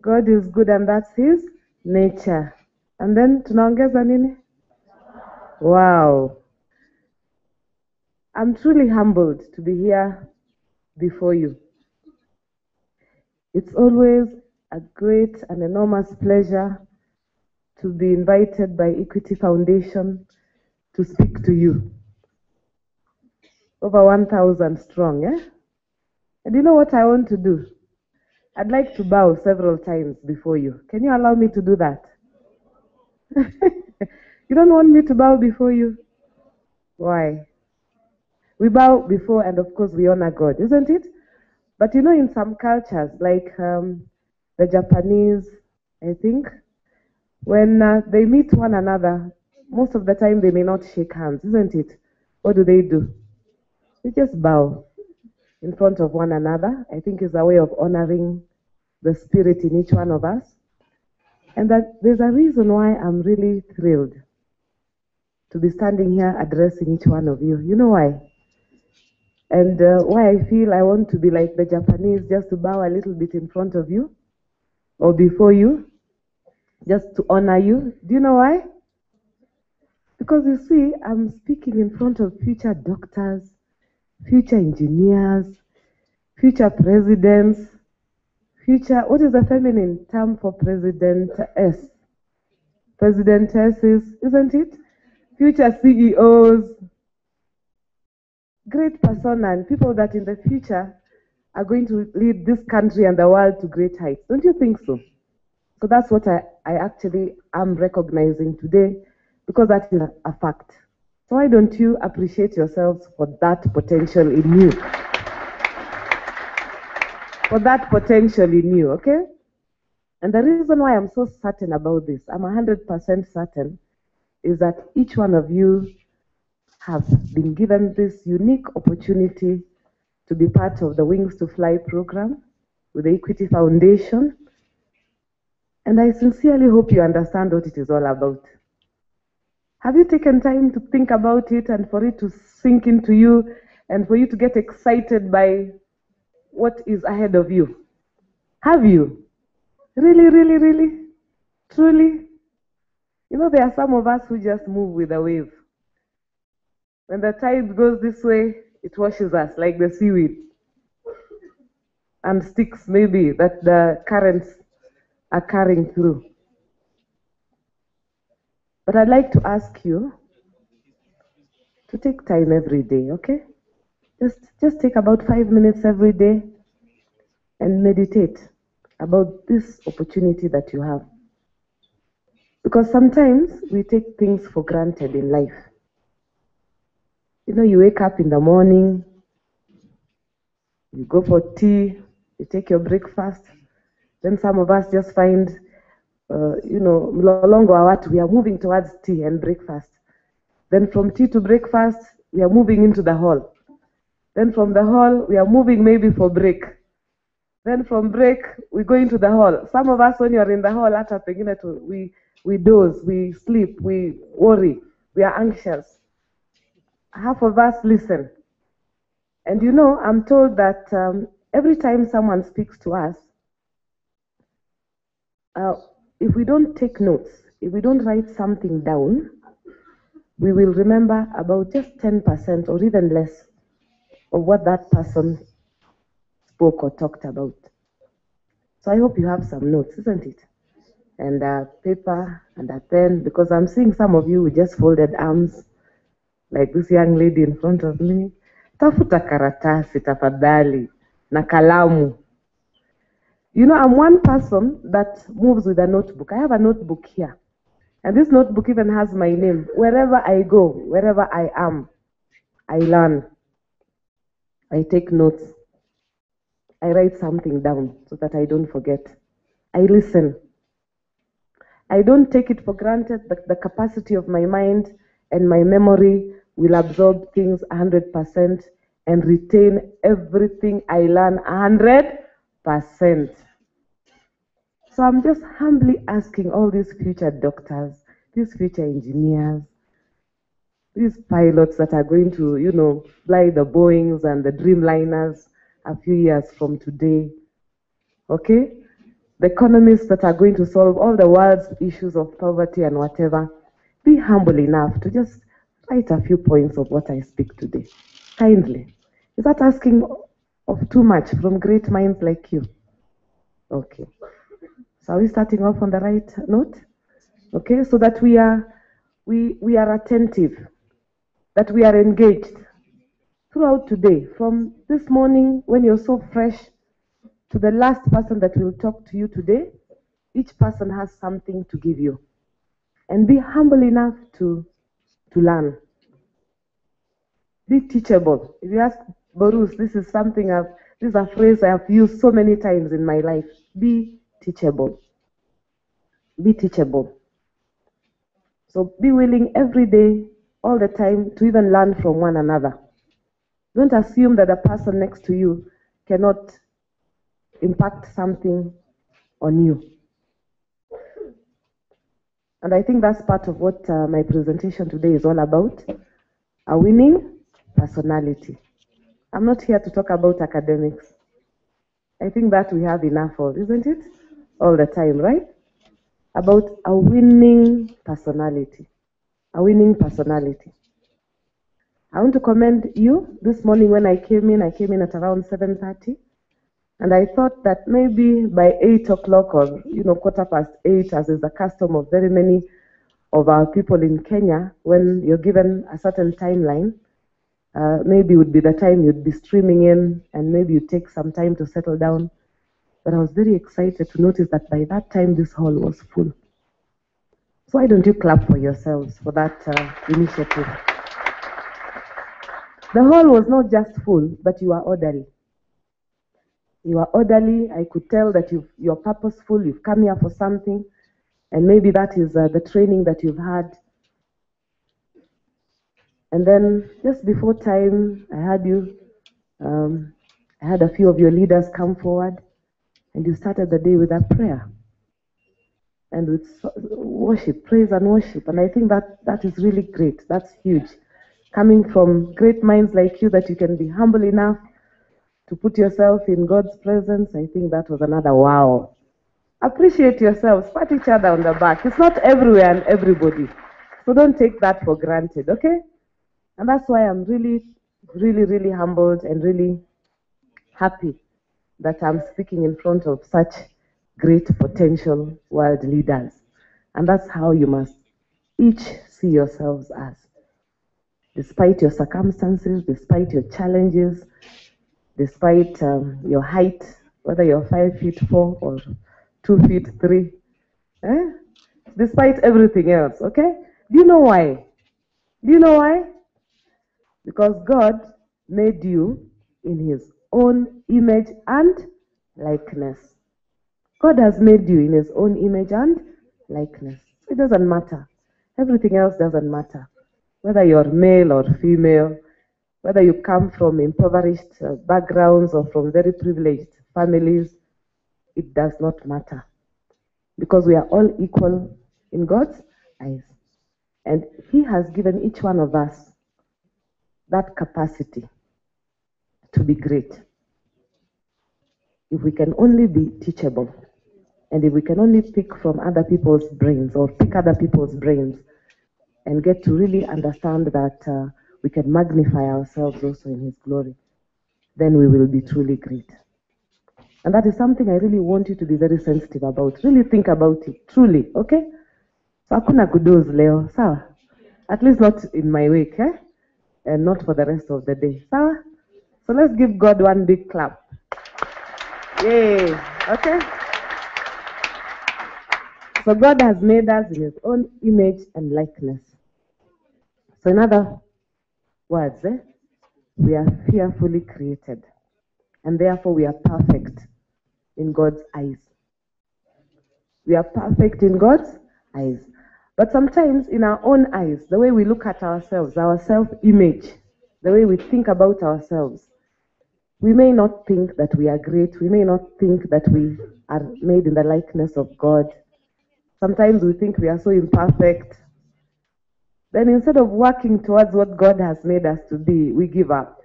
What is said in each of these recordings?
God is good and that's his nature. And then tunaongeza nini? Wow. I'm truly humbled to be here before you. It's always a great and enormous pleasure to be invited by Equity Foundation to speak to you. Over 1,000 strong, eh? And you know what I want to do? I'd like to bow several times before you. Can you allow me to do that? You don't want me to bow before you? Why? We bow before and of course we honor God, isn't it? But you know, in some cultures, like the Japanese, I think, when they meet one another, most of the time they may not shake hands, isn't it? What do? They just bow in front of one another. I think it's a way of honoring the spirit in each one of us. And that there's a reason why I'm really thrilled to be standing here addressing each one of you. You know why? And why I feel I want to be like the Japanese, just to bow a little bit in front of you or before you, just to honor you. Do you know why? Because you see, I'm speaking in front of future doctors, future engineers, future presidents, future, what is the feminine term for presidentess? Presidentesses, isn't it? Future CEOs, great persona and people that in the future are going to lead this country and the world to great heights. Don't you think so? So that's what I actually am recognizing today, because that is a fact. So why don't you appreciate yourselves for that potential in you? For that potential in you, okay? And the reason why I'm so certain about this, I'm 100% certain, is that each one of you have been given this unique opportunity to be part of the Wings to Fly program with the Equity Foundation. And I sincerely hope you understand what it is all about. Have you taken time to think about it and for it to sink into you and for you to get excited by what is ahead of you? Have you? Really, really, really? Truly? You know, there are some of us who just move with the wave. When the tide goes this way, it washes us like the seaweed and sticks maybe that the currents are carrying through. But I'd like to ask you to take time every day, okay? Just take about 5 minutes every day and meditate about this opportunity that you have. Because sometimes we take things for granted in life. You know, you wake up in the morning, you go for tea, you take your breakfast. Then some of us just find, mlolongo wa watu, we are moving towards tea and breakfast. Then from tea to breakfast, we are moving into the hall. Then from the hall, we are moving maybe for break. Then from break, we go into the hall. Some of us, when you're in the hall, we doze, we sleep, we worry, we are anxious. Half of us listen. And you know, I'm told that every time someone speaks to us, if we don't take notes, if we don't write something down, we will remember about just 10% or even less of what that person spoke or talked about. So I hope you have some notes, isn't it? And a paper and a pen, because I'm seeing some of you with just folded arms, like this young lady in front of me. Tafuta karatasi tafadhali na kalamu. You know, I'm one person that moves with a notebook. I have a notebook here. And this notebook even has my name. Wherever I go, wherever I am, I learn. I take notes. I write something down so that I don't forget. I listen. I don't take it for granted that the capacity of my mind and my memory will absorb things 100% and retain everything I learn 100%. So I'm just humbly asking all these future doctors, these future engineers, these pilots that are going to, you know, fly the Boeings and the Dreamliners a few years from today, okay? the economists that are going to solve all the world's issues of poverty and whatever, be humble enough to just write a few points of what I speak today. Kindly. Is that asking of too much from great minds like you? Okay. So are we starting off on the right note? Okay, so that we are attentive, that we are engaged throughout today, from this morning when you're so fresh to the last person that will talk to you today. Each person has something to give you. And be humble enough to learn. Be teachable. If you ask Borus, this is a phrase I have used so many times in my life. Be teachable. Be teachable. So be willing every day, all the time, to even learn from one another. Don't assume that the person next to you cannot impact something on you. And I think that's part of what my presentation today is all about, a winning personality. I'm not here to talk about academics. I think that we have enough of, isn't it? All the time, right? About a winning personality. A winning personality. I want to commend you. This morning when I came in at around 7:30. And I thought that maybe by 8 o'clock or, 8:15, as is the custom of very many of our people in Kenya, when you're given a certain timeline, maybe it would be the time you'd be streaming in, and maybe you'd take some time to settle down. But I was very excited to notice that by that time, this hall was full. So why don't you clap for yourselves for that initiative? The hall was not just full, but you are orderly. You are orderly. I could tell that you're purposeful. You've come here for something. And maybe that is the training that you've had. And then just before time, I had a few of your leaders come forward, and you started the day with a prayer and with worship, praise and worship. And I think that is really great. That's huge. Coming from great minds like you, that you can be humble enough to put yourself in God's presence, I think that was another wow. Appreciate yourselves, pat each other on the back. It's not everywhere and everybody. So don't take that for granted, okay? And that's why I'm really, really, really humbled and really happy that I'm speaking in front of such great potential world leaders. And that's how you must each see yourselves as. Despite your circumstances, despite your challenges, despite your height, whether you're 5'4" or 2'3", despite everything else, okay? Do you know why? Do you know why? Because God made you in His own image and likeness. God has made you in His own image and likeness. It doesn't matter. Everything else doesn't matter. Whether you're male or female, whether you come from impoverished backgrounds or from very privileged families, it does not matter. Because we are all equal in God's eyes. And He has given each one of us that capacity to be great. If we can only be teachable, and if we can only pick from other people's brains or pick other people's brains and get to really understand that we can magnify ourselves also in His glory, then we will be truly great. And that is something I really want you to be very sensitive about. Really think about it, truly, okay? So hakuna kudoz leo, sawa? At least not in my wake, and not for the rest of the day, sawa? So let's give God one big clap. Yay, okay? So God has made us in His own image and likeness. So in other words, we are fearfully created, and therefore we are perfect in God's eyes. We are perfect in God's eyes. But sometimes in our own eyes, the way we look at ourselves, our self-image, the way we think about ourselves, we may not think that we are great. We may not think that we are made in the likeness of God. Sometimes we think we are so imperfect. Then instead of working towards what God has made us to be, we give up.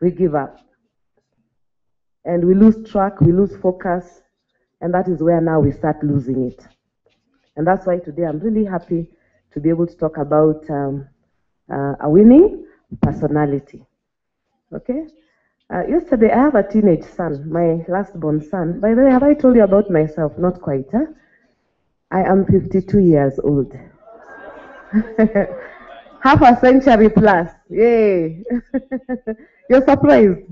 We give up. And we lose track, we lose focus, And that is where now we start losing it. And that's why today I'm really happy to be able to talk about a winning personality. Okay? Yesterday, I have a teenage son, my last born son. By the way, have I told you about myself? Not quite, huh? I am 52 years old. Half a century plus. Yay! You're surprised?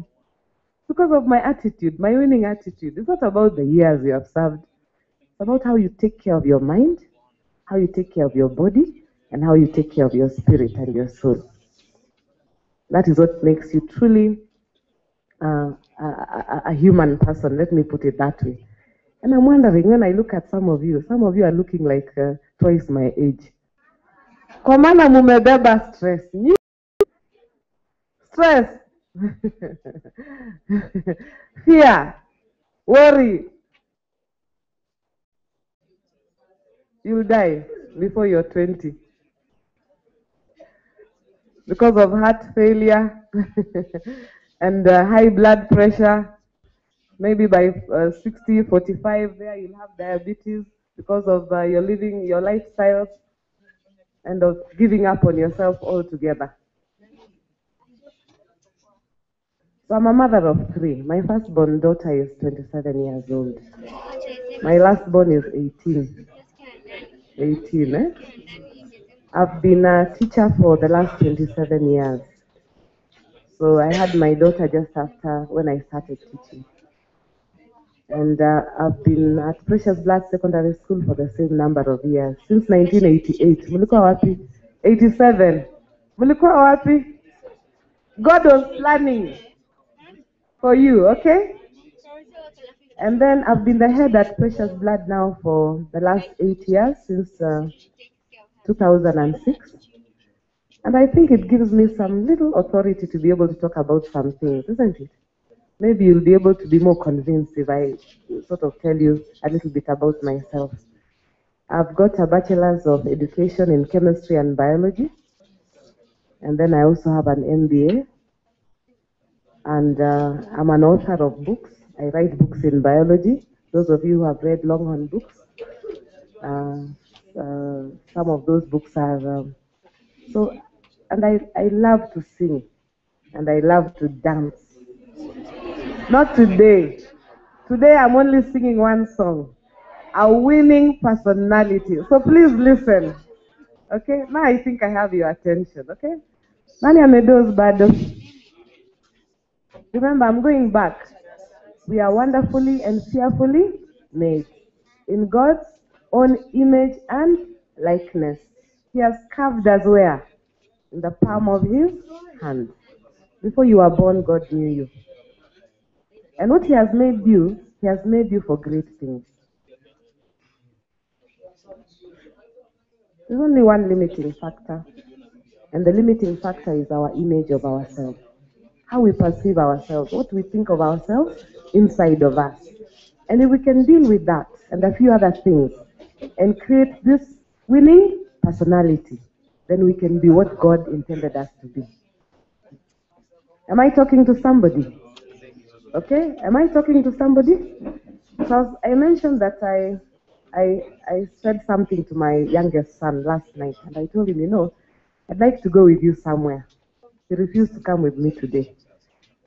Because of my attitude, my winning attitude. It's not about the years you have served. It's about how you take care of your mind, how you take care of your body, and how you take care of your spirit and your soul. That is what makes you truly a human person, let me put it that way. And I'm wondering, when I look at some of you are looking like twice my age. Kwa maana mumebeba stress. Stress. Fear. Worry. You'll die before you're 20. Because of heart failure and high blood pressure. Maybe by 60, 45, there you'll have diabetes because of your living, your lifestyles, and of giving up on yourself altogether. So I'm a mother of 3. My firstborn daughter is 27 years old. My lastborn is 18. 18, eh? I've been a teacher for the last 27 years. So I had my daughter just after when I started teaching. And I've been at Precious Blood Secondary School for the same number of years, since 1988. Mulikuwa wapi? 87. Mulikuwa wapi? God was planning for you, okay? And then I've been the head at Precious Blood now for the last 8 years, since 2006. And I think it gives me some little authority to be able to talk about some things, isn't it? Maybe you'll be able to be more convinced if I sort of tell you a little bit about myself. I've got a bachelor's of education in chemistry and biology. And then I also have an MBA. And I'm an author of books. I write books in biology. Those of you who have read Longhorn books, some of those books are... and I love to sing. And I love to dance. Not today. Today I'm only singing one song. A winning personality. So please listen. Okay? Now I think I have your attention. Okay? Nani amedoze bado? Remember, I'm going back. We are wonderfully and fearfully made in God's own image and likeness. He has carved us where? In the palm of his hand. Before you were born, God knew you. And what he has made you for great things. There's only one limiting factor. And the limiting factor is our image of ourselves. How we perceive ourselves, what we think of ourselves inside of us. And if we can deal with that and a few other things and create this winning personality, then we can be what God intended us to be. Am I talking to somebody? Okay? Am I talking to somebody? Because I mentioned that I said something to my youngest son last night, and I told him, you know, I'd like to go with you somewhere. He refused to come with me today.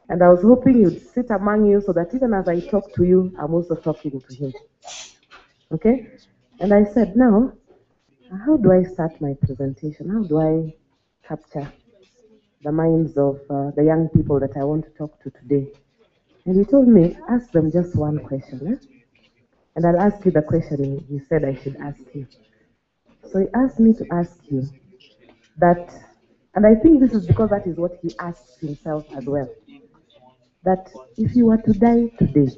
And I was hoping he'd sit among you so that even as I talk to you, I'm also talking to him. Okay? And I said, now, how do I start my presentation? How do I capture the minds of the young people that I want to talk to today? And he told me, ask them just one question. Eh? And I'll ask you the question he said I should ask you. So he asked me to ask you that, and I think this is because that is what he asked himself as well, that if you were to die today,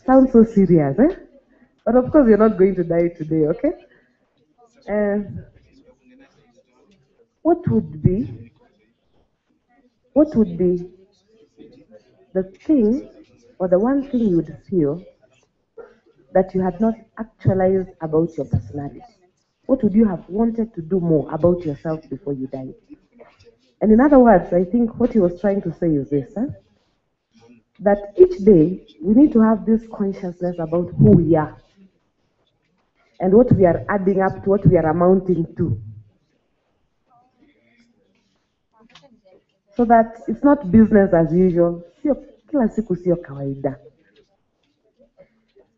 sounds so serious, eh? But of course you're not going to die today, okay? What would be the thing or the one thing you would feel that you had not actualized about your personality? What would you have wanted to do more about yourself before you died? And in other words, I think what he was trying to say is this, that each day we need to have this consciousness about who we are and what we are adding up to, what we are amounting to. So that it's not business as usual. Kila siku sio kawaida.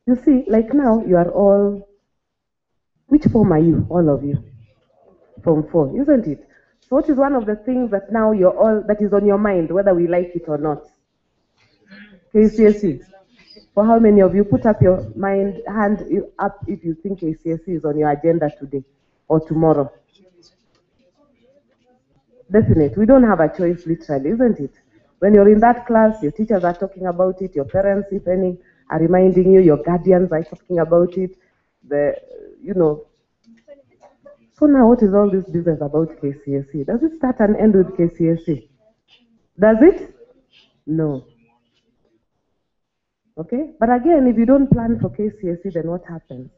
You see, like now, you are all, which form are you, all of you? Form 4, isn't it? So what is one of the things that now you're all, that is on your mind, whether we like it or not? KCSE. For how many of you put up your hand up if you think KCSE is on your agenda today or tomorrow? Definite. We don't have a choice, literally, isn't it? When you're in that class, your teachers are talking about it, your parents, if any, are reminding you, your guardians are talking about it, So now what is all this business about KCSE? Does it start and end with KCSE? Does it? No. Okay? But again, if you don't plan for KCSE, then what happens?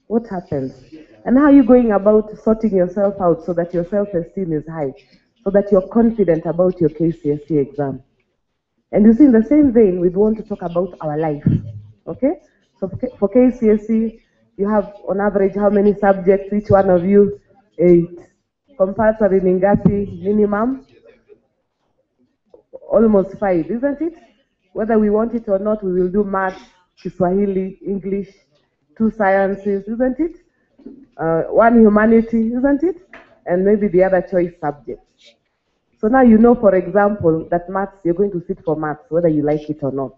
What happens? And how are you going about sorting yourself out so that your self-esteem is high, so that you're confident about your KCSE exam? And you see, in the same vein, we want to talk about our life. Okay? So for KCSE, you have on average how many subjects, each one of you? 8. Compulsory ni ngapi minimum? Almost 5, isn't it? Whether we want it or not, we will do math, Kiswahili, English, 2 sciences, isn't it? 1 humanity, isn't it? And maybe the other choice subjects. So now you know, for example, that maths, you're going to sit for maths, whether you like it or not.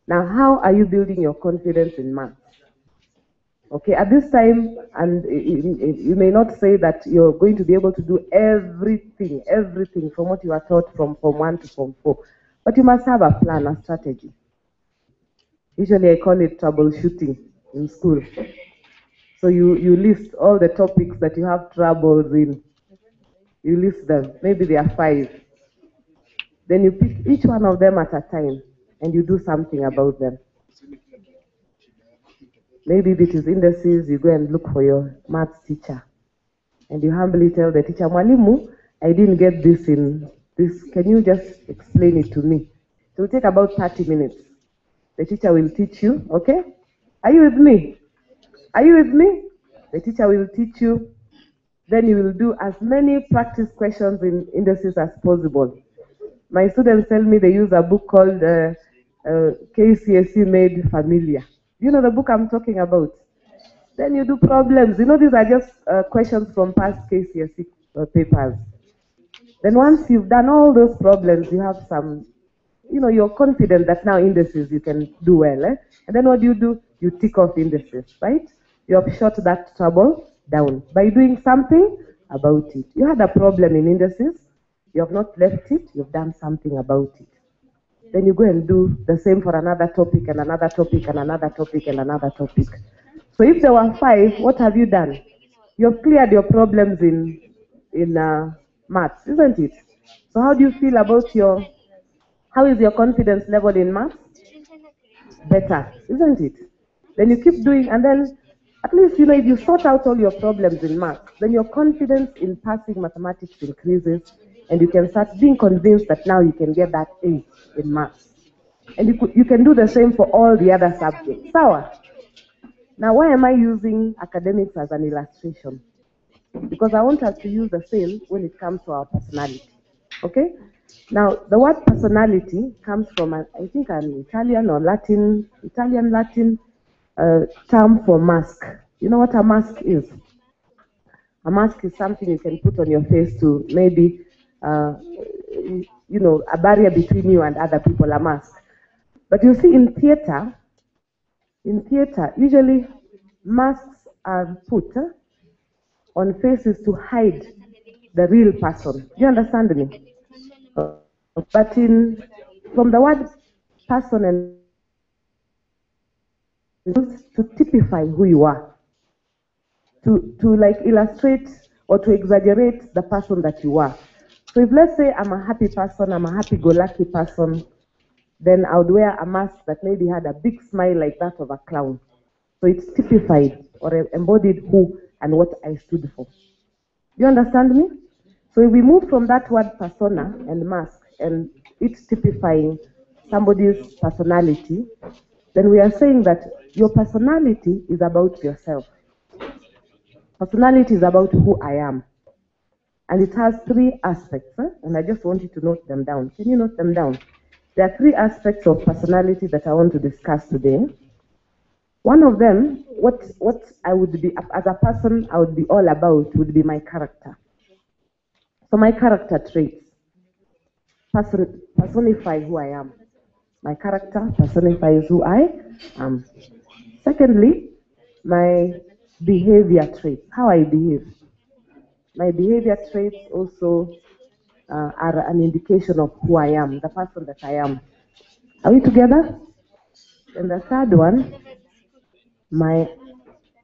Now, how are you building your confidence in maths? Okay, at this time, and you may not say that you're going to be able to do everything from what you are taught from Form 1 to Form 4. But you must have a plan, a strategy. Usually I call it troubleshooting in school. So you list all the topics that you have troubles in. You list them. Maybe there are 5. Then you pick each one of them at a time and you do something about them. Maybe if it is indices, you go and look for your maths teacher. And you humbly tell the teacher, Mwalimu, I didn't get this in this. Can you just explain it to me? It will take about 30 minutes. The teacher will teach you, okay? Are you with me? Are you with me? The teacher will teach you. Then you will do as many practice questions in indices as possible. My students tell me they use a book called KCSE Made Familiar. You know the book I'm talking about? Then you do problems. You know, these are just questions from past KCSE papers. Then once you've done all those problems, you have some, you're confident that now indices you can do well. And then what do? You tick off indices, right? You have shot that trouble down by doing something about it. You had a problem in indices. You have not left it. You've done something about it. Then you go and do the same for another topic and another topic and another topic and another topic. So if there were 5, what have you done? You've cleared your problems in maths, isn't it? So how do you feel about how is your confidence level in maths? Better, isn't it? Then you keep doing, and then at least, if you sort out all your problems in maths, then your confidence in passing mathematics increases, and you can start being convinced that now you can get that A in maths. And you can do the same for all the other subjects. Sawa? Now, why am I using academics as an illustration? Because I want us to use the same when it comes to our personality. Okay? Now, the word personality comes from, I think, an Italian or Latin term for mask. You know what a mask is? A mask is something you can put on your face to maybe, a barrier between you and other people, a mask. But you see, in theater, usually masks are put on faces to hide the real person. Do you understand me? But from the word person and to typify who you are, to like illustrate or to exaggerate the person that you are. So if let's say I'm a happy person, I'm a happy-go-lucky person, then I would wear a mask that maybe had a big smile like that of a clown. So it's typified or embodied who and what I stood for. Do you understand me? So if we move from that word persona and mask, and it typifying somebody's personality, then we are saying that your personality is about yourself. Personality is about who I am. And it has three aspects, and I just want you to note them down. Can you note them down? There are three aspects of personality that I want to discuss today. One of them, what I would be, as a person, I would be all about would be my character. So my character traits personify who I am. My character personifies who I am. Secondly, my behavior traits, how I behave. My behavior traits also are an indication of who I am, the person that I am. Are we together? And the third one, my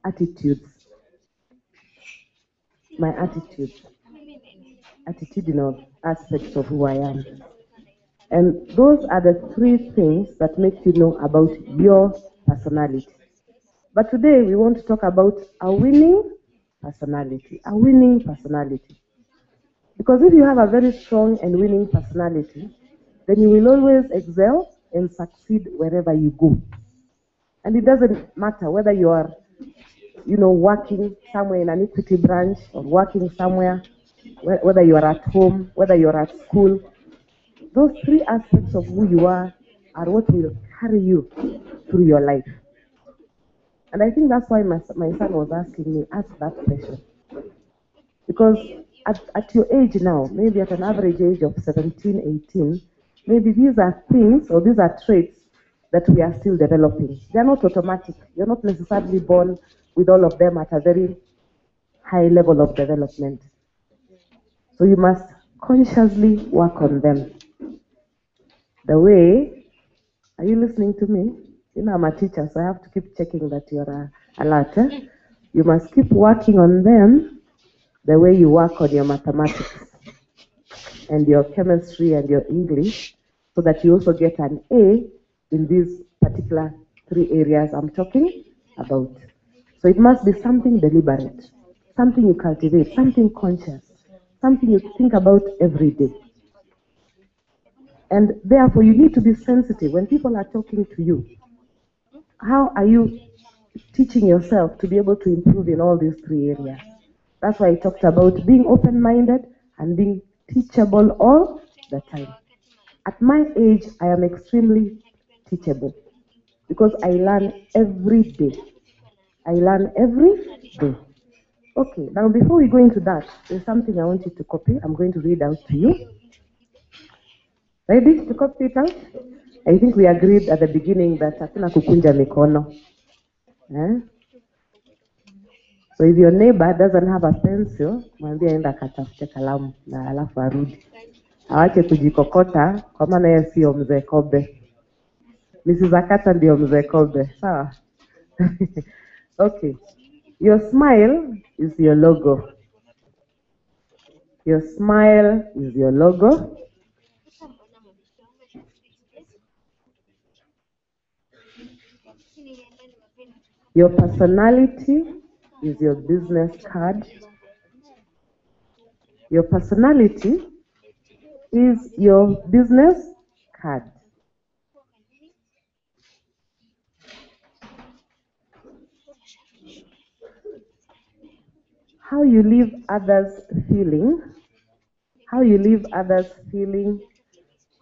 attitudes. My attitudes. Attitudinal aspects of who I am. And those are the three things that make you know about your personality. But today we want to talk about a winning personality. A winning personality. Because if you have a very strong and winning personality, then you will always excel and succeed wherever you go. And it doesn't matter whether you are, working somewhere in an equity branch or working somewhere, whether you are at home, whether you are at school. Those three aspects of who you are what will carry you through your life. And I think that's why my son was asking me, ask that question. Because at your age now, maybe at an average age of 17, 18, maybe these are things or these are traits that we are still developing. They are not automatic. You're not necessarily born with all of them at a very high level of development. So you must consciously work on them. The way, are you listening to me? I'm a teacher, so I have to keep checking that you're alert. You must keep working on them the way you work on your mathematics and your chemistry and your English, so that you also get an A in these particular three areas I'm talking about. So it must be something deliberate, something you cultivate, something conscious, something you think about every day. And therefore, you need to be sensitive when people are talking to you. How are you teaching yourself to be able to improve in all these three areas? That's why I talked about being open-minded and being teachable all the time. At my age, I am extremely teachable because I learn every day. I learn every day. Okay, now before we go into that, there's something I want you to copy. I'm going to read out to you. Ready to copy it out? I think we agreed at the beginning that hakuna kukunja mikono. So if your neighbor doesn't have a pencil, mwambie aenda akatafute kalamu na alafu arudi. Awache kujikokota kwa maana yeye sio mzee Kobe. Mrs. Akata ndio mzee Kobe. Sawa? Okay. Your smile is your logo. Your smile is your logo. Your personality is your business card. Your personality is your business card. How you leave others feeling,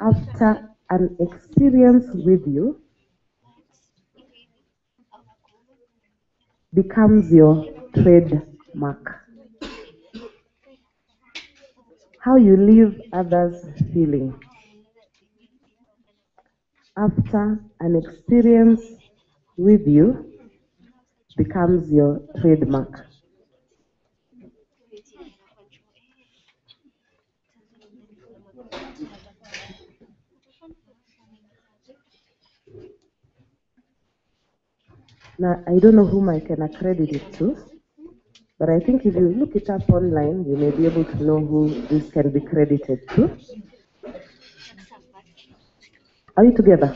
after an experience with you becomes your trademark. How you leave others feeling after an experience with you becomes your trademark. Now, I don't know whom I can accredit it to, but I think if you look it up online, you may be able to know who this can be credited to. Are you together?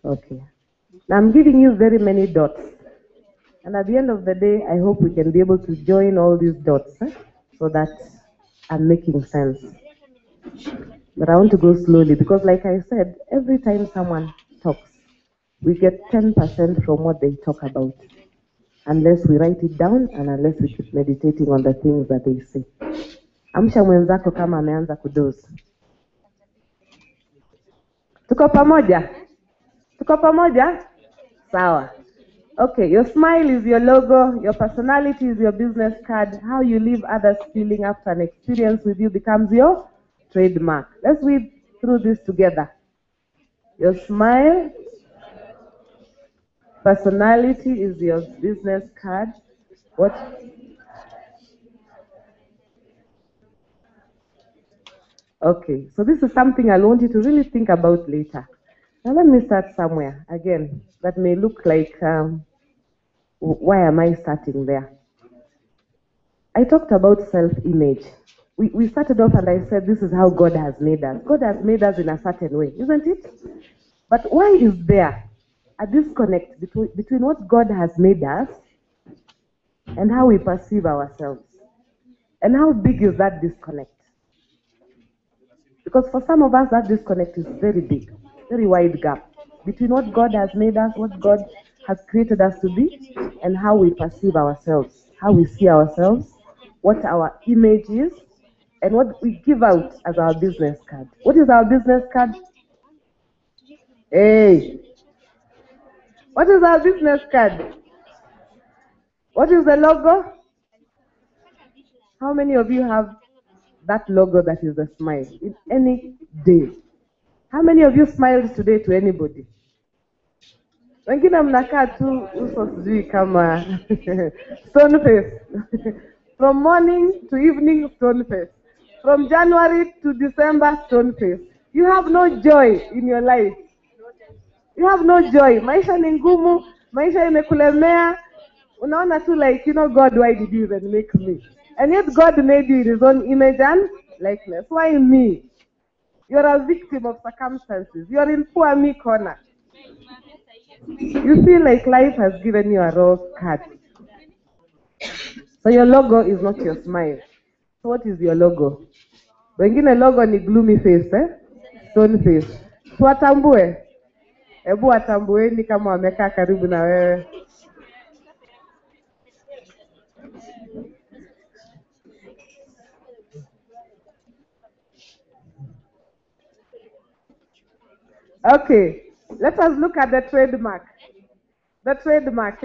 Okay. Now, I'm giving you very many dots. And at the end of the day, I hope we can be able to join all these dots so that I'm making sense. But I want to go slowly because, like I said, every time someone talks, we get 10% from what they talk about, unless we write it down and unless we keep meditating on the things that they say. Amsha mwenzako kama ameanza kudozi. Tuko pamoja? Tuko pamoja? Sawa. Okay, your smile is your logo, your personality is your business card, how you leave others feeling after an experience with you becomes your trademark. Let's read through this together. Your smile, personality is your business card. What? Okay, so this is something I want you to really think about later. Now let me start somewhere. Again, that may look like, why am I starting there? I talked about self-image. We started off and I said this is how God has made us. God has made us in a certain way, isn't it? But why is there a disconnect between what God has made us and how we perceive ourselves? And how big is that disconnect? Because for some of us, that disconnect is very big, very wide gap between what God has made us, what God has created us to be, and how we perceive ourselves, how we see ourselves, what our image is, and what we give out as our business card. What is our business card? Hey! What is our business card? What is the logo? How many of you have that logo that is a smile in any day? How many of you smiled today to anybody? Wengine mnakaa tu uso sijui kama stone face. From morning to evening, stone face. From January to December, stone face. You have no joy in your life. You have no joy. Maisha ni ngumu, maisha imekulemea. Unaona tu like, God, why did you even make me? And yet God made you in his own image and likeness. Why me? You're a victim of circumstances. You're in poor me corner. You feel like life has given you a raw card. So your logo is not your smile. So what is your logo? Wengine logo ni gloomy face, stone face. Tuwatambue. Hebu watambueni kama wamekaa karibu na wewe. Okay, let us look at the trademark. The trademark,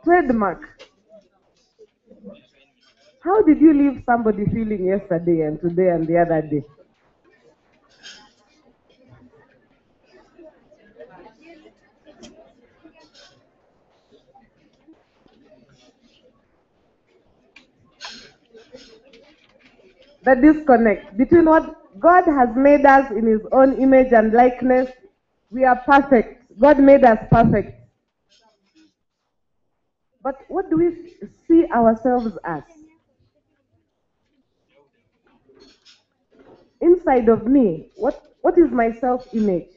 Trademark. How did you leave somebody feeling yesterday and today and the other day? The disconnect between what God has made us in his own image and likeness. We are perfect. God made us perfect. But what do we see ourselves as? Inside of me, what is my self-image?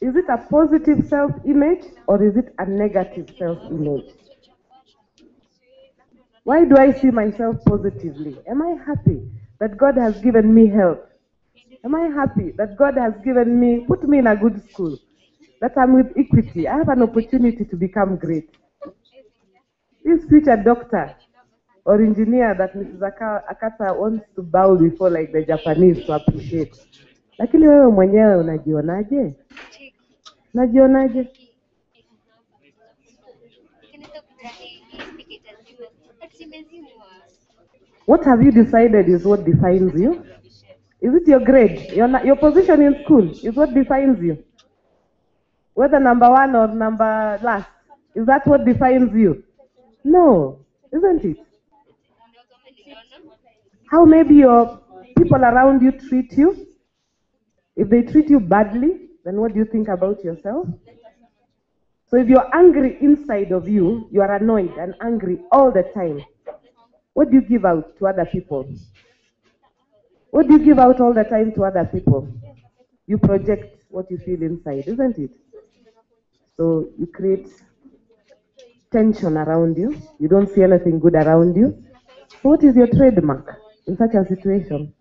Is it a positive self-image or is it a negative self-image? Why do I see myself positively? Am I happy that God has given me health? Am I happy that God has put me in a good school? That I'm with Equity. I have an opportunity to become great. This future doctor or engineer that Mrs. Akata wants to bow before like the Japanese to appreciate. Lakini wewe mwenyewe unajionaje? Unajionaje? What have you decided is what defines you? Is it your grade? Your position in school is what defines you? Whether number one or number last, is that what defines you? No, isn't it? How maybe your people around you treat you? If they treat you badly, then what do you think about yourself? So if you're angry inside of you, you are annoyed and angry all the time. What do you give out to other people? What do you give out all the time to other people? You project what you feel inside, isn't it? So you create tension around you. You don't see anything good around you. So what is your trademark in such a situation?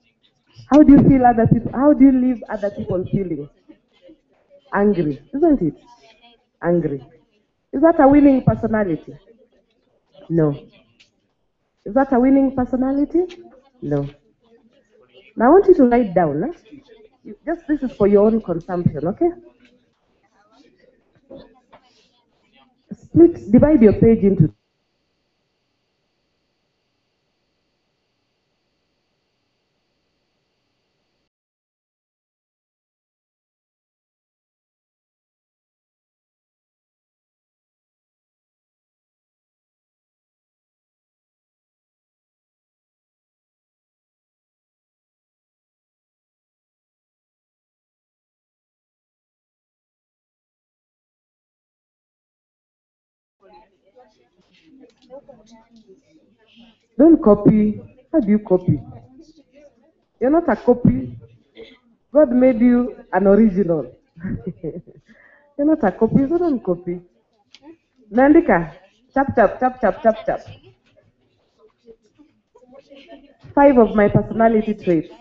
How do you feel other people? How do you leave other people feeling? Angry, isn't it? Angry. Is that a winning personality? No. Is that a winning personality? No. Now I want you to write down. Just this is for your own consumption, okay? Divide your page into. Don't copy. How do you copy? You're not a copy. God made you an original. You're not a copy, so don't copy. Nandika, chap, chap, chap, chap, chap, chap. 5 of my personality traits,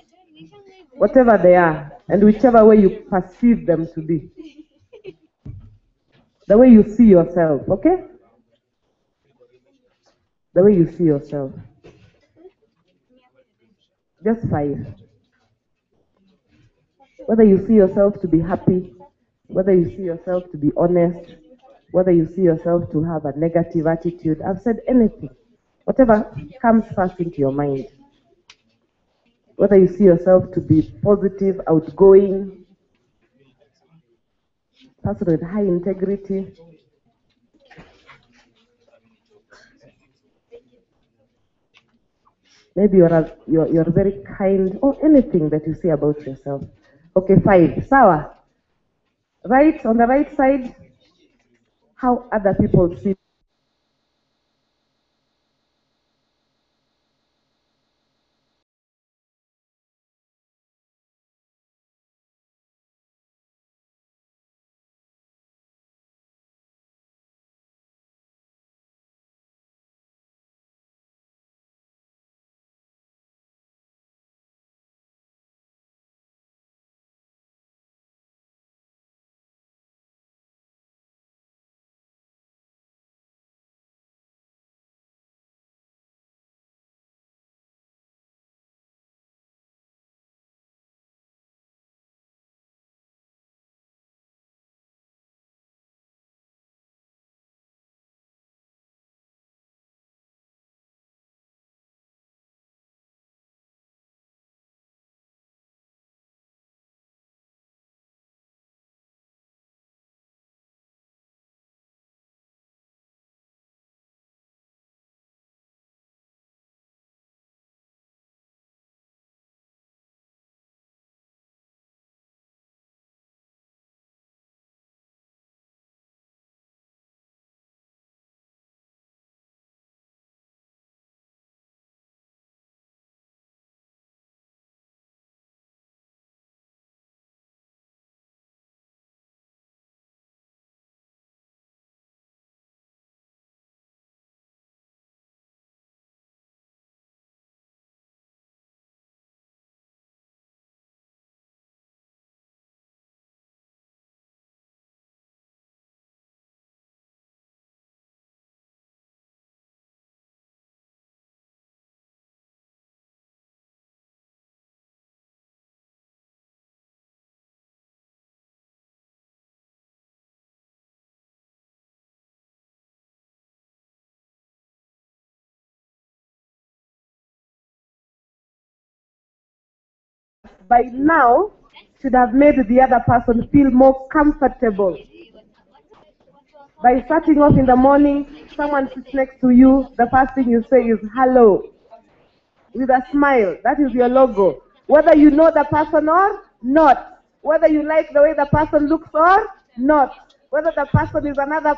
whatever they are, and whichever way you perceive them to be. The way you see yourself, okay? The way you see yourself. Just 5. Whether you see yourself to be happy, whether you see yourself to be honest, whether you see yourself to have a negative attitude. I've said anything. Whatever comes first into your mind. Whether you see yourself to be positive, outgoing, person with high integrity. Maybe you're very kind, or anything that you see about yourself. Okay, 5. Sawa. Right, on the right side, how other people see. By now, should have made the other person feel more comfortable. By starting off in the morning, someone sits next to you, the first thing you say is hello, with a smile. That is your logo. Whether you know the person or not, whether you like the way the person looks or not, whether the person is another,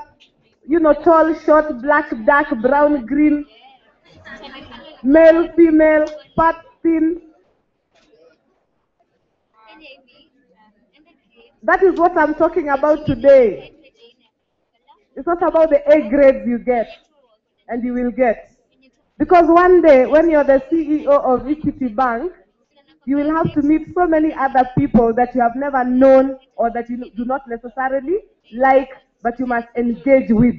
tall, short, black, dark, brown, green, male, female, fat, thin. That is what I'm talking about today. It's not about the A grades you get and you will get. Because one day, when you're the CEO of Equity Bank, you will have to meet so many other people that you have never known or that you do not necessarily like, but you must engage with.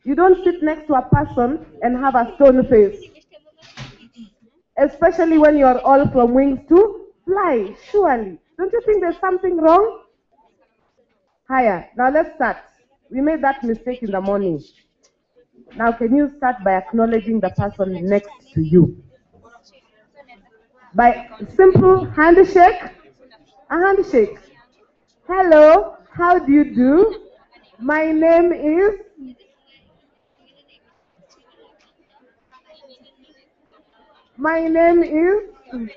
You don't sit next to a person and have a stone face, especially when you're all from wings to fly, surely. Don't you think there's something wrong? Higher. Now let's start. We made that mistake in the morning. Now can you start by acknowledging the person next to you? By simple handshake, a handshake. Hello, how do you do? My name is... My name is...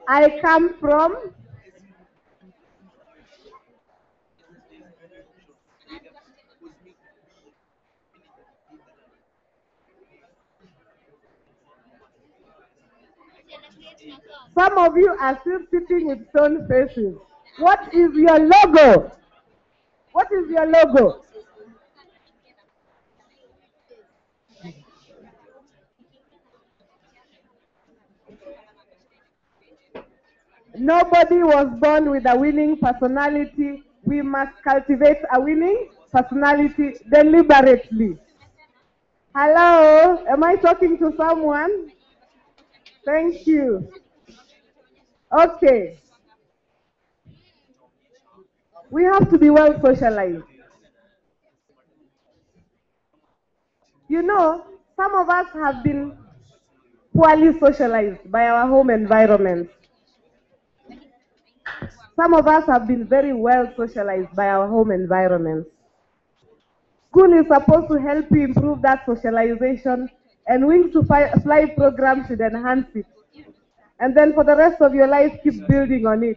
I come from... Some of you are still sitting with stone faces. What is your logo? What is your logo? Nobody was born with a winning personality. We must cultivate a winning personality deliberately. Hello, am I talking to someone? Thank you. Okay. We have to be well socialized. You know, some of us have been poorly socialized by our home environment. Some of us have been very well socialized by our home environment. School is supposed to help you improve that socialization, and Wings to Fly program should enhance it. And then for the rest of your life, keep building on it.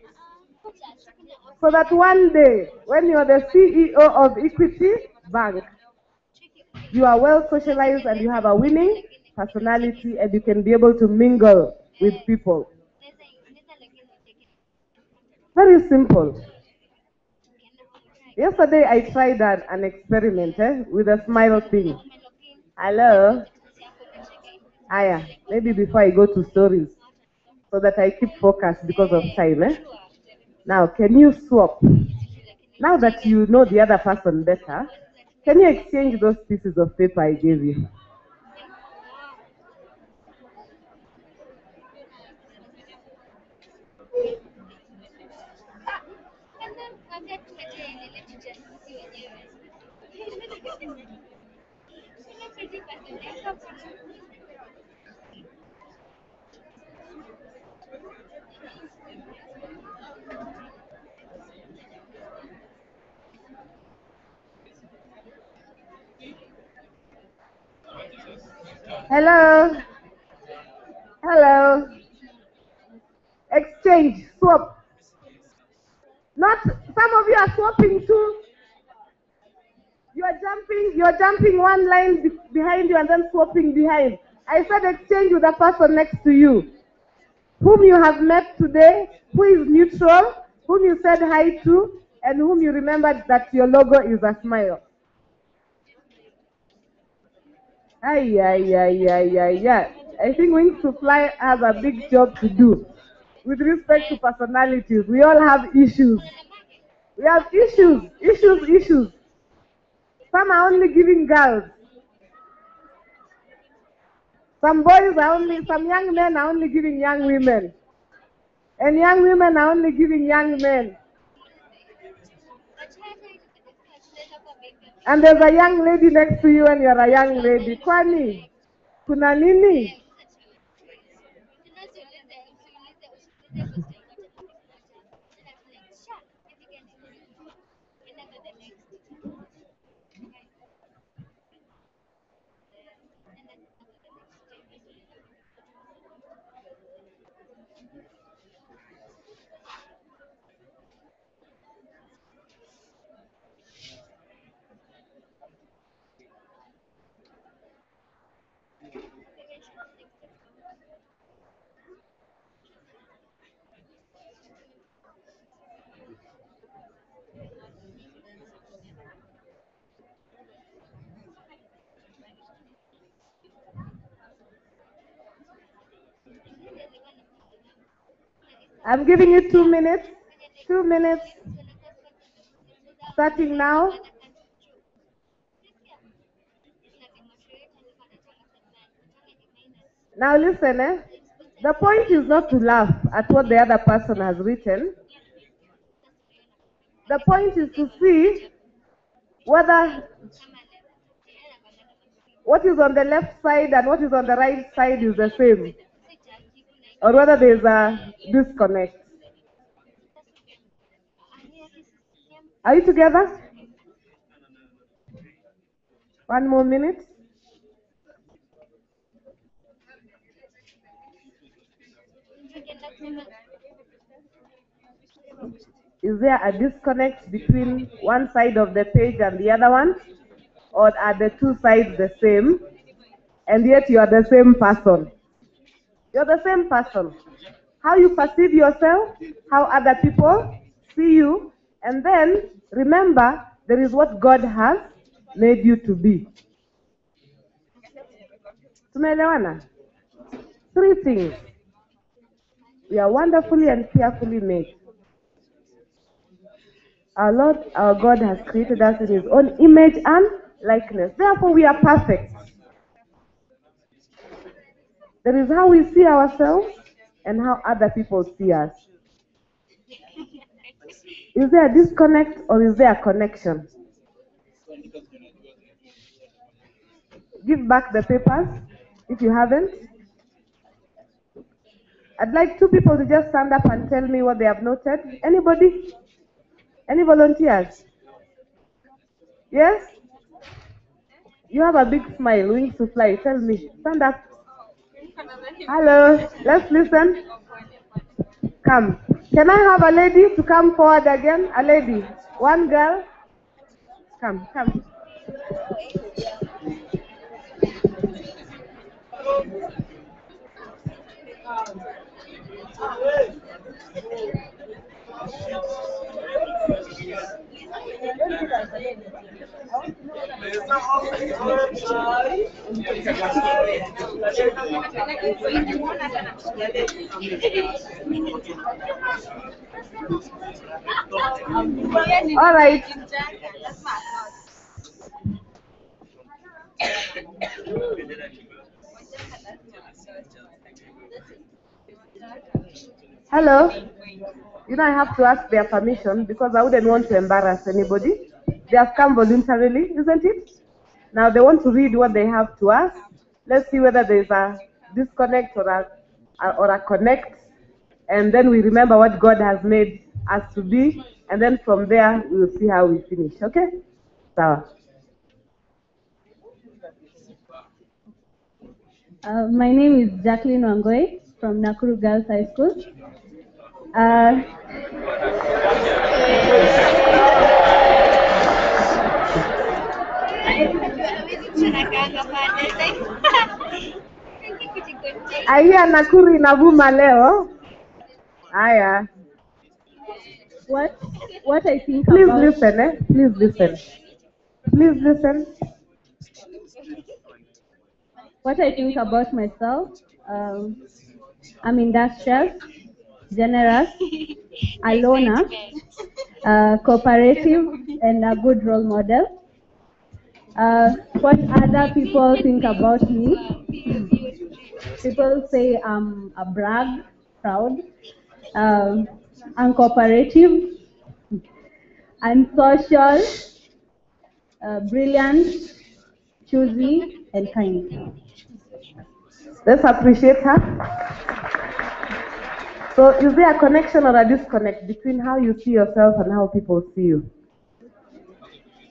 So that one day, when you're the CEO of Equity Bank, you are well socialized and you have a winning personality and you can be able to mingle with people. Very simple. Yesterday I tried an experiment with a smile thing. Hello? Aya, maybe before I go to stories, so that I keep focused because of time. Now, can you swap? Now that you know the other person better, can you exchange those pieces of paper I gave you? Hello? Hello? Exchange, swap. Not, some of you are swapping too. You're jumping one line behind you and then swapping behind. I said exchange with the person next to you, whom you have met today, who is neutral, whom you said hi to, and whom you remembered that your logo is a smile. Ay, ay, ay, ay, ay, ay. I think Wings to Fly has a big job to do. With respect to personalities, we all have issues. We have issues. Some are only giving girls. Some young men are only giving young women. And young women are only giving young men. And there's a young lady next to you and you're a young lady. Kwani? Kuna nini? I'm giving you 2 minutes. 2 minutes. Starting now. Now listen, the point is not to laugh at what the other person has written. The point is to see whether what is on the left side and what is on the right side is the same, or whether there's a disconnect. Are you together? 1 more minute. Is there a disconnect between one side of the page and the other one? Or are the two sides the same, and yet you are the same person? You're the same person. How you perceive yourself, how other people see you, and then remember there is what God has made you to be. Tumeelewana? 3 things. We are wonderfully and fearfully made. Our Lord, our God has created us in His own image and likeness. Therefore, we are perfect. That is how we see ourselves and how other people see us. Is there a disconnect or is there a connection? Give back the papers if you haven't. I'd like 2 people to just stand up and tell me what they have noted. Anybody? Any volunteers? Yes? You have a big smile, wings to fly. Tell me. Stand up. Hello. Let's listen. Come. Can I have a lady to come forward again? A lady. 1 girl. Come, come. All right. Hello. You know, I have to ask their permission because I wouldn't want to embarrass anybody. They have come voluntarily, isn't it? Now they want to read what they have to us. Let's see whether there's a disconnect or a connect. And then we remember what God has made us to be. And then from there, we'll see how we finish. Okay? So. My name is Jacqueline Wangoi from Nakuru Girls High School. I hear Nakuru inavuma leo. Aya. What I think Please about... listen, Please listen. Please listen. What I think about myself, I'm industrious, generous, a loner, cooperative, and a good role model. What other people think about me? People say I'm a brag, proud, uncooperative, unsocial, brilliant, choosy, and kind. Let's appreciate her. So is there a connection or a disconnect between how you see yourself and how people see you?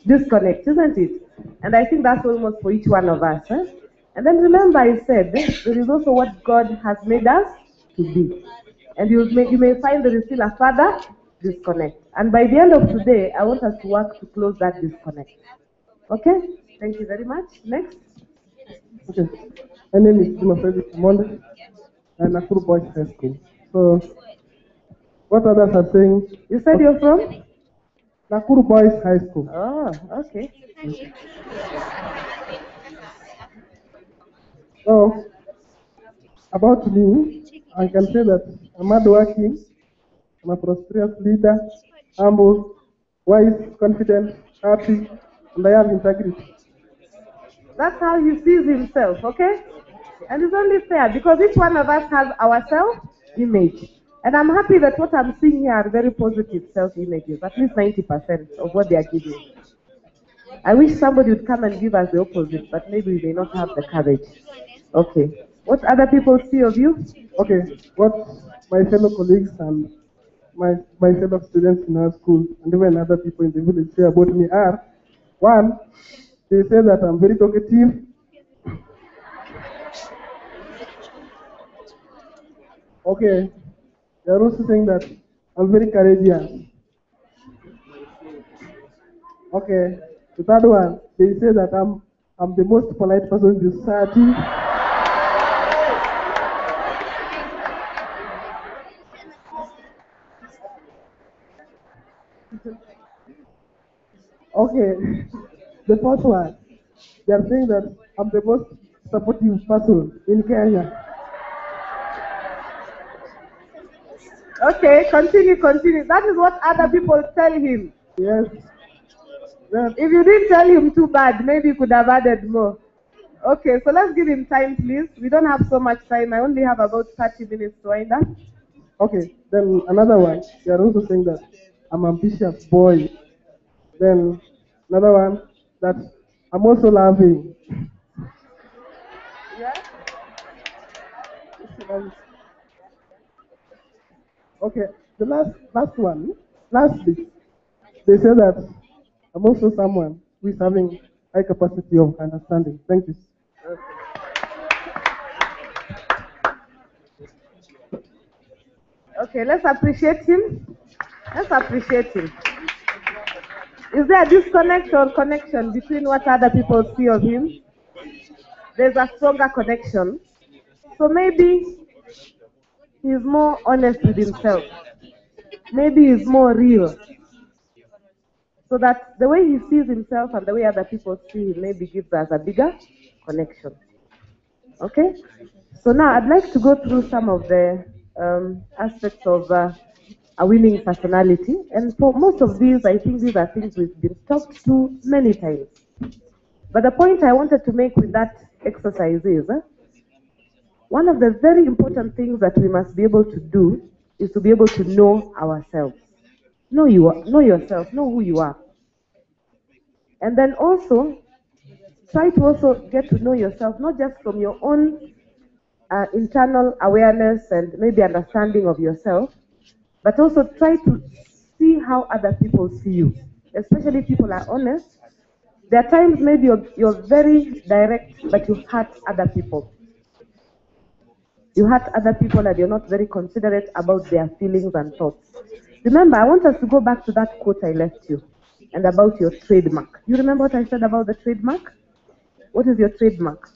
Disconnect, isn't it? And I think that's almost for each one of us. And then remember I said, there is also what God has made us to be. And you may find there is still a further disconnect. And by the end of today, I want us to work to close that disconnect. Okay? Thank you very much. Next. Okay. My name is Timothy Monde, and Nakuru Boys High School. So, what others are saying? You said you're from? Nakuru Boys High School. Oh, okay. So, about me, I can say that I'm hardworking, I'm a prosperous leader, humble, wise, confident, happy, and I have integrity. That's how he sees himself, okay? And it's only fair because each one of us has our self-image. And I'm happy that what I'm seeing here are very positive self-images, at least 90% of what they are giving. I wish somebody would come and give us the opposite, but maybe we may not have the courage. Okay. What other people see of you? Okay, what my fellow colleagues and my fellow students in our school and even other people in the village say about me are, one, they say that I'm very talkative. Okay, they're also saying that I'm very courageous. Okay, the third one, they say that I'm the most polite person in the society. Okay, the fourth one, they are saying that I'm the most supportive person in Kenya. Okay, continue. That is what other people tell him. Yes. Then, If you didn't tell him too bad, maybe you could have added more. Okay, so let's give him time, please. We don't have so much time. I only have about 30 minutes to wind up. okay, then another one, they are also saying that I'm ambitious boy. Then another one, that I'm also loving. Yeah? Okay, the lastly, they say that I'm also someone who is having high capacity of understanding. Thank you. Okay, let's appreciate him. Let's appreciate him. Is there a disconnect or connection between what other people see of him? There's a stronger connection. So maybe he's more honest with himself. Maybe he's more real. So that the way he sees himself and the way other people see him maybe gives us a bigger connection. Okay? So now I'd like to go through some of the aspects of a winning personality. And for most of these, I think these are things we've been talked to many times. But the point I wanted to make with that exercise is one of the very important things that we must be able to do is to be able to know ourselves. Know yourself, know who you are. And then also, try to also get to know yourself, not just from your own internal awareness and maybe understanding of yourself, but also try to see how other people see you, especially if people are honest. There are times maybe you're very direct, but you hurt other people. You hurt other people and you're not very considerate about their feelings and thoughts. Remember, I want us to go back to that quote I left you and about your trademark. You remember what I said about the trademark? What is your trademark?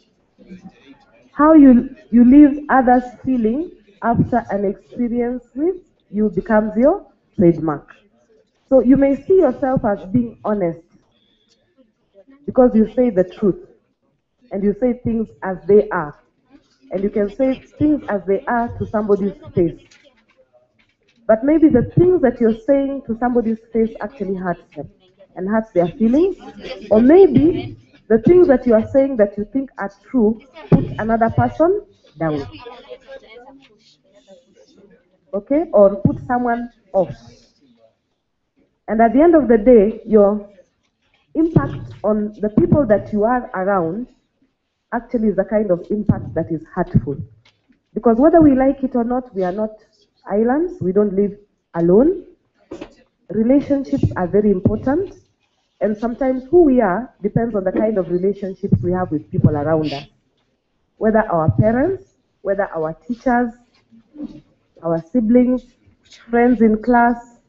How you leave others feeling after an experience with you becomes your trademark. So you may see yourself as being honest because you say the truth and you say things as they are. And you can say things as they are to somebody's face. But maybe the things that you're saying to somebody's face actually hurts them and hurts their feelings. Or maybe the things that you are saying that you think are true put another person down. Okay? Or put someone off. And at the end of the day, your impact on the people that you are around actually is the kind of impact that is hurtful. Because whether we like it or not, we are not islands. We don't live alone. Relationships are very important. And sometimes who we are depends on the kind of relationships we have with people around us. Whether our parents, whether our teachers, our siblings, friends in class,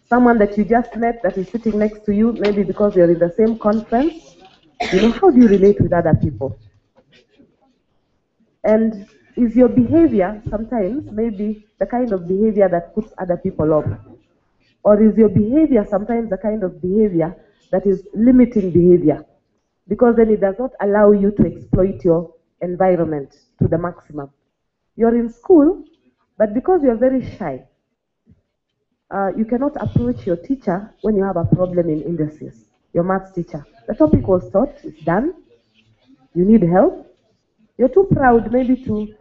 someone that you just met that is sitting next to you, maybe because you're in the same conference. How do you relate with other people? And is your behavior sometimes maybe the kind of behavior that puts other people off? Or is your behavior sometimes the kind of behavior that is limiting behavior? Because then it does not allow you to exploit your environment to the maximum. You're in school, but because you're very shy, You cannot approach your teacher when you have a problem in indices, your maths teacher. The topic was taught, it's done, you need help. You're too proud maybe to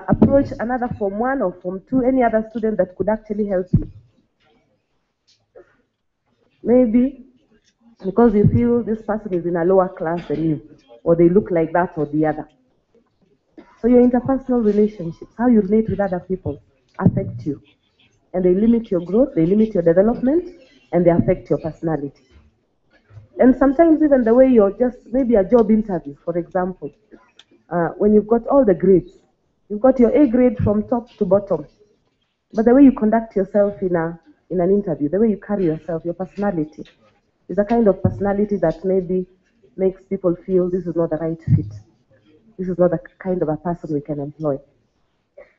approach another Form 1 or Form 2, any other student that could actually help you. Maybe because you feel this person is in a lower class than you, or they look like that or the other. So your interpersonal relationships, how you relate with other people, affect you. And they limit your growth, they limit your development, and they affect your personality. And sometimes even the way you're just, maybe a job interview, for example, when you've got all the grades, you've got your A grade from top to bottom, but the way you conduct yourself in an interview, the way you carry yourself, your personality, is a kind of personality that maybe makes people feel this is not the right fit. This is not the kind of a person we can employ.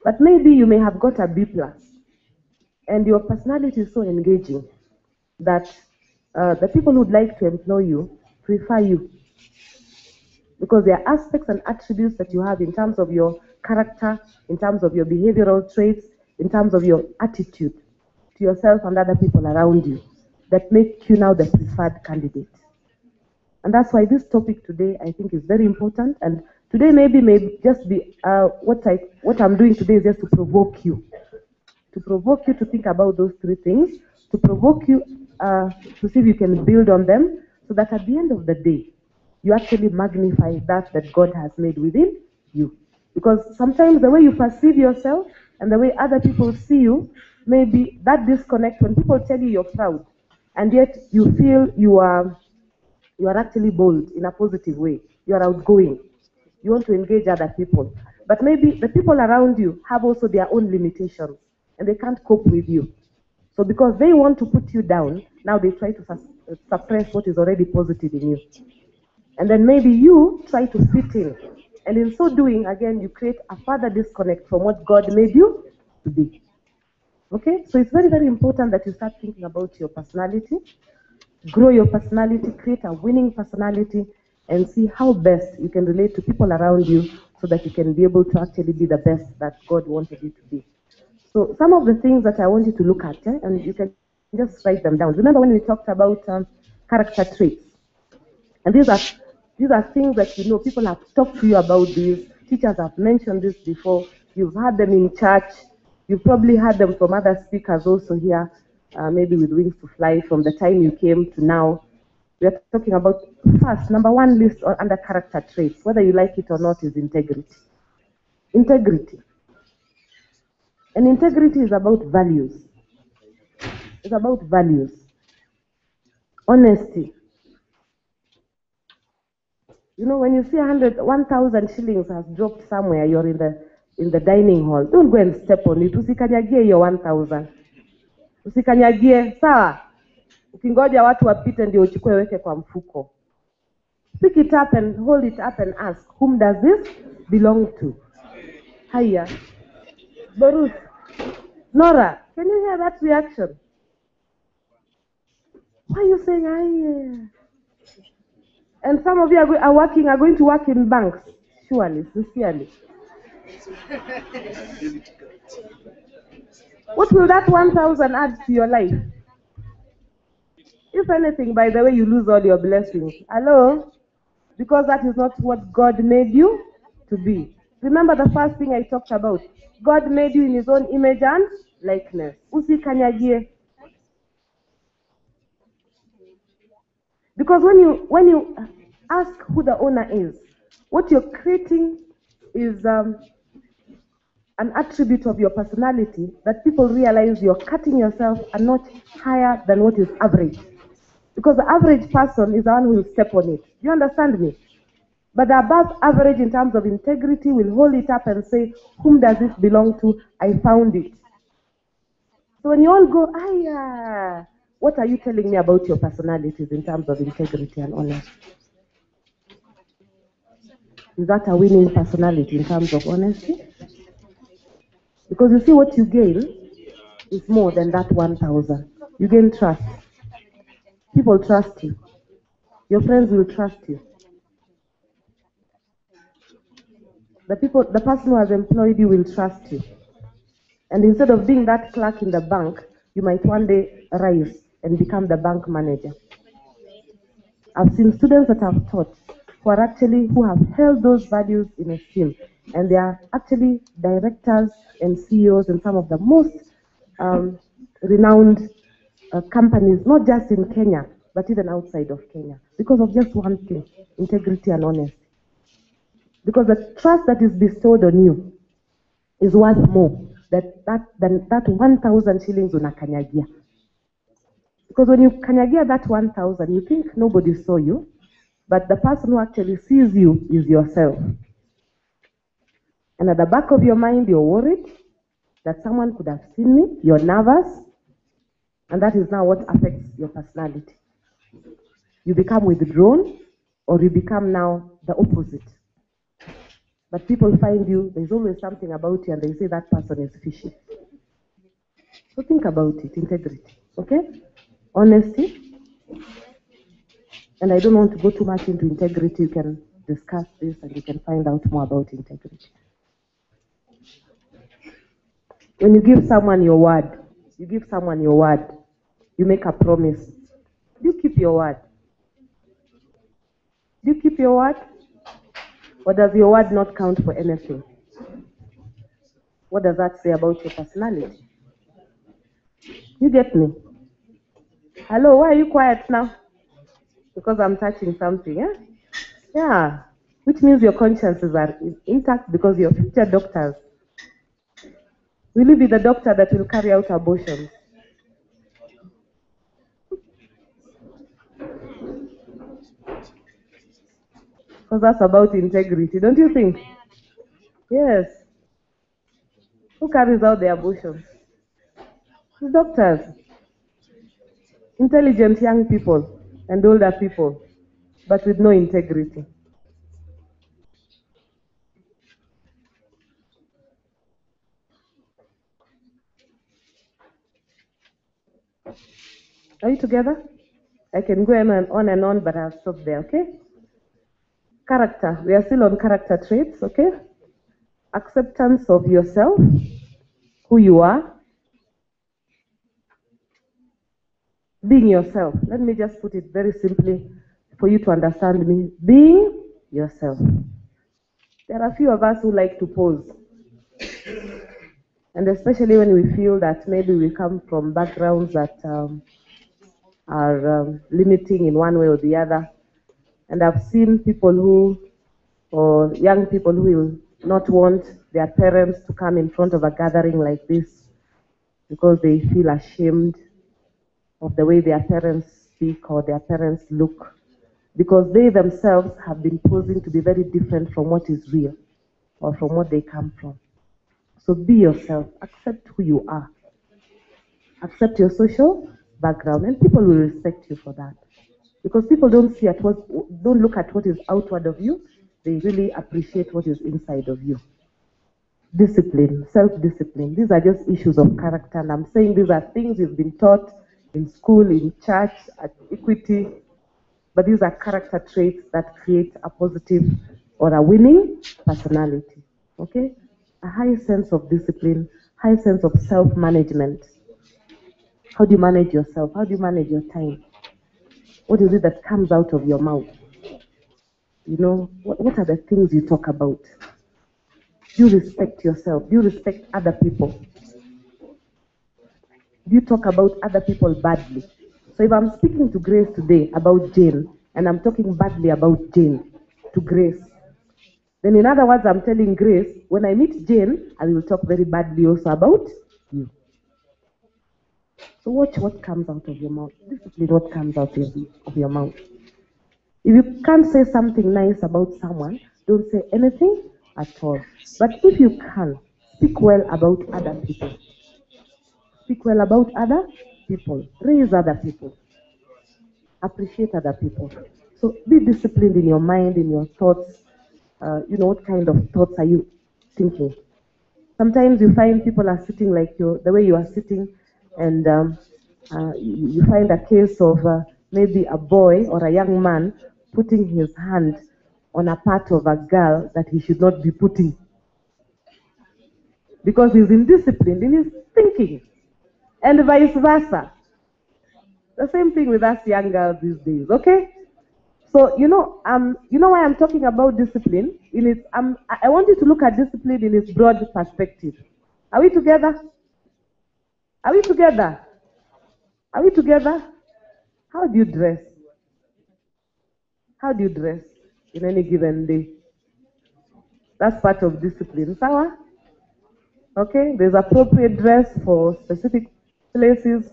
But maybe you may have got a B+, and your personality is so engaging that the people who would like to employ you prefer you, because there are aspects and attributes that you have in terms of your character, in terms of your behavioral traits, in terms of your attitude to yourself and other people around you that make you now the preferred candidate. And that's why this topic today, I think, is very important. And today maybe may just be, what I'm doing today is just to provoke you to think about those three things, to provoke you to see if you can build on them, so that at the end of the day, you actually magnify that God has made within you. Because sometimes the way you perceive yourself and the way other people see you, maybe that disconnect when people tell you you're proud, and yet you feel you are actually bold in a positive way. You are outgoing. You want to engage other people. But maybe the people around you have also their own limitations, and they can't cope with you. So because they want to put you down, now they try to suppress what is already positive in you. And then maybe you try to fit in. And in so doing, again, you create a further disconnect from what God made you to be. Okay? So it's very, very important that you start thinking about your personality, grow your personality, create a winning personality, and see how best you can relate to people around you so that you can be able to actually be the best that God wanted you to be. So some of the things that I want you to look at, and you can just write them down. Remember when we talked about character traits? And these are things that you know, people have talked to you about these. Teachers have mentioned this before. You've heard them in church. You've probably heard them from other speakers also here, maybe with Wings to Fly, from the time you came to now. We are talking about, first, number one list under character traits, whether you like it or not, is integrity. Integrity. And integrity is about values. It's about values. Honesty. You know, when you see 1,000 shillings has dropped somewhere, you're in the dining hall, don't go and step on it. Usikanyagie your 1,000. Usikanyagie, sawa? Ukingoja watu wapite ndio uchukue weke kwa mfuko. Pick it up and hold it up and ask, whom does this belong to? Hiya. Borus. Nora, can you hear that reaction? Why are you saying hiya? And some of you are going to work in banks, surely, sincerely. What will that 1,000 add to your life? If anything, by the way, you lose all your blessings. Hello? Because that is not what God made you to be. Remember the first thing I talked about. God made you in his own image and likeness. Usikanyagie. Because when you ask who the owner is, what you're creating is an attribute of your personality that people realize you're cutting yourself a notch higher than what is average. Because the average person is the one who will step on it. Do you understand me? But the above average in terms of integrity will hold it up and say, whom does this belong to? I found it. So when you all go, what are you telling me about your personalities in terms of integrity and honesty? Is that a winning personality in terms of honesty? Because you see, what you gain is more than that 1,000. You gain trust. People trust you. Your friends will trust you. The person who has employed you will trust you. And instead of being that clerk in the bank, you might one day rise and become the bank manager. I've seen students that I've taught who have held those values in esteem, and they are actually directors and CEOs in some of the most renowned companies, not just in Kenya, but even outside of Kenya, because of just one thing: integrity and honesty. Because the trust that is bestowed on you is worth more than that 1,000 shillings unakanyagia. Because when you kanyagia that 1,000, you think nobody saw you, but the person who actually sees you is yourself. And at the back of your mind, you're worried that someone could have seen me, you're nervous, and that is now what affects your personality. You become withdrawn, or you become now the opposite. But people find you, there's always something about you, and they say that person is fishy. So think about it: integrity, okay? Honesty. And I don't want to go too much into integrity. You can discuss this and you can find out more about integrity. When you give someone your word, you make a promise. Do you keep your word? Do you keep your word? Or does your word not count for anything? What does that say about your personality? You get me? Hello, why are you quiet now? Because I'm touching something, eh? Yeah. Which means your consciences are intact because you're future doctors. Will you be the doctor that will carry out abortions? Because that's about integrity, don't you think? Yes. Who carries out the abortions? The doctors. Intelligent young people and older people, but with no integrity. Are you together? I can go on and on, but I'll stop there, okay? Character. We are still on character traits, okay? Acceptance of yourself, who you are. Being yourself. Let me just put it very simply for you to understand me. Being yourself. There are a few of us who like to pose. And especially when we feel that maybe we come from backgrounds that are limiting in one way or the other. And I've seen people or young people who will not want their parents to come in front of a gathering like this because they feel ashamed of the way their parents speak or their parents look, because they themselves have been posing to be very different from what is real or from what they come from. So be yourself, accept who you are, accept your social background, and people will respect you for that. Because people don't look at what is outward of you, they really appreciate what is inside of you. Discipline, self-discipline, these are just issues of character, and I'm saying these are things you've been taught in school, in church, at Equity, but these are character traits that create a positive or a winning personality, okay? A high sense of discipline, high sense of self-management. How do you manage yourself? How do you manage your time? What is it that comes out of your mouth? You know, what are the things you talk about? Do you respect yourself? Do you respect other people? Do you talk about other people badly? So if I'm speaking to Grace today about Jane, and I'm talking badly about Jane to Grace, then in other words, I'm telling Grace, when I meet Jane, I will talk very badly also about you. So watch what comes out of your mouth. Discipline what comes out of your mouth. If you can't say something nice about someone, don't say anything at all. But if you can, speak well about other people. Speak well about other people. Raise other people. Appreciate other people. So be disciplined in your mind, in your thoughts. You know, what kind of thoughts are you thinking? Sometimes you find people are sitting like the way you are sitting, and you find a case of maybe a boy or a young man putting his hand on a part of a girl that he should not be putting. Because he's indisciplined in his thinking. and vice versa. The same thing with us young girls these days, okay? So, you know why I'm talking about discipline? I want you to look at discipline in its broad perspective. Are we together? Are we together? Are we together? How do you dress? How do you dress in any given day? That's part of discipline. Sawa? Okay? There's appropriate dress for specific places.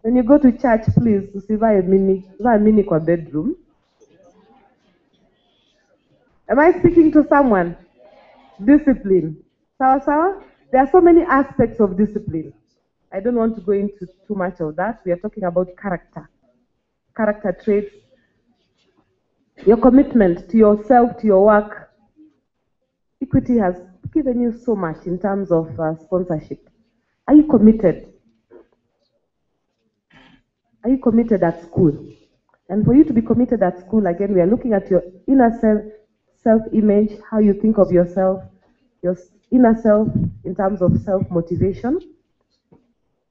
When you go to church, please, usivae mini kwa bedroom. Am I speaking to someone? Discipline. Sawa sawa? There are so many aspects of discipline. I don't want to go into too much of that. We are talking about character. Character traits. Your commitment to yourself, to your work. Equity has given you so much in terms of sponsorship. Are you committed? Are you committed at school? And for you to be committed at school, again, we are looking at your inner self-image, how you think of yourself, your inner self in terms of self-motivation,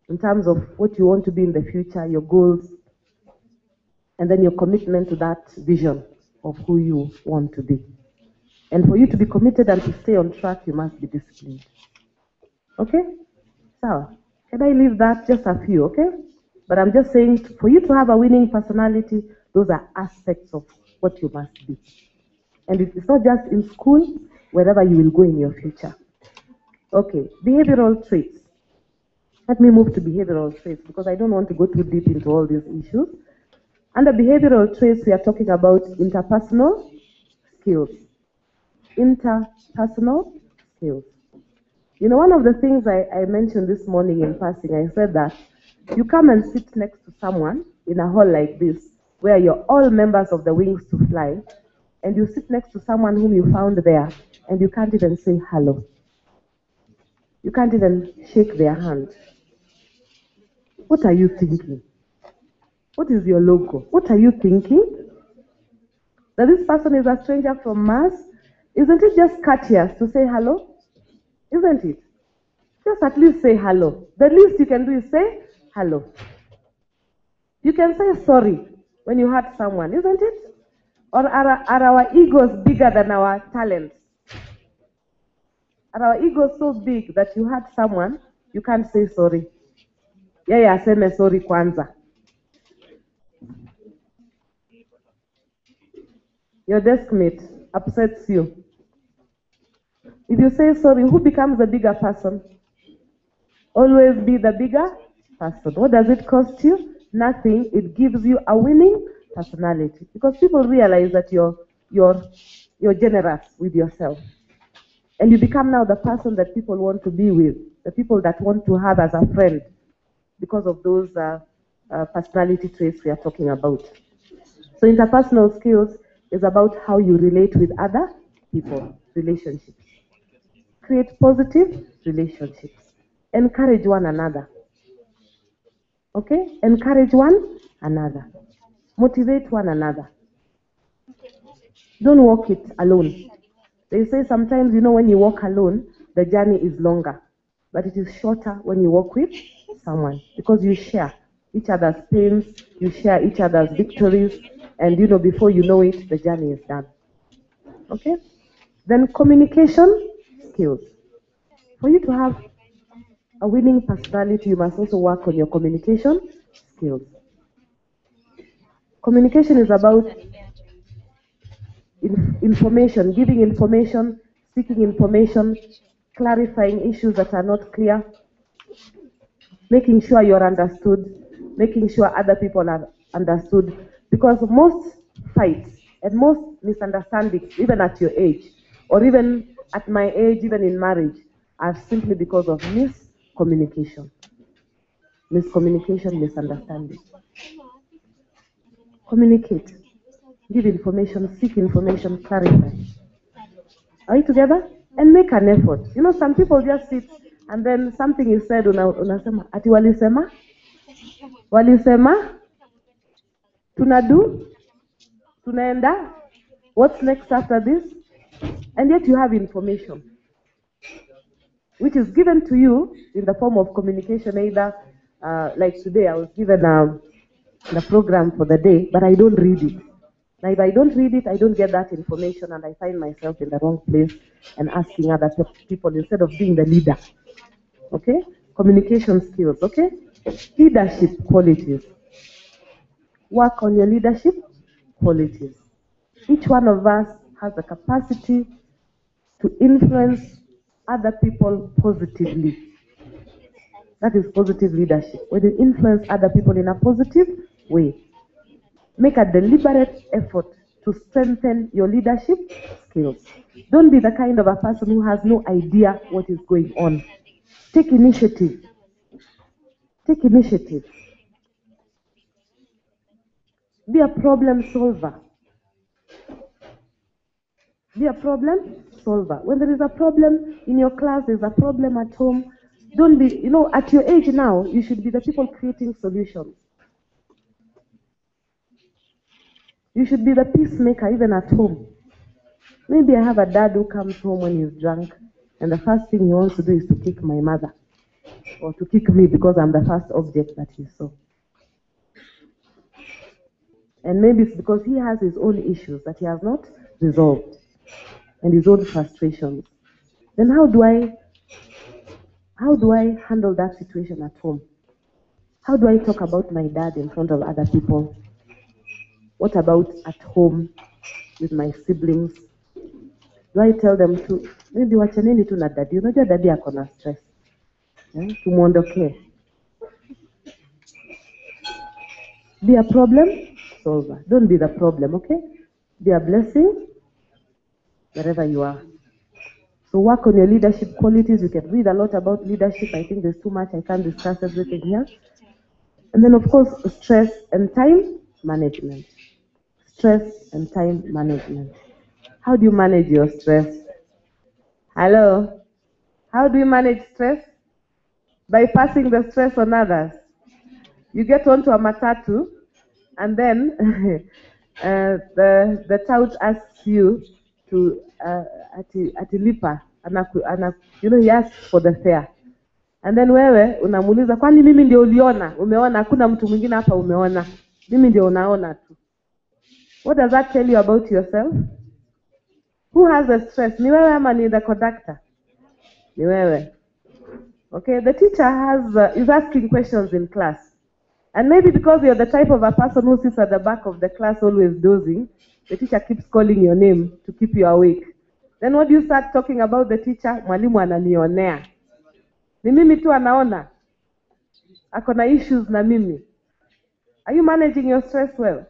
in terms of what you want to be in the future, your goals, and then your commitment to that vision of who you want to be. And for you to be committed and to stay on track, you must be disciplined. Okay? So, can I leave that? Just a few, okay? But I'm just saying, for you to have a winning personality, those are aspects of what you must be. And it's not just in school, wherever you will go in your future. Okay, behavioral traits. Let me move to behavioral traits because I don't want to go too deep into all these issues. Under behavioral traits, we are talking about interpersonal skills. Interpersonal skills. You know, one of the things I mentioned this morning in passing, I said that you come and sit next to someone in a hall like this, where you're all members of the Wings to Fly, and you sit next to someone whom you found there, and you can't even say hello. You can't even shake their hand. What are you thinking? What is your logo? What are you thinking? That this person is a stranger from Mars? Isn't it just courteous to say hello? Isn't it? Just at least say hello. The least you can do is say hello. You can say sorry when you hurt someone, isn't it? Or are our egos bigger than our talents? Are our egos so big that you hurt someone, you can't say sorry? Yeye aseme sorry kwanza. Your deskmate upsets you. If you say sorry, who becomes the bigger person? Always be the bigger person. What does it cost you? Nothing. It gives you a winning personality because people realize that you're generous with yourself, and you become now the person that people want to be with, the people that want to have as a friend, because of those personality traits we are talking about. So interpersonal skills is about how you relate with other people, relationships. Create positive relationships. Encourage one another. Okay? Encourage one another. Motivate one another. Don't walk it alone. They say sometimes, when you walk alone, the journey is longer. But it is shorter when you walk with someone because you share each other's pains, you share each other's victories, and before you know it, the journey is done. Okay? Then communication skills. For you to have a winning personality, you must also work on your communication skills. Communication is about information, giving information, seeking information, clarifying issues that are not clear, making sure you're understood, making sure other people are understood. Because most fights and most misunderstandings, even at your age, or even at my age, even in marriage, are simply because of miscommunication. Miscommunication, misunderstanding. Communicate. Give information, seek information, clarify. Are you together? And make an effort. Some people just sit and then something is said, unasema, ati walisema? Walisema? Tunadu? Tunaenda? What's next after this? And yet you have information, which is given to you in the form of communication, either like today, I was given the program for the day, but I don't read it. Now, if I don't read it, I don't get that information, and I find myself in the wrong place and asking other people instead of being the leader. Okay? Communication skills, okay? Leadership qualities. Work on your leadership qualities. Each one of us has the capacity to influence other people positively. That is positive leadership. When you influence other people in a positive way, make a deliberate effort to strengthen your leadership skills. Don't be the kind of a person who has no idea what is going on. Take initiative. Take initiative. Be a problem solver. Be a problem solver. When there is a problem in your class, there's a problem at home, don't be, at your age now, you should be the people creating solutions. You should be the peacemaker even at home. Maybe I have a dad who comes home when he's drunk, and the first thing he wants to do is to kick my mother, or to kick me because I'm the first object that he saw. And maybe it's because he has his own issues that he has not resolved, and his own frustrations. Then how do I handle that situation at home? How do I talk about my dad in front of other people? What about at home with my siblings? Do I tell them to, maybe wachaneni tu na dadi, unajua dadi ako na stress. Tumuondokee. Be a problem solver. Don't be the problem, okay? Be a blessing wherever you are. So work on your leadership qualities. You can read a lot about leadership. I think there's too much. I can't discuss everything here. And then, of course, stress and time management. Stress and time management. How do you manage your stress? Hello? How do you manage stress? By passing the stress on others. You get onto a matatu, and then the tout asks you to atilipa, he asks for the fare. And then wewe unamuuliza, kwani mimi ndio uliona? Umeona? Hakuna mtu mwingine hapa umeona. Mimi ndio unaona tu. What does that tell you about yourself? Who has the stress? Ni wewe ama ni the conductor? Ni wewe. Okay, the teacher is asking questions in class. And maybe because you're the type of a person who sits at the back of the class always dozing, the teacher keeps calling your name to keep you awake. Then what do you start talking about the teacher? Mwalimu ananionea. Ni mimi tu anaona. Ako na issues na mimi. Are you managing your stress well?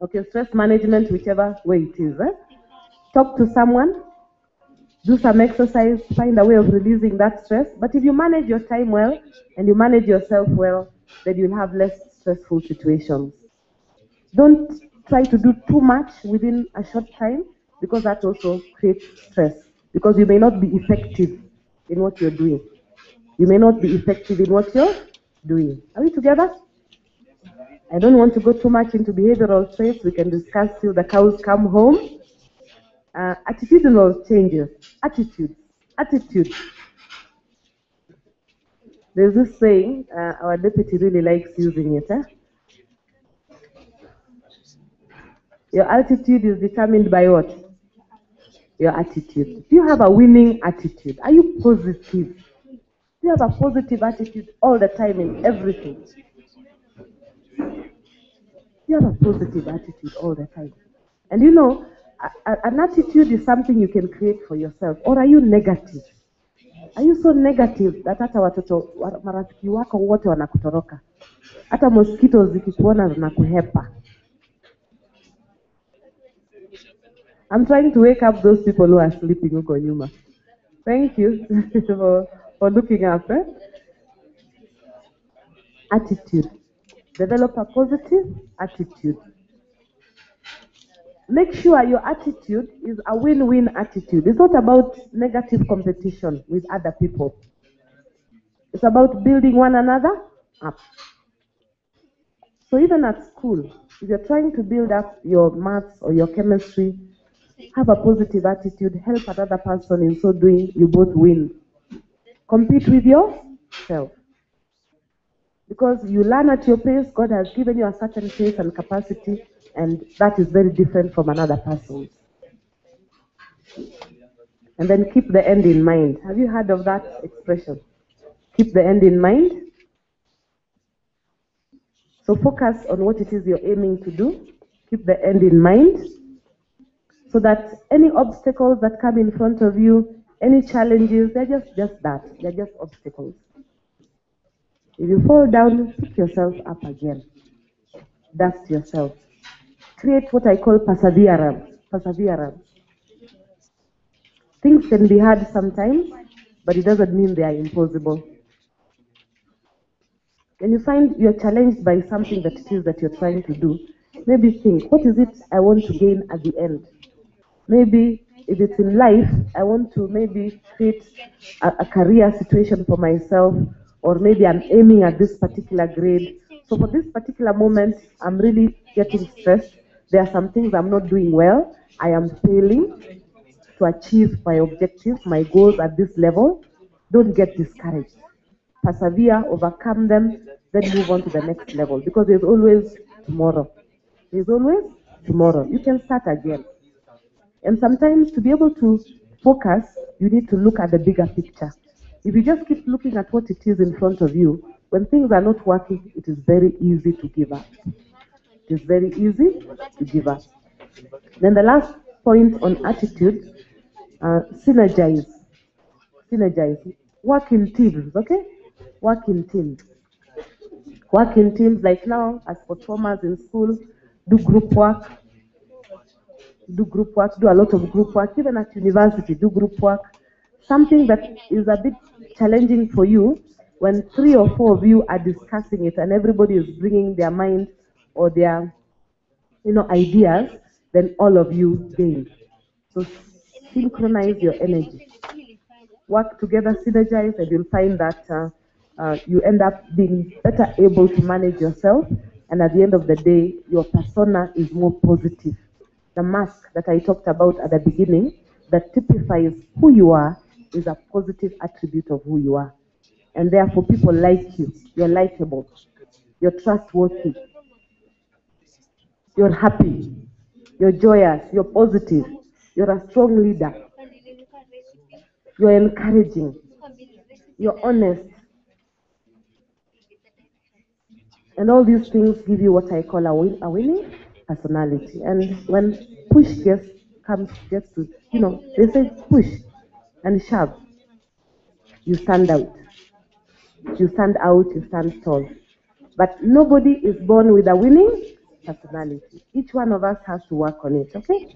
Okay, stress management, whichever way it is. Talk to someone. Do some exercise. Find a way of releasing that stress. But if you manage your time well and you manage yourself well, then you'll have less stressful situations. Don't try to do too much within a short time, because that also creates stress. Because you may not be effective in what you're doing. You may not be effective in what you're doing. Are we together? I don't want to go too much into behavioral traits. We can discuss till the cows come home. Attitudinal changes. Attitude. There's this saying, our deputy really likes using it. Your altitude is determined by what? Your attitude. Do you have a winning attitude? Are you positive? Do you have a positive attitude all the time in everything? You have a positive attitude all the time. And an attitude is something you can create for yourself. Or are you negative? Are you so negative that hata watoto marafiki wako wote wanakutoroka? Hata mosquitoes zikikuona zinakuhepa. I'm trying to wake up those people who are sleeping huko nyuma. Thank you for looking up. Attitude. Develop a positive attitude. Make sure your attitude is a win-win attitude. It's not about negative competition with other people. It's about building one another up. So even at school, if you're trying to build up your maths or your chemistry, have a positive attitude, help another person. In so doing, you both win. Compete with yourself. Because you learn at your pace, God has given you a certain pace and capacity, and that is very different from another person's. And then keep the end in mind. Have you heard of that expression? Keep the end in mind. So focus on what it is you're aiming to do. Keep the end in mind, so that any obstacles that come in front of you, any challenges, they're just that. They're just obstacles. If you fall down, pick yourself up again. Dust yourself. Create what I call perseverance. Perseverance. Things can be hard sometimes, but it doesn't mean they are impossible. When you find you're challenged by something that it is that you're trying to do, maybe think, what is it I want to gain at the end? Maybe if it's in life, I want to maybe create a career situation for myself, or maybe I'm aiming at this particular grade. So for this particular moment, I'm really getting stressed. There are some things I'm not doing well. I am failing to achieve my objectives, my goals at this level. Don't get discouraged. Persevere, overcome them, then move on to the next level, because there's always tomorrow. There's always tomorrow. You can start again. And sometimes to be able to focus, you need to look at the bigger picture. If you just keep looking at what it is in front of you, when things are not working, it is very easy to give up. It is very easy to give up. Then the last point on attitude, synergize. Synergize. Work in teams, okay? Work in teams. Work in teams, like now, as performers in school, do group work. Do group work, do a lot of group work. Even at university, do group work. Something that is a bit challenging for you, when 3 or 4 of you are discussing it and everybody is bringing their mind or their ideas, then all of you gain. So synchronize your energy. Work together, synergize, and you'll find that you end up being better able to manage yourself, and at the end of the day, your persona is more positive. The mask that I talked about at the beginning that typifies who you are is a positive attribute of who you are. And therefore, people like you. You're likable. You're trustworthy. You're happy. You're joyous. You're positive. You're a strong leader. You're encouraging. You're honest. And all these things give you what I call a winning personality. And when push gets to, they say push and shove, you stand out. You stand out, you stand tall. But nobody is born with a winning personality. Each one of us has to work on it, okay?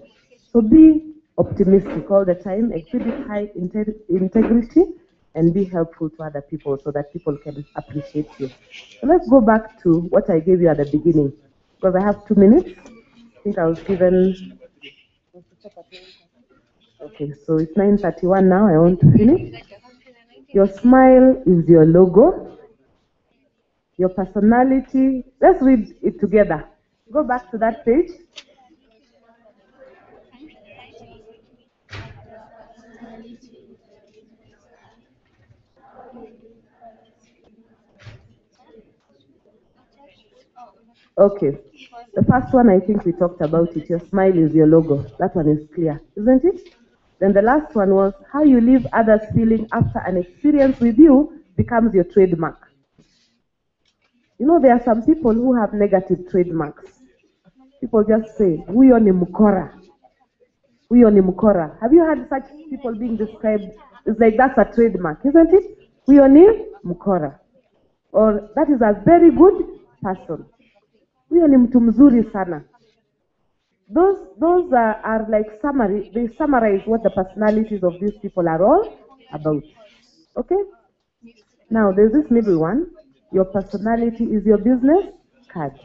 So be optimistic all the time, exhibit high integrity, and be helpful to other people so that people can appreciate you. So let's go back to what I gave you at the beginning, because I have 2 minutes. I think I was given... Okay, so it's 9:31 now. I want to finish. Your smile is your logo. Your personality. Let's read it together. Go back to that page. Okay. The first one, I think we talked about it. Your smile is your logo. That one is clear, isn't it? Then the last one was how you leave others feeling after an experience with you becomes your trademark. There are some people who have negative trademarks. People just say, "Huyo ni mkora. Huyo ni mkora." Have you heard such people being described? It's like that's a trademark, isn't it? Huyo ni mkora. Or that is a very good person. Huyo ni mtu mzuri sana. Those are like summary. They summarize what the personalities of these people are all about. Okay? Now, there's this middle one. Your personality is your business card.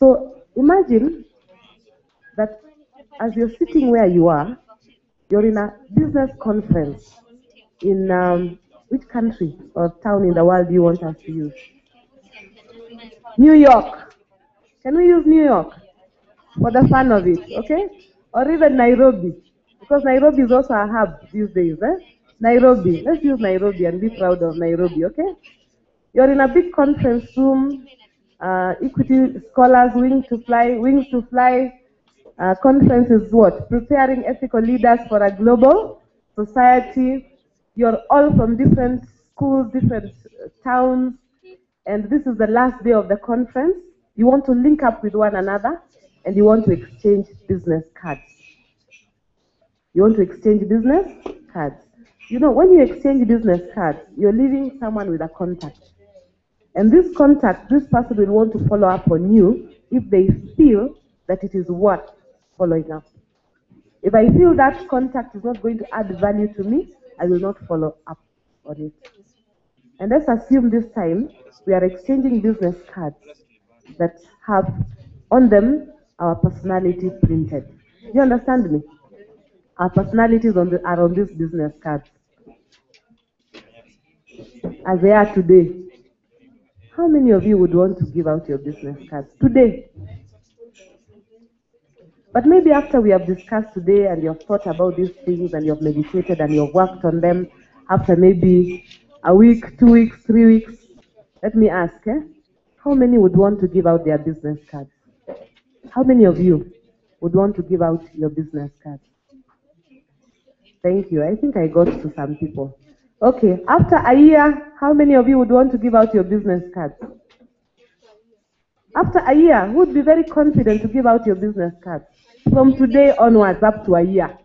So imagine that as you're sitting where you are, you're in a business conference in which country or town in the world do you want us to use? New York. Can we use New York? For the fun of it, okay? Or even Nairobi, because Nairobi is also a hub these days, eh? Nairobi, let's use Nairobi and be proud of Nairobi, okay? You're in a big conference room, Equity Scholars Wings to Fly conference is what? Preparing ethical leaders for a global society. You're all from different schools, different towns, and this is the last day of the conference. You want to link up with one another, and you want to exchange business cards. You want to exchange business cards. You know, when you exchange business cards, you're leaving someone with a contact. And this contact, this person will want to follow up on you if they feel that it is worth following up. If I feel that contact is not going to add value to me, I will not follow up on it. And let's assume this time we are exchanging business cards that have on them our personality printed. Do you understand me? Our personalities are on these business cards. As they are today. How many of you would want to give out your business cards today? But maybe after we have discussed today and you have thought about these things and you have meditated and you have worked on them, after maybe a week, 2 weeks, 3 weeks, let me ask, how many would want to give out their business cards? How many of you would want to give out your business cards? Thank you. I think I got to some people. Okay, after a year, how many of you would want to give out your business cards? After a year, who would be very confident to give out your business cards? From today onwards, up to a year.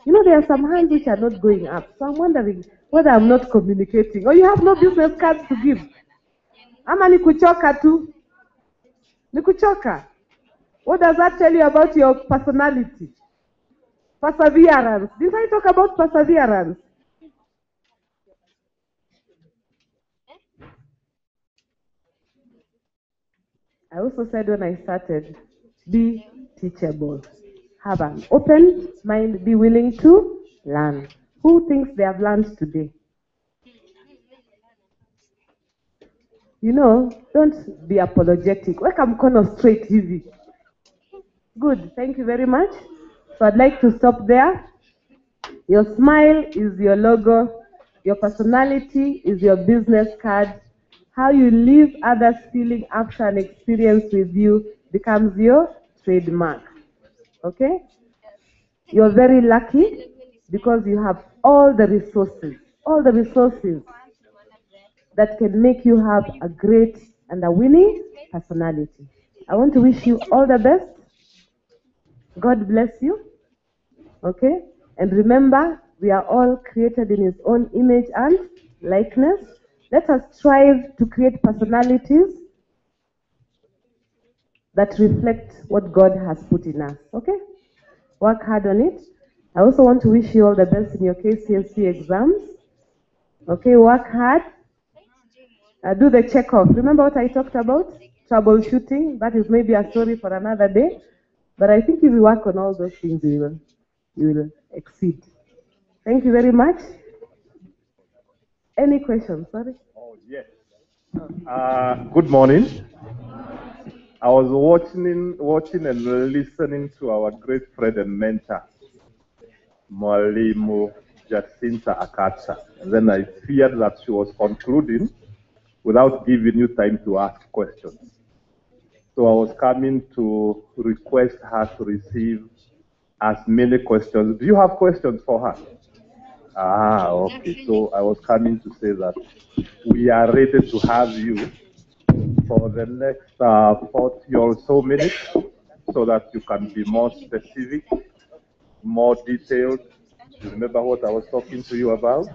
You know, there are some hands which are not going up. So I'm wondering whether I'm not communicating. Or you have no business cards to give. Ama ni kuchoka tu. Ni kuchoka. What does that tell you about your personality? Perseverance. Did I talk about perseverance? I also said when I started, be teachable. Have an open mind, be willing to learn. Who thinks they have learned today? You know, don't be apologetic. Weka mkono straight hivi. Good, thank you very much. So I'd like to stop there. Your smile is your logo. Your personality is your business card. How you leave others feeling after an experience with you becomes your trademark. Okay? You're very lucky because you have all the resources that can make you have a great and a winning personality. I want to wish you all the best. God bless you. Okay? And remember, we are all created in His own image and likeness. Let us strive to create personalities that reflect what God has put in us. Okay? Work hard on it. I also want to wish you all the best in your KCSE exams. Okay, work hard. Do the check-off. Remember what I talked about? Troubleshooting. That is maybe a story for another day. But I think if you work on all those things, you will exceed. Thank you very much. Any questions? Sorry. Oh, yes. Good morning. I was watching and listening to our great friend and mentor, Mwalimu Jacinta Akatsa. And then I feared that she was concluding without giving you time to ask questions. So I was coming to request her to receive as many questions. Do you have questions for her? Okay. So I was coming to say that we are ready to have you for the next 40 or so minutes so that you can be more specific, more detailed. You remember what I was talking to you about?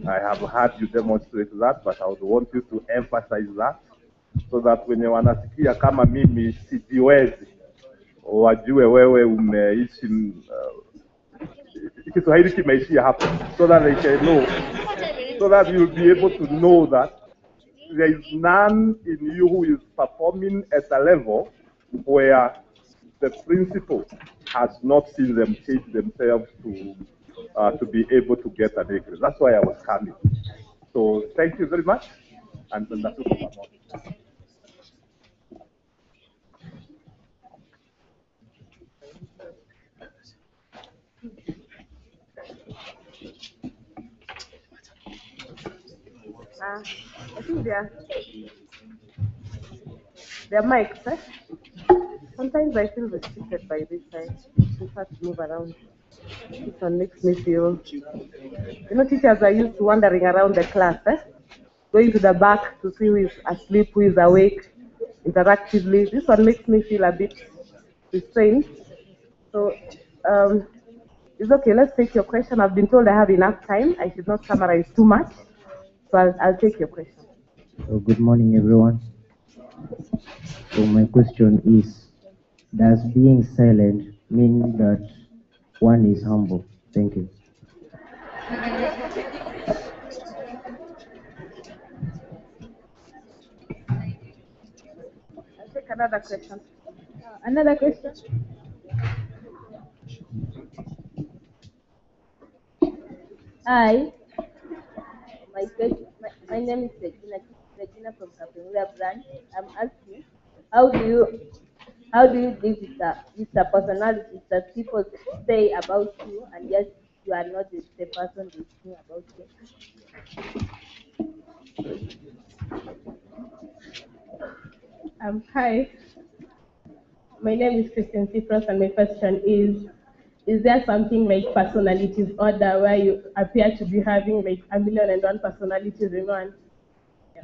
I have had you demonstrate that, but I would want you to emphasize that so that when wanasikia kama mimi sijiwezi, wajue wewe umeishi Kiswahili kimeishia hapo, so that they can know, so that you'll be able to know that there is none in you who is performing at a level where the principal has not seen them change themselves to be able to get an A. That's why I was coming. So thank you very much. And that's I think they're mics, eh? Sometimes I feel restricted by this side. I prefer to move around. This one makes me feel, teachers are used to wandering around the class, eh? Going to the back to see who is asleep, who is awake, interactively. This one makes me feel a bit restrained. So it's okay. Let's take your question. I've been told I have enough time. I should not summarize too much. So I'll take your question. So good morning, everyone. So my question is, does being silent mean that one is humble? Thank you. I'll take another question. Another question? Hi, my name is Regina from Kapenguria branch. I'm asking, how do you deal with the personalities that people say about you, and yet you are not the person they say about you? Hi, my name is Christine Cyprus, and my question is there something like personalities order where you appear to be having like 1,000,001 personalities in one? Yeah.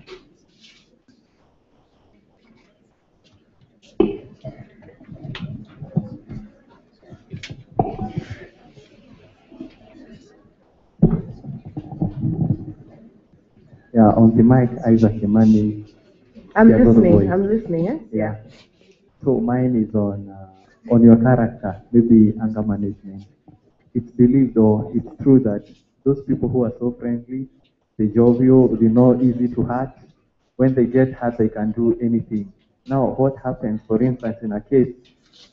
Yeah, on the mic, Isaac Imani. I'm Yeah, got a listening. voice. I'm listening. Eh? Yeah. So mine is on your character, maybe anger management. It's believed or it's true that those people who are so friendly, they jovial, they know easy to hurt. When they get hurt, they can do anything. Now, what happens, for instance, in a case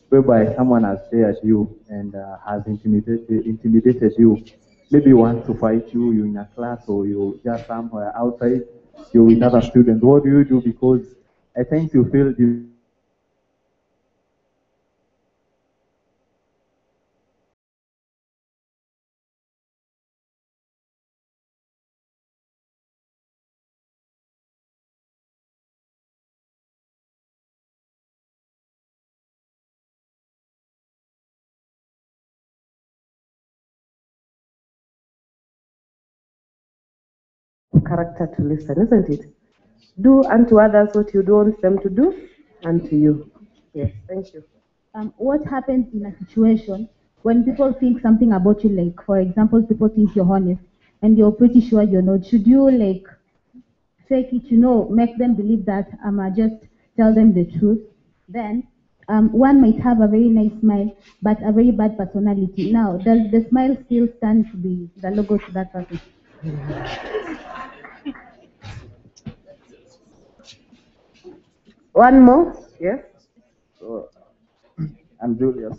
whereby someone has dared you and has intimidated you, maybe wants to fight you, you're in a class or you're just somewhere outside, you're with other students. What do you do? Because at times you feel Character to listen, isn't it? Do unto others what you don't want them to do unto you. Yes, thank you. What happens in a situation when people think something about you, like for example, people think you're honest and you're pretty sure you're not? Should you like fake it, make them believe that just tell them the truth? Then one might have a very nice smile but a very bad personality. Now, does the smile still stand to be the logo to that person? One more? Yes. So, I'm Julius.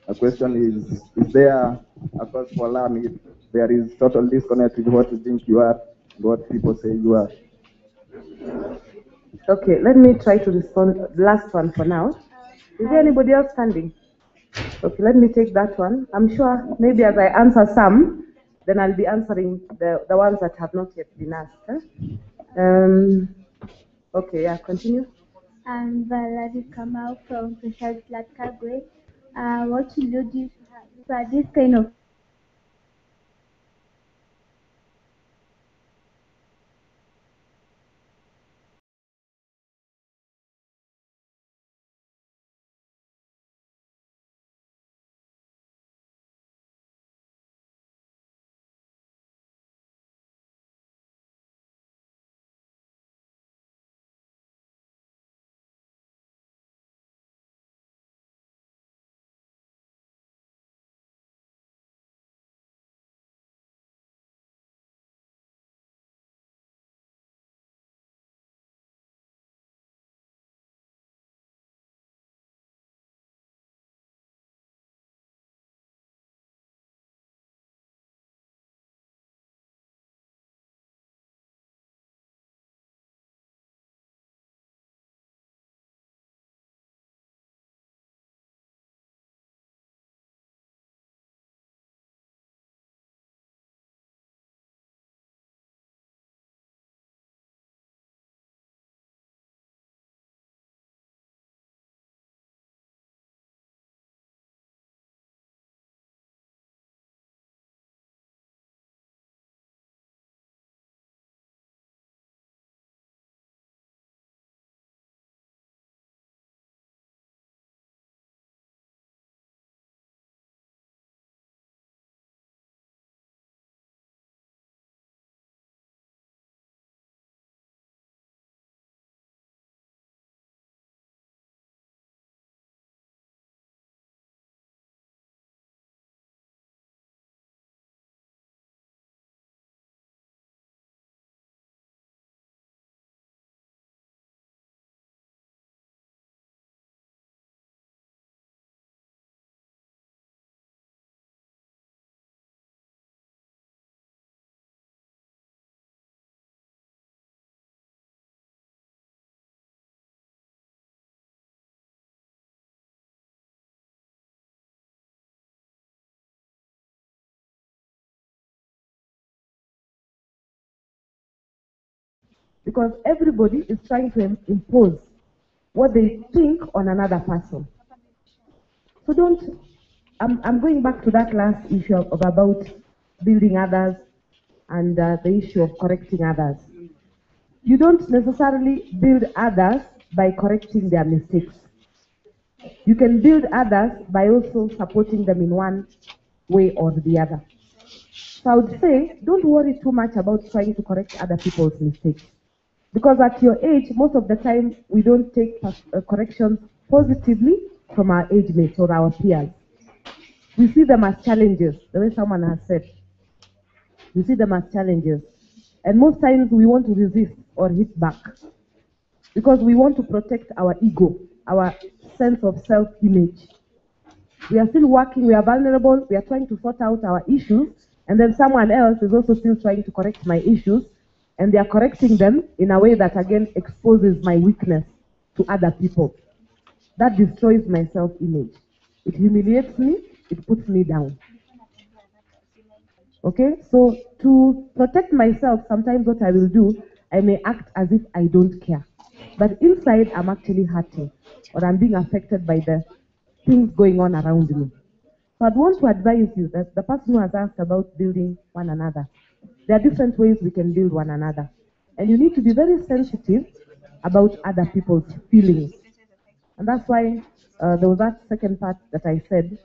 The question is there a cause for alarm if there is total disconnect with what you think you are and what people say you are? Okay, let me try to respond. The last one for now. Is there anybody else standing? Okay, let me take that one. I'm sure maybe as I answer some, then I'll be answering the ones that have not yet been asked. Okay, yeah, continue. I'm Valerie Kamau from Social Kagwe. What will you do for this kind of because everybody is trying to impose what they think on another person. So don't, I'm going back to that last issue of about building others and the issue of correcting others. You don't necessarily build others by correcting their mistakes. You can build others by also supporting them in one way or the other. So I would say, don't worry too much about trying to correct other people's mistakes. Because at your age, most of the time, we don't take corrections positively from our age mates or our peers. We see them as challenges, the way someone has said. We see them as challenges. And most times we want to resist or hit back because we want to protect our ego, our sense of self-image. We are still working, we are vulnerable, we are trying to sort out our issues, and then someone else is also still trying to correct my issues, and they are correcting them in a way that again exposes my weakness to other people. That destroys my self-image. It humiliates me, it puts me down. Okay, so to protect myself, sometimes what I will do, I may act as if I don't care. But inside, I'm actually hurting, or I'm being affected by the things going on around me. So I'd want to advise you that the person who has asked about building one another, there are different ways we can build one another. And you need to be very sensitive about other people's feelings. And that's why there was that second part that I said,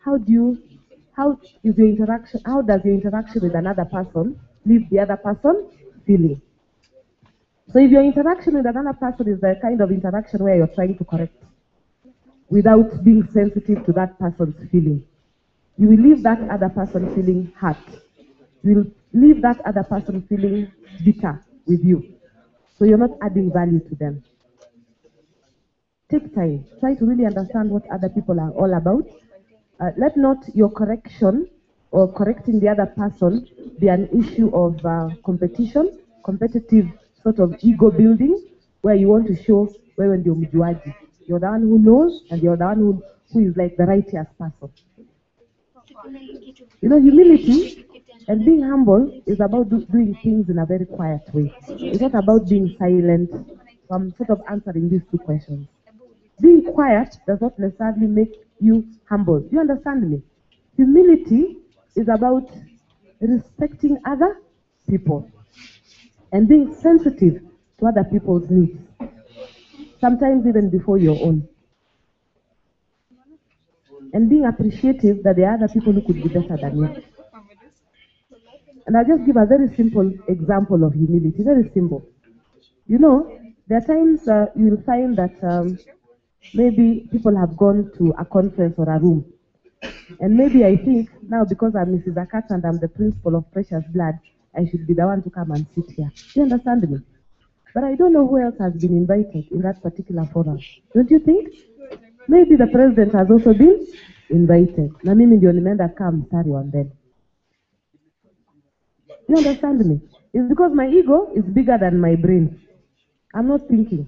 how does your interaction with another person leave the other person feeling? So if your interaction with another person is the kind of interaction where you're trying to correct without being sensitive to that person's feeling, you will leave that other person feeling hurt. You will leave that other person feeling bitter with you. So you're not adding value to them. Take time. Try to really understand what other people are all about. Let not your correction or correcting the other person be an issue of competition, competitive sort of ego building, where you want to show where when you're mjuaji. You're the one who knows, and you're the one who is like the righteous person. You know, humility and being humble is about doing things in a very quiet way. It's not about being silent. So I'm sort of answering these two questions. Being quiet does not necessarily make you humble. Do you understand me? Humility is about respecting other people and being sensitive to other people's needs, sometimes even before your own. And being appreciative that there are other people who could be better than you. And I'll just give a very simple example of humility, very simple. You know, there are times you will find that maybe people have gone to a conference or a room. And maybe I think, now because I'm Mrs. Akat and I'm the principal of Precious Blood, I should be the one to come and sit here. Do you understand me? But I don't know who else has been invited in that particular forum. Don't you think? Maybe the president has also been invited. Na mimi ndio nimeenda kaa mstari wa mbele. You understand me? It's because my ego is bigger than my brain. I'm not thinking.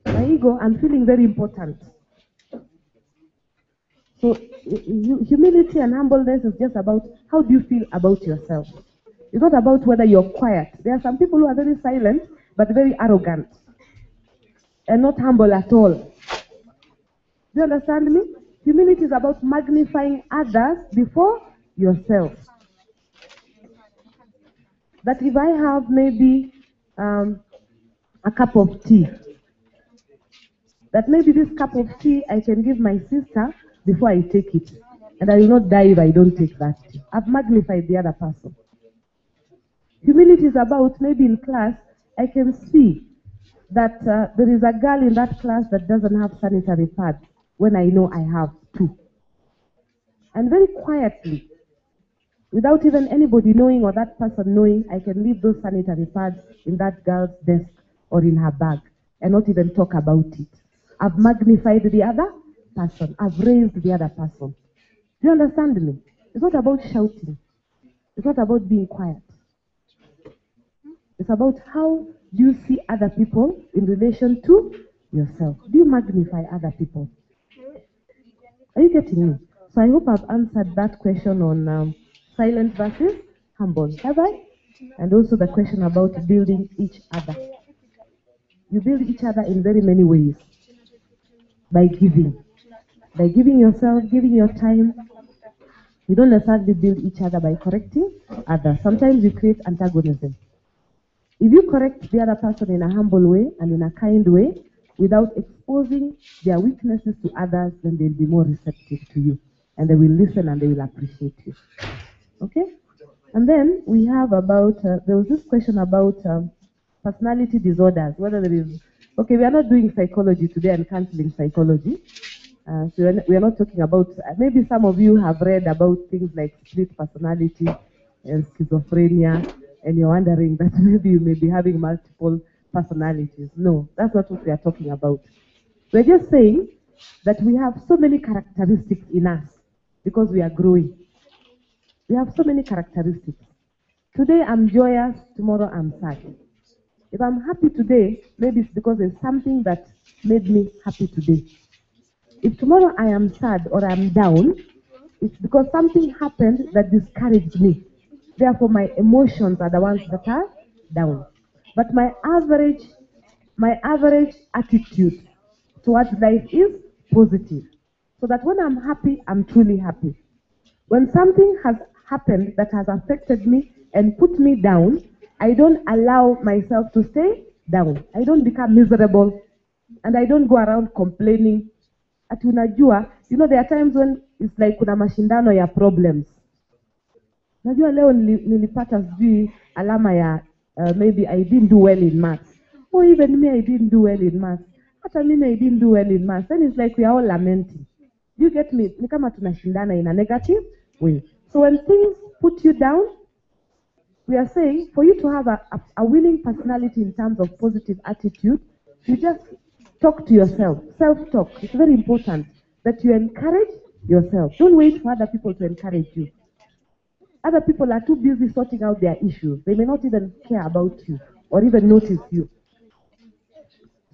My ego, I'm feeling very important. So humility and humbleness is just about how do you feel about yourself. It's not about whether you're quiet. There are some people who are very silent but very arrogant and not humble at all. Do you understand me? Humility is about magnifying others before yourself. That if I have maybe a cup of tea, that maybe this cup of tea I can give my sister before I take it. And I will not die if I don't take that tea. I've magnified the other person. Humility is about maybe in class, I can see that there is a girl in that class that doesn't have sanitary pads when I know I have two. And very quietly, without even anybody knowing or that person knowing, I can leave those sanitary pads in that girl's desk or in her bag and not even talk about it. I've magnified the other person. I've raised the other person. Do you understand me? It's not about shouting. It's not about being quiet. It's about how do you see other people in relation to yourself. Do you magnify other people? Are you getting me? So I hope I've answered that question on silent versus humble. Have I? and also the question about building each other. You build each other in very many ways. By giving yourself, giving your time. You don't necessarily build each other by correcting others. Sometimes you create antagonism. If you correct the other person in a humble way and in a kind way, without exposing their weaknesses to others, then they'll be more receptive to you. And they will listen and they will appreciate you. Okay? And then we have about, there was this question about personality disorders, whether there is, okay, we are not doing psychology today and counseling psychology. So we are not talking about, maybe some of you have read about things like split personality and schizophrenia, and you're wondering that maybe you may be having multiple personalities. No, that's not what we are talking about. We're just saying that we have so many characteristics in us because we are growing. We have so many characteristics. Today I'm joyous, tomorrow I'm sad. If I'm happy today, maybe it's because there's something that made me happy today. If tomorrow I am sad or I'm down, it's because something happened that discouraged me. Therefore, my emotions are the ones that are down. But my average attitude towards life is positive. So that when I'm happy, I'm truly happy. When something has happened that has affected me and put me down, I don't allow myself to stay down. I don't become miserable. And I don't go around complaining. Ati unajua, you know, there are times when it's like kuna mashindano ya problems. Najua leo nilipata sijui alama ya maybe I didn't do well in maths. Or even me, I didn't do well in maths. Hata mimi, I didn't do well in maths. Then it's like we are all lamenting. You get me? Ni kama tunashindana in a negative way. So when things put you down, we are saying for you to have a winning personality in terms of positive attitude, you just talk to yourself. Self-talk. It's very important that you encourage yourself. Don't wait for other people to encourage you. Other people are too busy sorting out their issues. They may not even care about you or even notice you.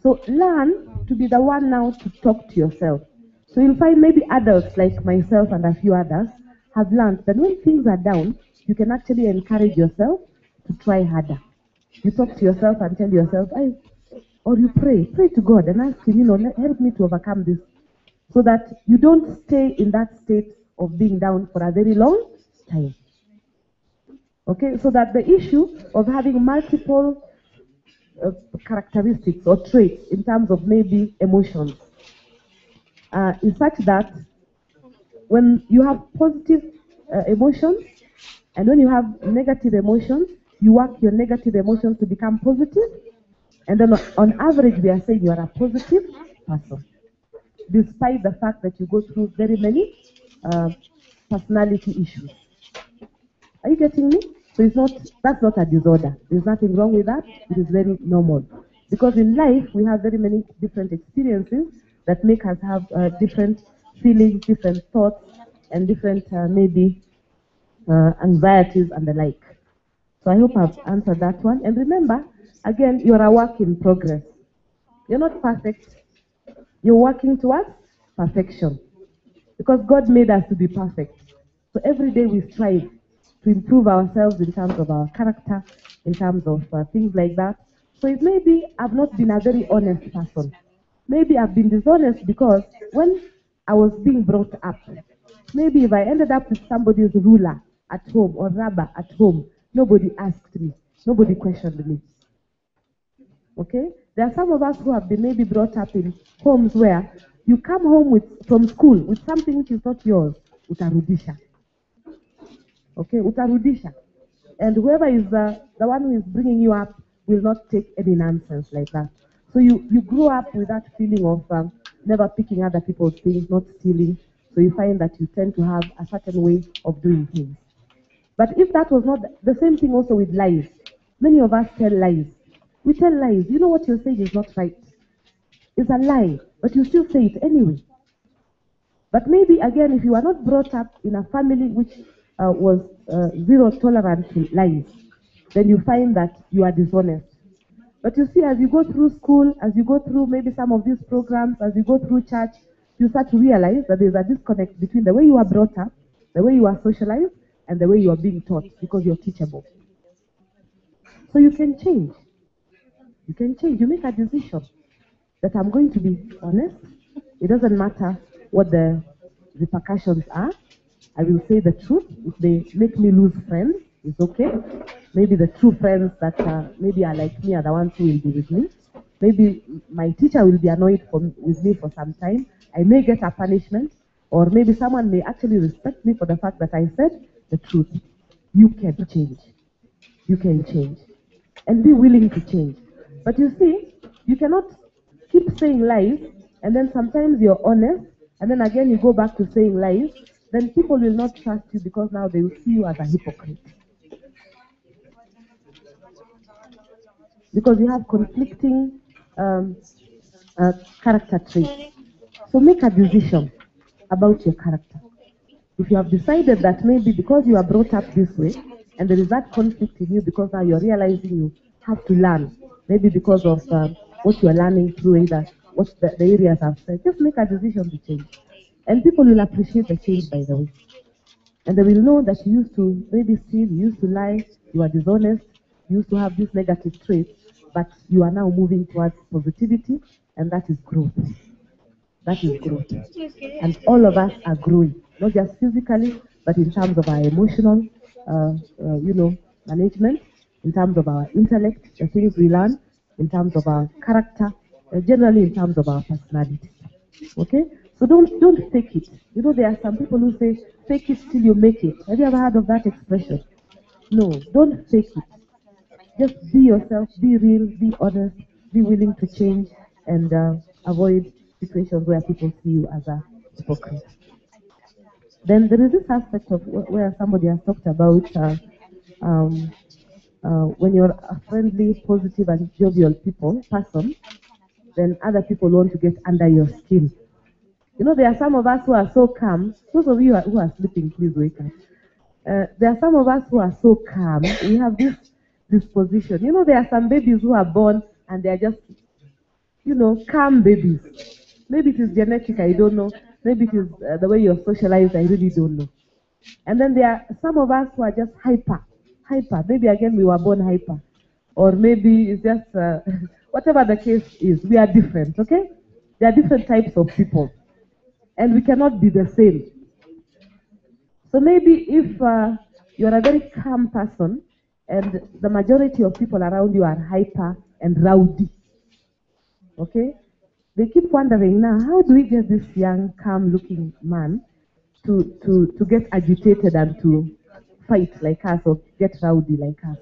So learn to be the one now to talk to yourself. So you'll find maybe adults like myself and a few others have learned that when things are down, you can actually encourage yourself to try harder. You talk to yourself and tell yourself, or you pray to God and ask Him, help me to overcome this. So that you don't stay in that state of being down for a very long time. Okay, so that the issue of having multiple characteristics or traits in terms of maybe emotions is such that when you have positive emotions and when you have negative emotions, you work your negative emotions to become positive, and then on average we are saying you are a positive person, despite the fact that you go through very many personality issues. Are you getting me? So that's not a disorder. There's nothing wrong with that. It is very normal. Because in life, we have very many different experiences that make us have different feelings, different thoughts, and different maybe anxieties and the like. So I hope I've answered that one. And remember, again, you're a work in progress. You're not perfect. You're working towards perfection. Because God made us to be perfect. So every day we strive to improve ourselves in terms of our character, in terms of things like that. So it may be I've not been a very honest person. Maybe I've been dishonest because when I was being brought up, maybe if I ended up with somebody's ruler at home or rubber at home, nobody asked me, nobody questioned me. Okay? There are some of us who have been maybe brought up in homes where you come home from school with something which is not yours, utarudisha. Okay, utarudisha. And whoever is the one who is bringing you up will not take any nonsense like that. So you grow up with that feeling of never picking other people's things, not stealing. So you find that you tend to have a certain way of doing things. But if that was not the same thing also with lies. Many of us tell lies. We tell lies. You know what you're saying is not right. It's a lie, but you still say it anyway. But maybe, again, if you are not brought up in a family which was zero tolerance to lies, then you find that you are dishonest. But you see, as you go through school, as you go through maybe some of these programs, as you go through church, you start to realize that there's a disconnect between the way you are brought up, the way you are socialized, and the way you are being taught, because you're teachable. So you can change. You can change. You make a decision that I'm going to be honest. It doesn't matter what the repercussions are. I will say the truth. If they make me lose friends, it's okay. Maybe the true friends that maybe are like me are the ones who will be with me. Maybe my teacher will be annoyed with me for some time. I may get a punishment, or maybe someone may actually respect me for the fact that I said the truth. You can change. You can change. And be willing to change. But you see, you cannot keep saying lies, and then sometimes you're honest, and then again you go back to saying lies. Then people will not trust you because now they will see you as a hypocrite. Because you have conflicting character traits. So make a decision about your character. If you have decided that maybe because you are brought up this way, and there is that conflict in you because now you're realizing you have to learn, maybe because of what you are learning through either what the areas I've said, just make a decision to change. And people will appreciate the change, by the way. And they will know that you used to maybe steal, you used to lie, you are dishonest, you used to have these negative traits, but you are now moving towards positivity, and that is growth. That is growth. And all of us are growing, not just physically, but in terms of our emotional, management, in terms of our intellect, the things we learn, in terms of our character, generally in terms of our personality. Okay? So don't fake it. You know, there are some people who say, fake it till you make it. Have you ever heard of that expression? No, don't fake it. Just be yourself, be real, be honest, be willing to change, and avoid situations where people see you as a hypocrite. Then there is this aspect of where somebody has talked about when you're a friendly, positive, and jovial person, then other people want to get under your skin. You know, there are some of us who are so calm. Those of you who are sleeping, please wake up. There are some of us who are so calm. We have this disposition. You know, there are some babies who are born and they are just, calm babies. Maybe it is genetic, I don't know. Maybe it is the way you're socialized, I really don't know. And then there are some of us who are just hyper. Maybe again we were born hyper. Or maybe it's just, whatever the case is, we are different, okay? There are different types of people. And we cannot be the same. So maybe if you're a very calm person and the majority of people around you are hyper and rowdy, okay? They keep wondering now, how do we get this young, calm-looking man to get agitated and to fight like us or get rowdy like us?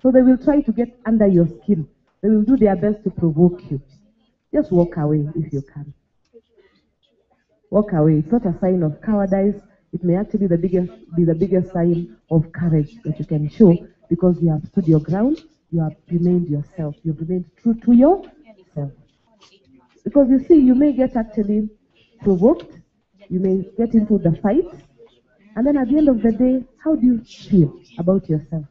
So they will try to get under your skin. They will do their best to provoke you. Just walk away if you can. Walk away. It's not a sign of cowardice. It may actually be the biggest sign of courage that you can show, because you have stood your ground, you have remained yourself, you've remained true to yourself. Because you see, you may get actually provoked, you may get into the fight, and then at the end of the day, how do you feel about yourself?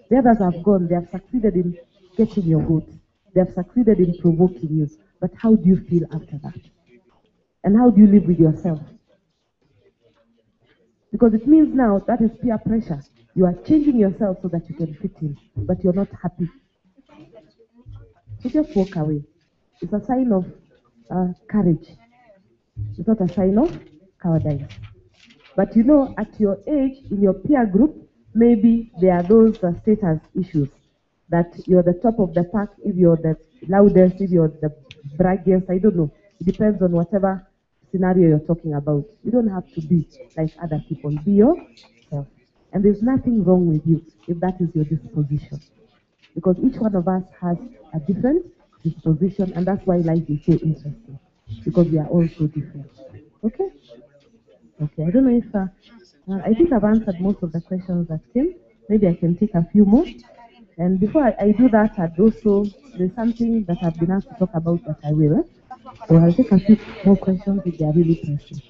The others have gone, they have succeeded in getting your vote, they have succeeded in provoking you, but how do you feel after that? And how do you live with yourself? Because it means now that is peer pressure. You are changing yourself so that you can fit in, but you're not happy. So just walk away. It's a sign of courage. It's not a sign of cowardice. But you know, at your age, in your peer group, maybe there are those status issues. That you're the top of the pack, if you're the loudest, if you're the braggiest, I don't know. It depends on whatever scenario you're talking about. You don't have to be like other people. Be yourself. And there's nothing wrong with you if that is your disposition. Because each one of us has a different disposition, and that's why life is so interesting. Because we are all so different. Okay? Okay, I don't know if, I think I've answered most of the questions that came. Maybe I can take a few more. And before I do that, there's something that I've been asked to talk about that I will. So I'll take a few more questions if they are really pressing.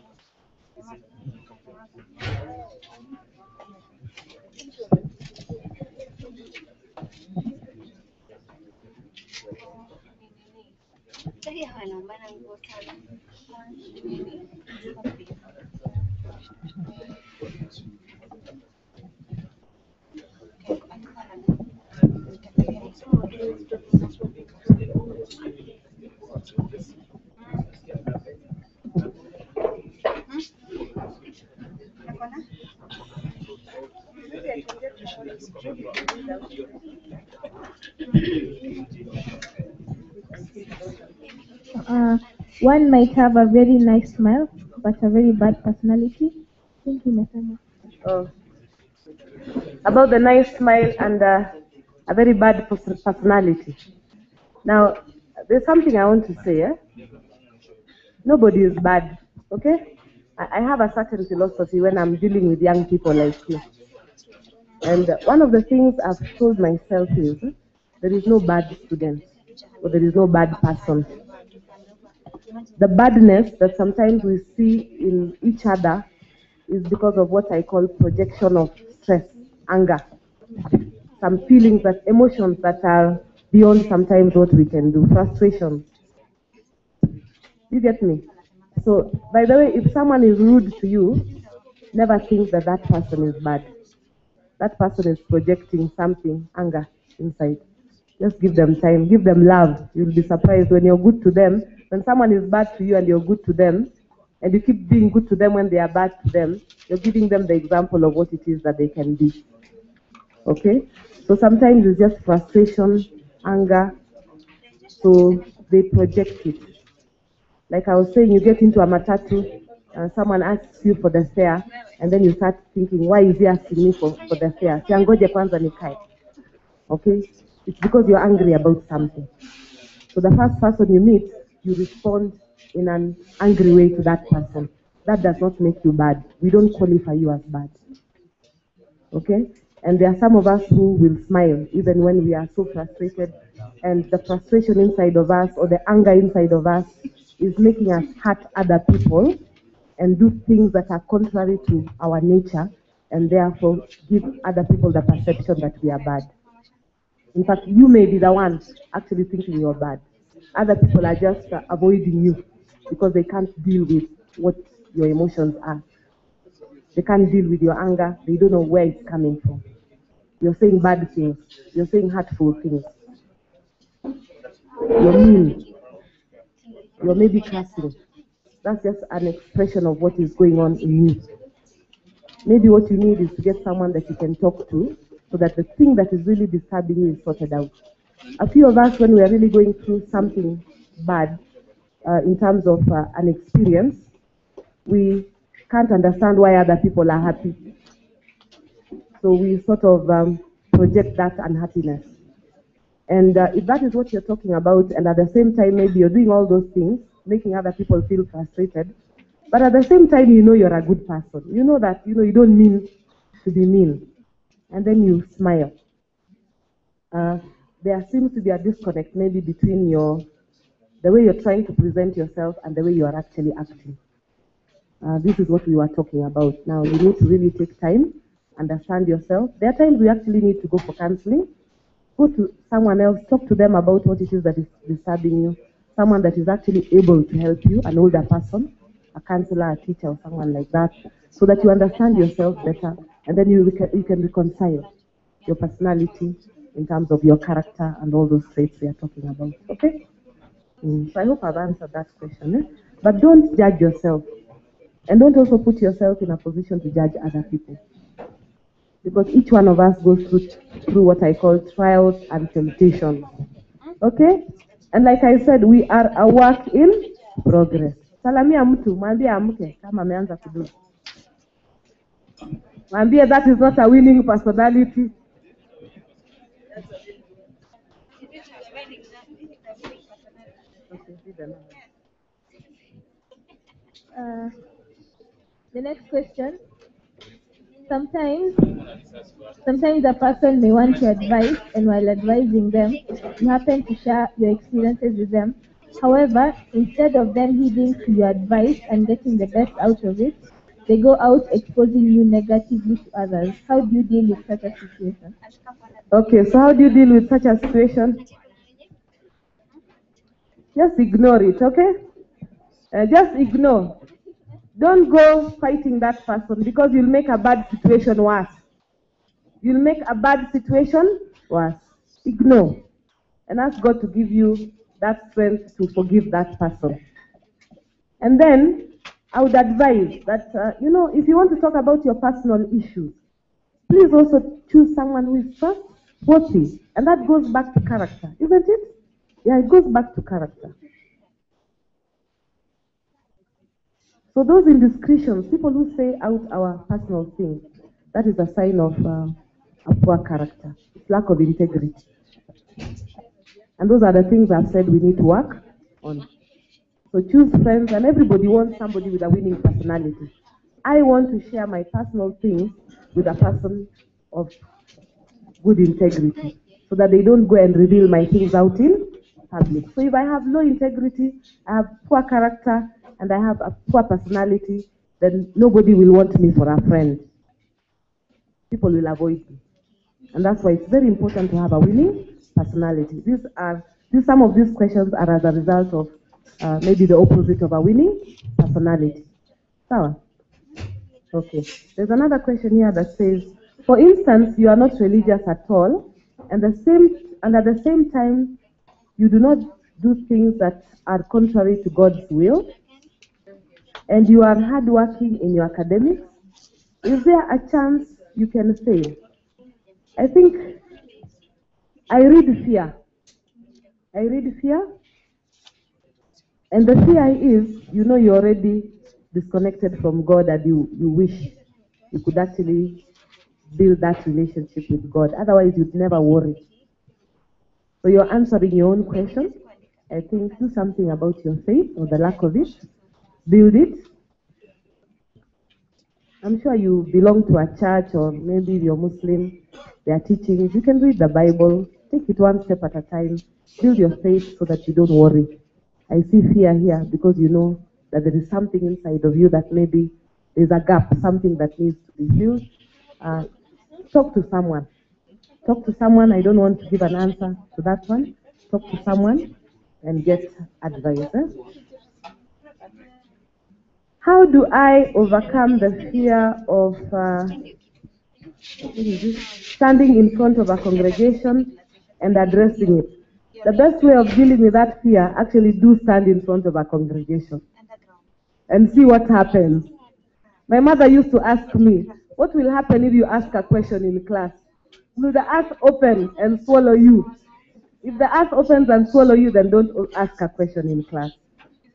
One might have a very nice smile, but a very bad personality. Thank you, Mesama. Oh. About the nice smile and a very bad personality. Now, there's something I want to say. Nobody is bad, okay? I have a certain philosophy when I'm dealing with young people like you. And one of the things I've told myself is there is no bad student or there is no bad person. The badness that sometimes we see in each other is because of what I call projection of stress, anger, some feelings, that emotions that are beyond sometimes what we can do, frustrations. You get me? So, by the way, if someone is rude to you, never think that that person is bad. That person is projecting something, anger, inside. Just give them time, give them love. You'll be surprised when you're good to them. When someone is bad to you and you're good to them, and you keep being good to them when they are bad to them, you're giving them the example of what it is that they can be. Okay? So sometimes it's just frustration, anger, so they project it. Like I was saying, you get into a matatu, and someone asks you for the fare, and then you start thinking, why is he asking me for the fare? Siangoje kwanza nikae. Okay? It's because you're angry about something. So the first person you meet, you respond in an angry way to that person. That does not make you bad. We don't qualify you as bad. Okay? And there are some of us who will smile even when we are so frustrated, and the frustration inside of us or the anger inside of us is making us hurt other people and do things that are contrary to our nature, and therefore give other people the perception that we are bad. In fact, you may be the one actually thinking you're bad. Other people are just avoiding you because they can't deal with what your emotions are. They can't deal with your anger. They don't know where it's coming from. You're saying bad things. You're saying hurtful things. You're mean. You're maybe cursing. That's just an expression of what is going on in you. Maybe what you need is to get someone that you can talk to so that the thing that is really disturbing you is sorted out. A few of us, when we are really going through something bad in terms of an experience, we can't understand why other people are happy. So we sort of project that unhappiness. And if that is what you're talking about, and at the same time maybe you're doing all those things, making other people feel frustrated, but at the same time you know you're a good person. You know that you don't mean to be mean. And then you smile. There seems to be a disconnect maybe between the way you're trying to present yourself and the way you are actually acting. This is what we were talking about. Now, you need to really take time, understand yourself. There are times we actually need to go for counseling. Go to someone else, talk to them about what it is that is disturbing you. Someone that is actually able to help you, an older person, a counselor, a teacher, or someone like that, so that you understand yourself better, and then you can reconcile your personality in terms of your character and all those traits we are talking about. Okay? So I hope I've answered that question. But don't judge yourself. And don't also put yourself in a position to judge other people. Because each one of us goes through what I call trials and temptations. Okay? And like I said, we are a work in progress. Salamia mtu, mwambie amke kama ameanza kudu. Mwambie that is not a winning personality. The next question. Sometimes a person may want your advice, and while advising them, you happen to share your experiences with them. However, instead of them heeding to your advice and getting the best out of it, they go out exposing you negatively to others. How do you deal with such a situation? Okay, so how do you deal with such a situation? Just ignore it, okay? Just ignore. Don't go fighting that person because you'll make a bad situation worse. You'll make a bad situation worse. Ignore. and ask God to give you that strength to forgive that person. And then I would advise that, if you want to talk about your personal issues, please also choose someone who is trustworthy. And that goes back to character, isn't it? Yeah, it goes back to character. So those indiscretions, people who say out our personal things, that is a sign of a poor character. It's lack of integrity. And those are the things I've said we need to work on. So choose friends, and everybody wants somebody with a winning personality. I want to share my personal things with a person of good integrity, so that they don't go and reveal my things out in public. So if I have low integrity, I have poor character, and I have a poor personality, then nobody will want me for a friend. People will avoid me. And that's why it's very important to have a winning personality. Some of these questions are as a result of maybe the opposite of a winning personality. Sawa? Okay. There's another question here that says, for instance, you are not religious at all, and at the same time, you do not do things that are contrary to God's will, and you are hardworking in your academics. Is there a chance you can fail? I think I read fear. And the fear is, you're already disconnected from God, and you wish you could actually build that relationship with God. Otherwise, you'd never worry. So you're answering your own question. I think do something about your faith or the lack of it. Build it. I'm sure you belong to a church, or maybe you're Muslim. They are teaching. You can read the Bible. Take it one step at a time. Build your faith so that you don't worry. I see fear here because you know that there is something inside of you that maybe there's a gap, something that needs to be filled. Talk to someone. Talk to someone. I don't want to give an answer to that one. Talk to someone and get advice. How do I overcome the fear of standing in front of a congregation and addressing it? The best way of dealing with that fear, actually do stand in front of a congregation and see what happens. My mother used to ask me, what will happen if you ask a question in class? Will the earth open and swallow you? If the earth opens and swallow you, then don't ask a question in class.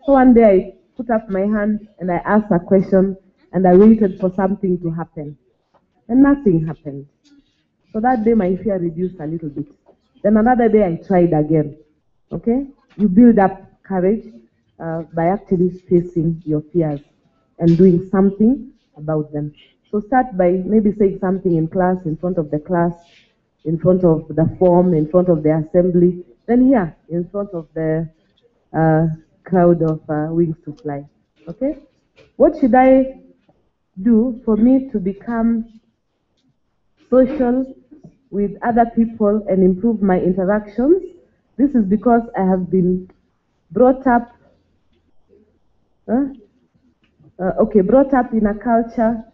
So one day I put up my hand and I asked a question, and I waited for something to happen. And nothing happened. So that day my fear reduced a little bit. Then another day I tried again. Okay? You build up courage by actually facing your fears and doing something about them. So start by maybe saying something in class, in front of the class, in front of the form, in front of the assembly, then here, in front of the crowd of wings to fly. Okay? What should I do for me to become social with other people and improve my interactions? This is because I have been brought up brought up in a culture,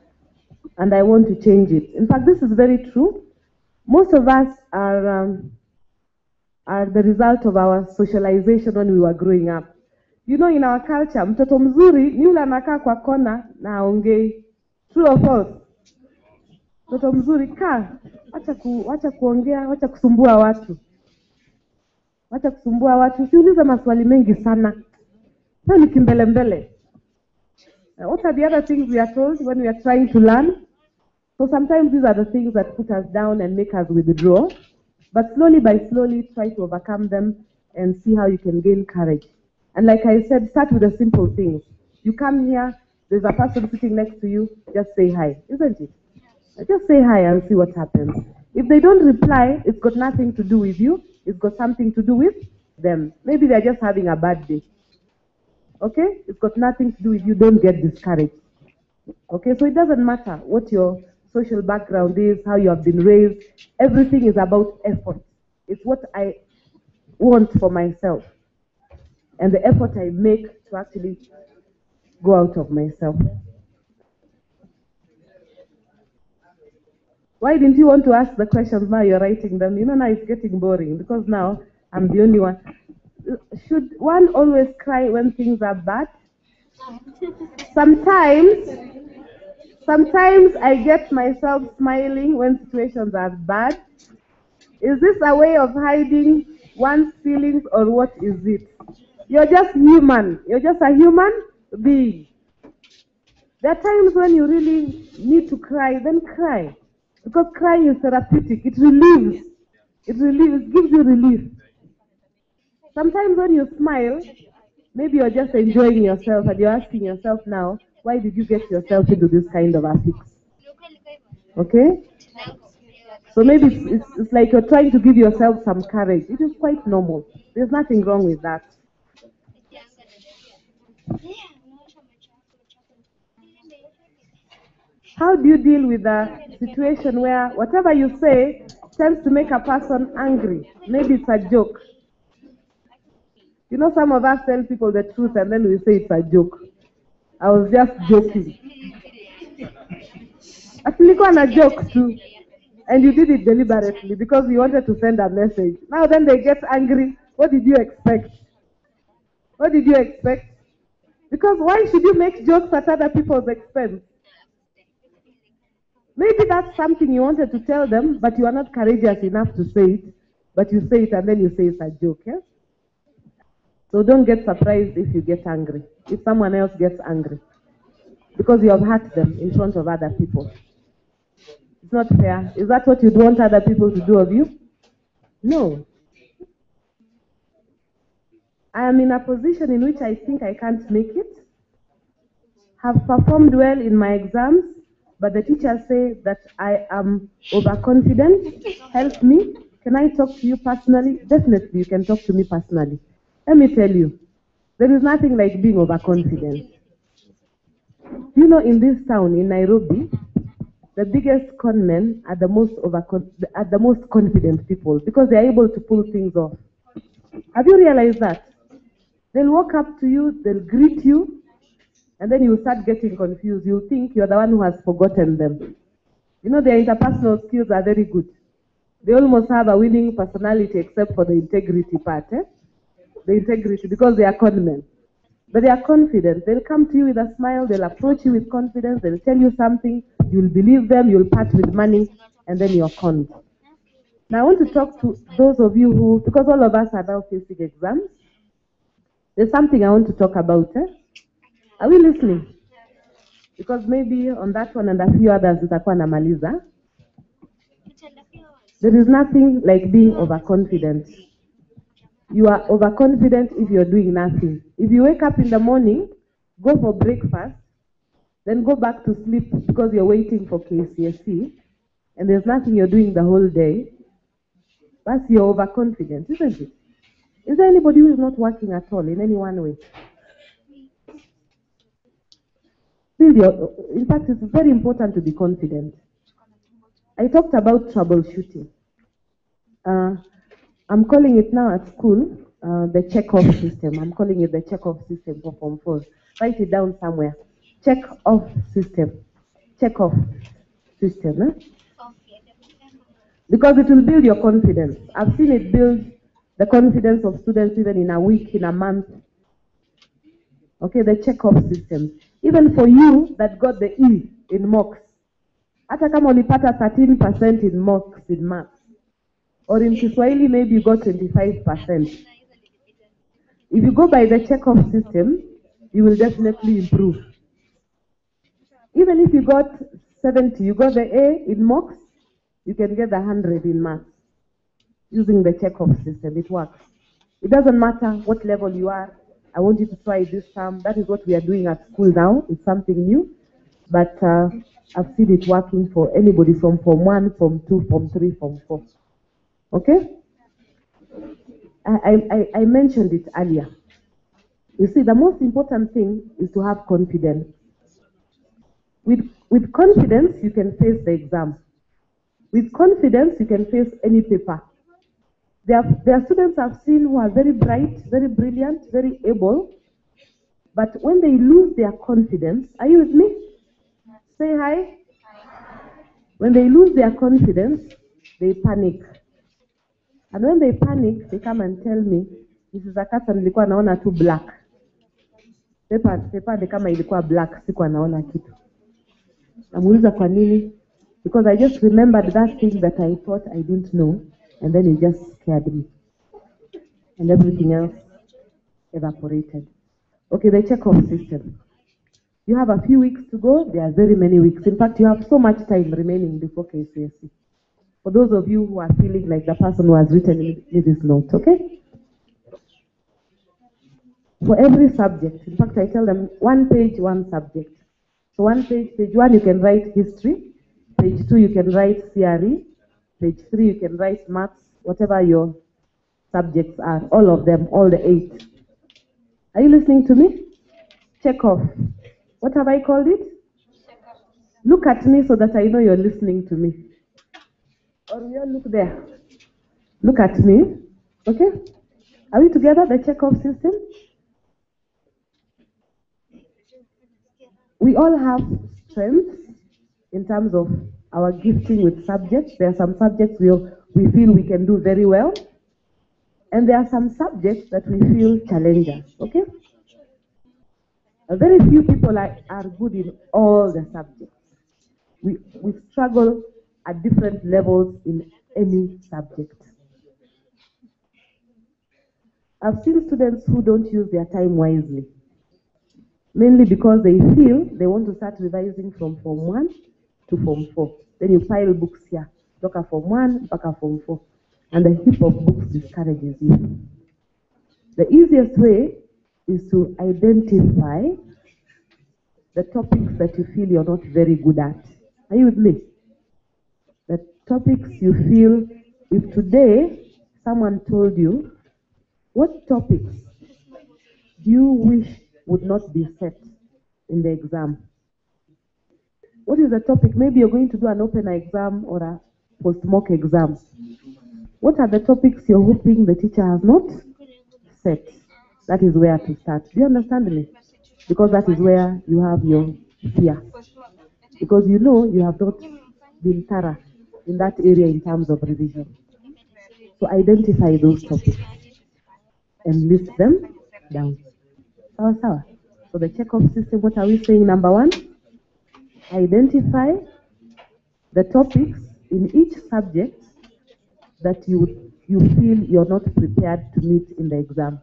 and I want to change it. In fact, this is very true. Most of us are the result of our socialization when we were growing up. In our culture, mtoto mzuri ni yule anakaa kwa kona na aongei. True or false? Mtoto mzuri kaa, wacha kuongea, wacha kusumbua watu. Wacha kusumbua watu, usiulize maswali mengi sana. Sasa ni kimbelembele. What are the other things we are told when we are trying to learn? So sometimes these are the things that put us down and make us withdraw. But slowly by slowly, try to overcome them and see how you can gain courage. And like I said, start with the simple things. You come here, there's a person sitting next to you, just say hi, isn't it? Just say hi and see what happens. If they don't reply, it's got nothing to do with you. It's got something to do with them. Maybe they're just having a bad day. Okay? It's got nothing to do with you. Don't get discouraged. Okay? So it doesn't matter what your social background is, how you have been raised. Everything is about effort. It's what I want for myself. And the effort I make to actually go out of myself. Why didn't you want to ask the questions now you're writing them? Now it's getting boring, because now I'm the only one. Should one always cry when things are bad? Sometimes I get myself smiling when situations are bad. Is this a way of hiding one's feelings, or what is it? You're just human. You're just a human being. There are times when you really need to cry, then cry. Because crying is therapeutic. It relieves. It gives you relief. Sometimes when you smile, maybe you're just enjoying yourself and you're asking yourself now, why did you get yourself into this kind of a fix? Okay? So maybe it's like you're trying to give yourself some courage. It is quite normal. There's nothing wrong with that. How do you deal with a situation where whatever you say tends to make a person angry? Maybe it's a joke. You know, some of us tell people the truth and then we say it's a joke. I was just joking. Actually, a joke too. And you did it deliberately because you wanted to send a message. Now then they get angry. What did you expect? What did you expect? Because why should you make jokes at other people's expense? Maybe that's something you wanted to tell them, but you are not courageous enough to say it. But you say it and then you say it's a joke, yeah? So don't get surprised if you get angry, if someone else gets angry. Because you have hurt them in front of other people. It's not fair. Is that what you'd want other people to do of you? No. I am in a position in which I think I can't make it. Have performed well in my exams, but the teachers say that I am overconfident. Help me. Can I talk to you personally? Definitely, you can talk to me personally. Let me tell you, there is nothing like being overconfident. You know, in this town, in Nairobi, the biggest con men are the most confident people because they are able to pull things off. Have you realized that? They'll walk up to you, they'll greet you, and then you start getting confused. You think you're the one who has forgotten them. You know, their interpersonal skills are very good. They almost have a winning personality except for the integrity part. The integrity, because they are con men. But they are confident. They'll come to you with a smile, they'll approach you with confidence, they'll tell you something, you'll believe them, you'll part with money, and then you're conned. Now I want to talk to those of you who, because all of us are now facing exams, there's something I want to talk about. Are we listening? Because maybe on that one and a few others, itakuwa namaliza. There is nothing like being overconfident. You are overconfident if you're doing nothing. If you wake up in the morning, go for breakfast, then go back to sleep because you're waiting for KCSE, and there's nothing you're doing the whole day, that's you're overconfident, isn't it? Is there anybody who is not working at all in any one way? In fact, it's very important to be confident. I talked about troubleshooting. I'm calling it now at school the check-off system. I'm calling it the check-off system for Form 4. Write it down somewhere. Check-off system. Check-off system. Because it will build your confidence. I've seen it build the confidence of students even in a week, in a month. Okay, the check-off system. Even for you that got the E in mocks. Hata kama ulipata 13% in mocks in maths. Or in Kiswahili, maybe you got 25%. If you go by the check-off system, you will definitely improve. Even if you got 70, you got the A in mocks, you can get the 100 in maths using the check-off system. It works. It doesn't matter what level you are. I want you to try this term. That is what we are doing at school now. It's something new. But I've seen it working for anybody from Form 1, Form 2, Form 3, Form 4. Okay? I mentioned it earlier. You see, the most important thing is to have confidence. With confidence, you can face the exam. With confidence, you can face any paper. There are students I've seen who are very bright, very brilliant, very able, but when they lose their confidence, are you with me? Say hi. When they lose their confidence, they panic. And when they panic, they come and tell me, Mrs. Akatsa, nilikuwa naona tu black. Paper ni kama ilikuwa black, sikuwa naona kitu. Namuuliza kwa nini? Because I just remembered that thing that I thought I didn't know, and then it just scared me. And everything else evaporated. Okay, the check-off system. You have a few weeks to go. There are very many weeks. In fact, you have so much time remaining before KCSE. For those of you who are feeling like the person who has written me this note, okay? For every subject, in fact, I tell them 1 page, 1 subject. So 1 page, page 1, you can write history. Page 2, you can write CRE. Page 3, you can write maths, whatever your subjects are, all of them, all the 8. Are you listening to me? Check off. What have I called it? Look at me so that I know you're listening to me. Or you all look there. Look at me. Okay? Are we together, the check-off system? We all have strengths in terms of our gifting with subjects. There are some subjects we feel we can do very well. And there are some subjects that we feel challenge us. Okay? Very few people are good in all the subjects. We struggle at different levels in any subject. I've seen students who don't use their time wisely, mainly because they feel they want to start revising from Form 1 to Form 4. Then you pile books here, look at Form 1, back at Form 4, and the heap of books discourages you. The easiest way is to identify the topics that you feel you're not very good at. Are you with me? The topics you feel, if today someone told you, what topics do you wish would not be set in the exam? What is the topic? Maybe you're going to do an open exam or a post-mock exam. What are the topics you're hoping the teacher has not set? That is where to start. Do you understand me? Because that is where you have your fear. Because you know you have not been thorough in that area in terms of revision. So identify those topics and list them down. Sawa. So the check-off system, what are we saying? Number 1, identify the topics in each subject that you feel you're not prepared to meet in the exam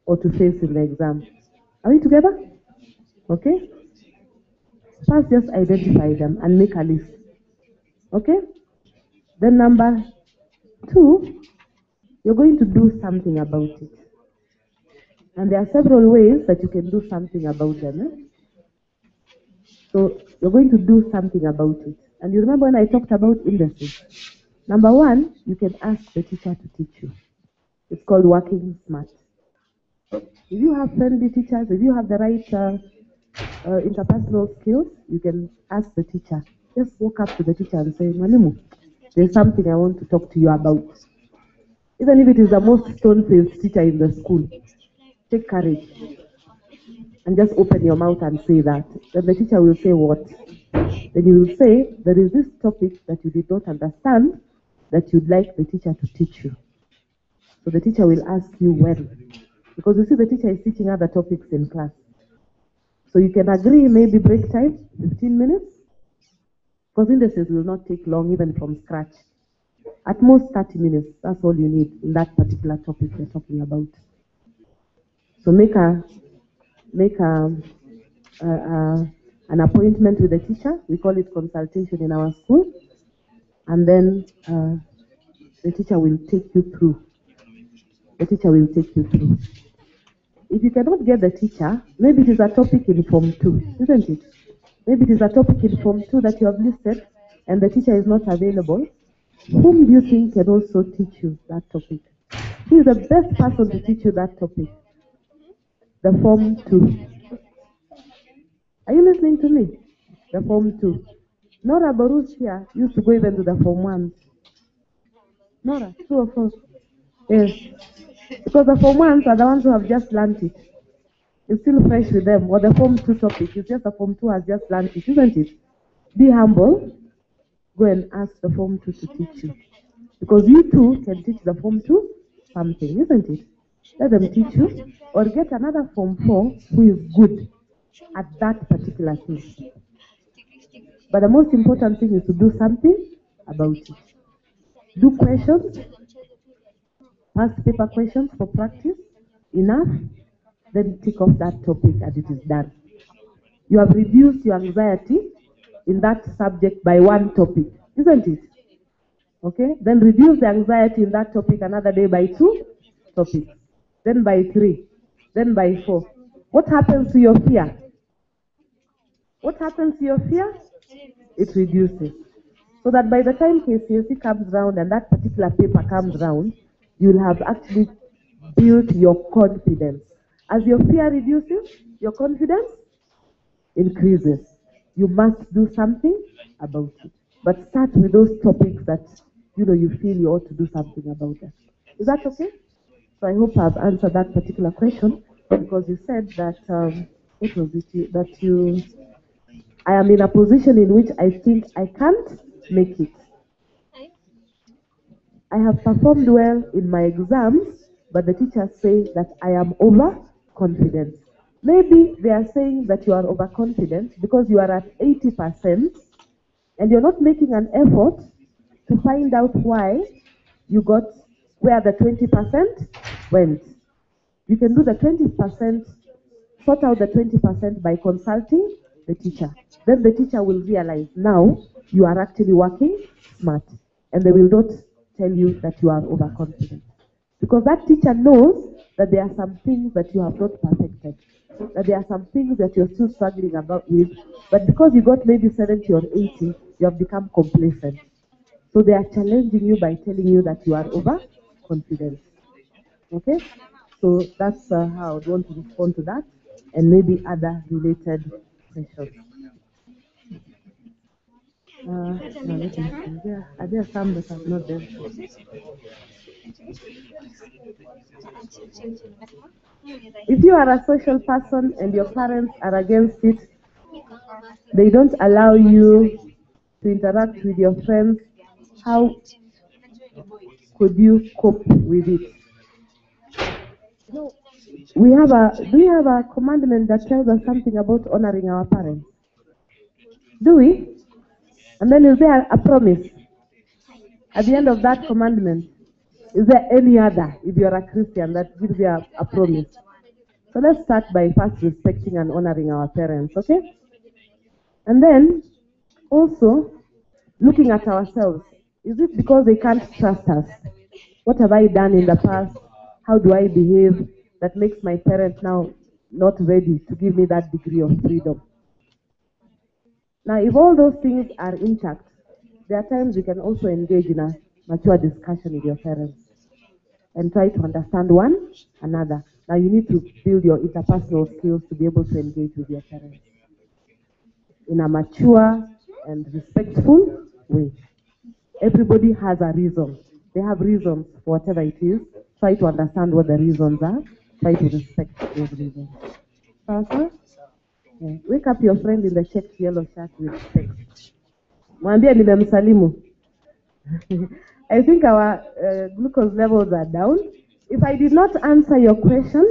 or to face in the exam. Are we together? Okay? First, just identify them and make a list. Okay? Then number 2, you're going to do something about it. And there are several ways that you can do something about them. So you're going to do something about it. And you remember when I talked about indices? Number 1, you can ask the teacher to teach you. It's called working smart. If you have friendly teachers, if you have the right interpersonal skills, you can ask the teacher. Just walk up to the teacher and say, Mwalimu, there's something I want to talk to you about. Even if it is the most stone-faced teacher in the school, take courage and just open your mouth and say that. Then the teacher will say what? Then you will say, there is this topic that you did not understand that you'd like the teacher to teach you. So the teacher will ask you when. Because you see the teacher is teaching other topics in class. So you can agree maybe break time, 15 minutes. Because indices will not take long even from scratch. At most 30 minutes, that's all you need in that particular topic we're talking about. So make an appointment with the teacher. We call it consultation in our school. And then the teacher will take you through. If you cannot get the teacher, maybe it is a topic in Form 2, isn't it? Maybe it is a topic in Form 2 that you have listed and the teacher is not available. Whom do you think can also teach you that topic? Who is the best person to teach you that topic? The Form 2. Are you listening to me? The Form 2. Nora Borussia used to go even to the Form 1. Nora, true or false? Yes. Because the Form 1s are the ones who have just learned it. It's still fresh with them. Or the Form 2 topic. It's just the Form 2 has just learned it, isn't it? Be humble. Go and ask the Form 2 to teach you. Because you too can teach the Form 2 something, isn't it? Let them teach you, or get another Form 4 who is good at that particular thing. But the most important thing is to do something about it. Do questions, past paper questions for practice, enough, then tick off that topic and it is done. You have reduced your anxiety in that subject by one topic, isn't it? Okay, then reduce the anxiety in that topic another day by 2 topics, then by 3, then by 4. What happens to your fear? What happens to your fear? It reduces. So that by the time KCSE comes round and that particular paper comes round, you'll have actually built your confidence. As your fear reduces, your confidence increases. You must do something about it. But start with those topics that you feel you ought to do something about them. Is that okay? So I hope I've answered that particular question, because you said that what was it? That I am in a position in which I think I can't make it. I have performed well in my exams, but the teachers say that I am overconfident. Maybe they are saying that you are overconfident because you are at 80% and you're not making an effort to find out why you got where the 20% went. You can do the 20%, sort out the 20% by consulting the teacher. Then the teacher will realize now you are actually working smart, and they will not tell you that you are overconfident. Because that teacher knows that there are some things that you have not perfected, that there are some things that you're still struggling with, but because you got maybe 70 or 80, you have become complacent. So they are challenging you by telling you that you are overconfident. Okay? So that's how I would want to respond to that, and maybe other related questions. Now let me see. Are there some that have not done? If you are a social person and your parents are against it, they don't allow you to interact with your friends, how could you cope with it? Do we have a commandment that tells us something about honoring our parents? Do we? And then is there a promise at the end of that commandment? Is there any other, if you're a Christian, that gives you a promise? So let's start by first respecting and honoring our parents, okay? And then also looking at ourselves. Is it because they can't trust us? What have I done in the past? How do I behave that makes my parents now not ready to give me that degree of freedom? Now, if all those things are intact, there are times you can also engage in a mature discussion with your parents and try to understand one another. Now, you need to build your interpersonal skills to be able to engage with your parents in a mature and respectful way. Everybody has a reason. They have reasons for whatever it is. Try to understand what the reasons are. Try to respect those reasons. Sasa? Yeah. Wake up your friend in the checked yellow shirt with respect. Mwambie nimemsalimu. I think our glucose levels are down. If I did not answer your question,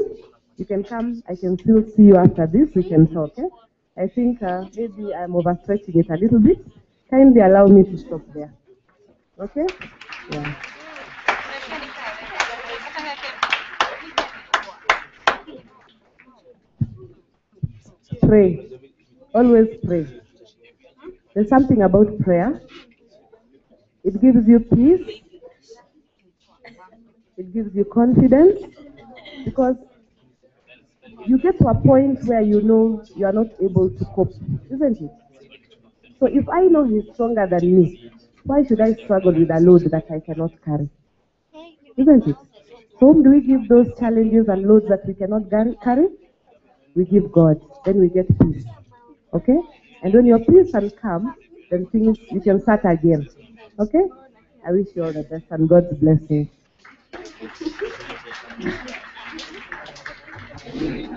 you can come. I can still see you after this. We can talk. Eh? I think maybe I'm overstretching it a little bit. Kindly allow me to stop there. Okay? Yeah. Pray. Always pray. There's something about prayer. It gives you peace. It gives you confidence, because you get to a point where you know you are not able to cope, isn't it? So if I know he's stronger than me, why should I struggle with a load that I cannot carry? Isn't it? So whom do we give those challenges and loads that we cannot carry? We give God. Then we get peace. Okay? And when your peace can come, then things, you can start again. Okay? I wish you all the best and God's blessing.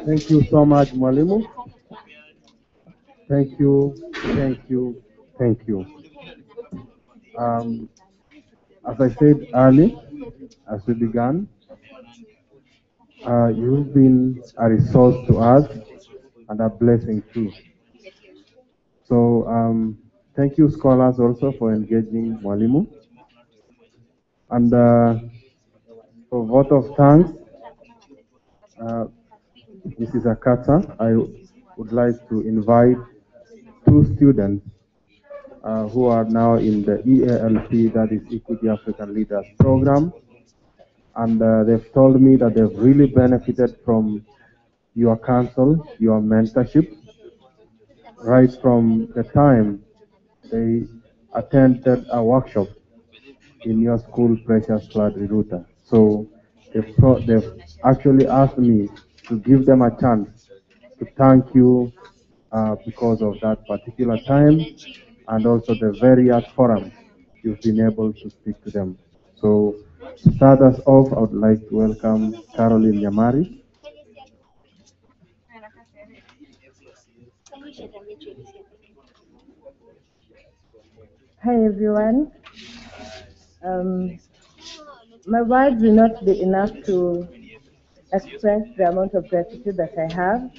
Thank you so much, Mwalimu. Thank you, thank you, thank you. as I said early, as we began, you've been a resource to us and a blessing too. So thank you, scholars, also for engaging Mwalimu. And for vote of thanks, Mrs. Akata, I would like to invite two students who are now in the EALP, that is Equity African Leaders Program. And they've told me that they've really benefited from your counsel, your mentorship, right from the time they attended a workshop in your school, Precious Blood Reruta. So they've actually asked me to give them a chance to thank you because of that particular time and also the various forums you've been able to speak to them. So to start us off, I would like to welcome Caroline Yamari. Hi everyone. My words will not be enough to express the amount of gratitude that I have,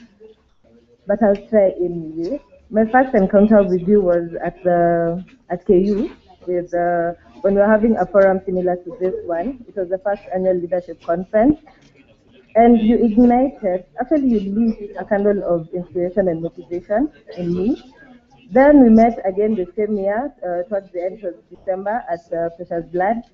but I'll try anyway. My first encounter with you was at KU with when we were having a forum similar to this one. It was the first annual leadership conference, and you ignited. Actually, you lit a candle of inspiration and motivation in me. Then we met again the same year, towards the end of December at Precious Blood.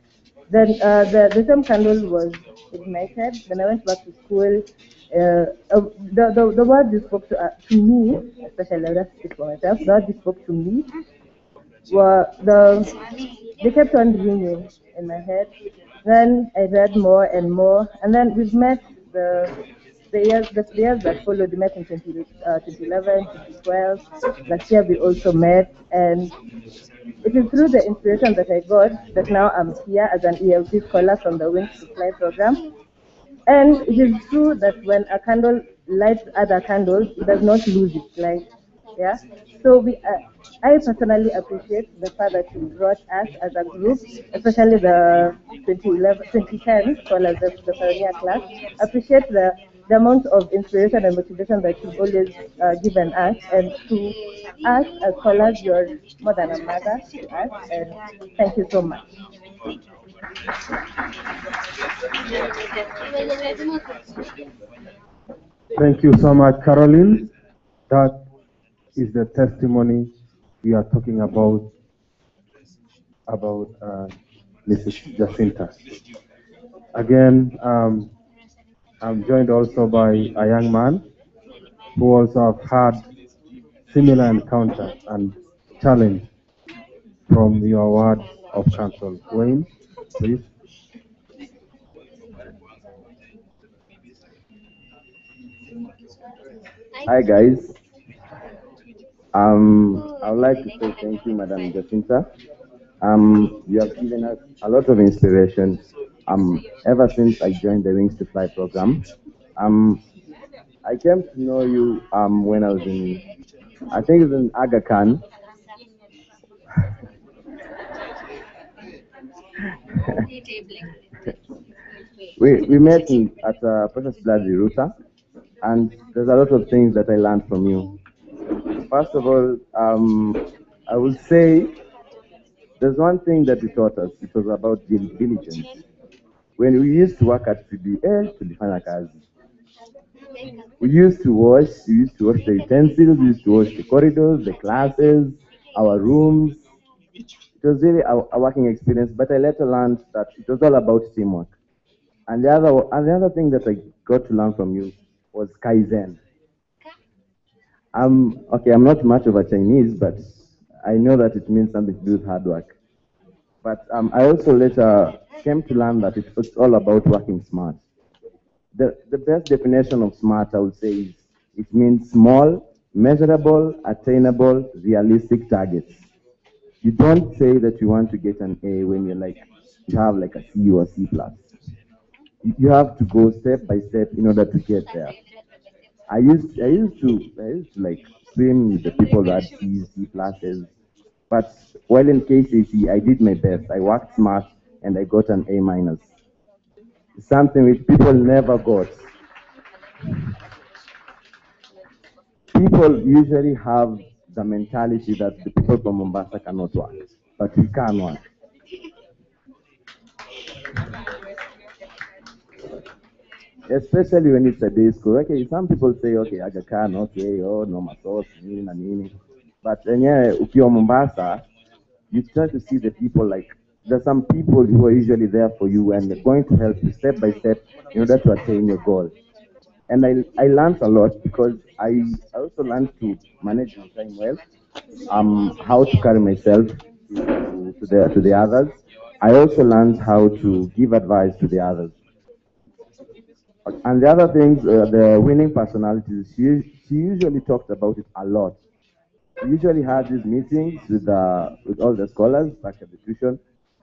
Then the same candle was ignited. Then I went back to school. The words you spoke to me, especially I don't speak for myself, the words you spoke to me were they kept on ringing in my head. Then I read more and more, and then we've met the years that followed. We met in 2011, 2012. Last year we also met, and it is through the inspiration that I got that now I'm here as an ELP scholar from the Wings to Fly program. And it is true that when a candle lights other candles, it does not lose its light. Yeah. So I personally appreciate the fact that you brought us as a group, especially the 2010 scholars, the pioneer class. Appreciate the amount of inspiration and motivation that you've always given us, and to us as scholars, you're more than a mother to us, and thank you so much. Thank you so much, Caroline. That is the testimony we are talking about Mrs. Jacinta. Again, I'm joined also by a young man who also have had similar encounter and challenge from your word of counsel. Wayne, please. Hi guys. I would like to say thank you, Madam Jacinta. You have given us a lot of inspiration. Ever since I joined the Wings to Fly program, I came to know you when I was I think it was in Aga Khan. we met at Precious Blood Reruta, and there's a lot of things that I learned from you. First of all, I would say there's one thing that you taught us. It was about diligence. When we used to work at PBA, tulifanya kazi. We used to wash the utensils, we used to wash the corridors, the classes, our rooms. It was really a working experience, but I later learned that it was all about teamwork. And the other thing that I got to learn from you was Kaizen. I'm not much of a Chinese, but I know that it means something to do with hard work. But I also later came to learn that it's all about working smart. The best definition of smart, I would say, is it means small, measurable, attainable, realistic targets. You don't say that you want to get an A when you have like a C or C+. You have to go step by step in order to get there. I used to like swim with the people that had C++, but while in KCC, I did my best. I worked smart and I got an A minus. Something which people never got. People usually have the mentality that the people from Mombasa cannot work, but we can work. Especially when it's a day school. Okay, some people say, okay, Aga Khan, okay, oh, no masos, nini na nini. But ukiwa Mombasa, you start to see the people like, there's some people who are usually there for you and they're going to help you step by step in order to attain your goal. And I learned a lot because I also learned to manage my time well, how to carry myself to the others. I also learned how to give advice to the others. And the other things, the winning personalities, she usually talked about it a lot. We usually had these meetings with all the scholars back at the tuition.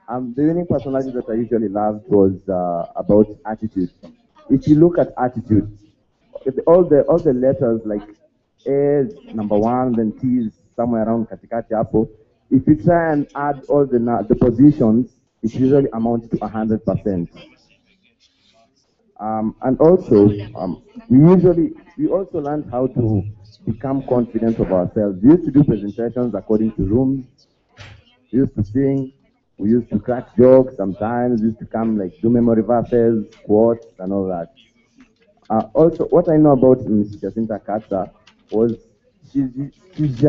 The winning personality that I usually loved was about attitude. If you look at attitude, all the letters like A number 1, then T is somewhere around katikati hapo. If you try and add all the positions, it usually amounts to 100%. And also, we also learned how to become confident of ourselves. We used to do presentations according to rooms. We used to sing. We used to crack jokes sometimes. We used to come like do memory verses, quotes, and all that. Also, what I know about Mrs. Jacinta Katsa was she's she's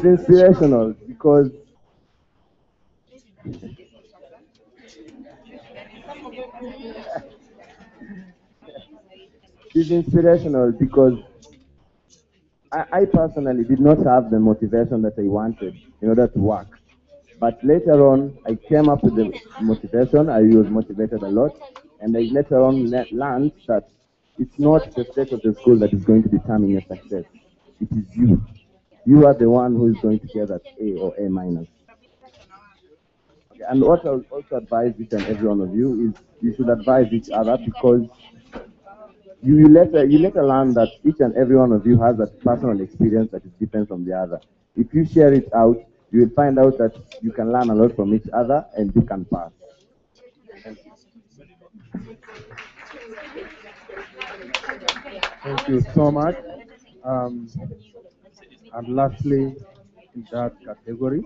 inspirational because I personally did not have the motivation that I wanted in order to work. But later on, I came up with the motivation. I was motivated a lot. And I later on learned that it's not the state of the school that is going to determine your success. It is you. You are the one who is going to get that A or A minus. Okay, and what I would also advise each and every one of you is you should advise each other because you later learn that each and every one of you has a personal experience that is different from the other. If you share it out, you will find out that you can learn a lot from each other and you can pass. Thank you so much. And lastly, in that category,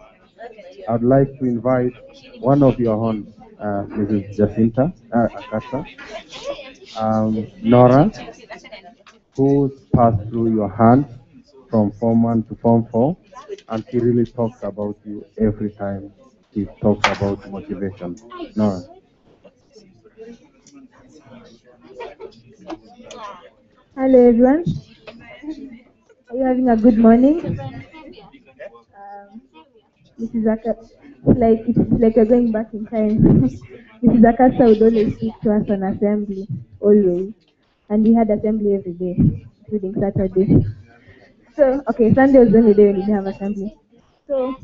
I'd like to invite one of your own, Mrs. Jacinta Akasa, Nora, who passed through your hands from Form 1 to Form 4, and she really talks about you every time she talks about motivation. Nora. Hello everyone. Are you having a good morning? Mrs. Akasa, it's like you're going back in time. Mrs. Akasa would always speak to us on assembly, always. And we had assembly every day, including Saturday. So, okay, Sunday was the only day we didn't have assembly. So,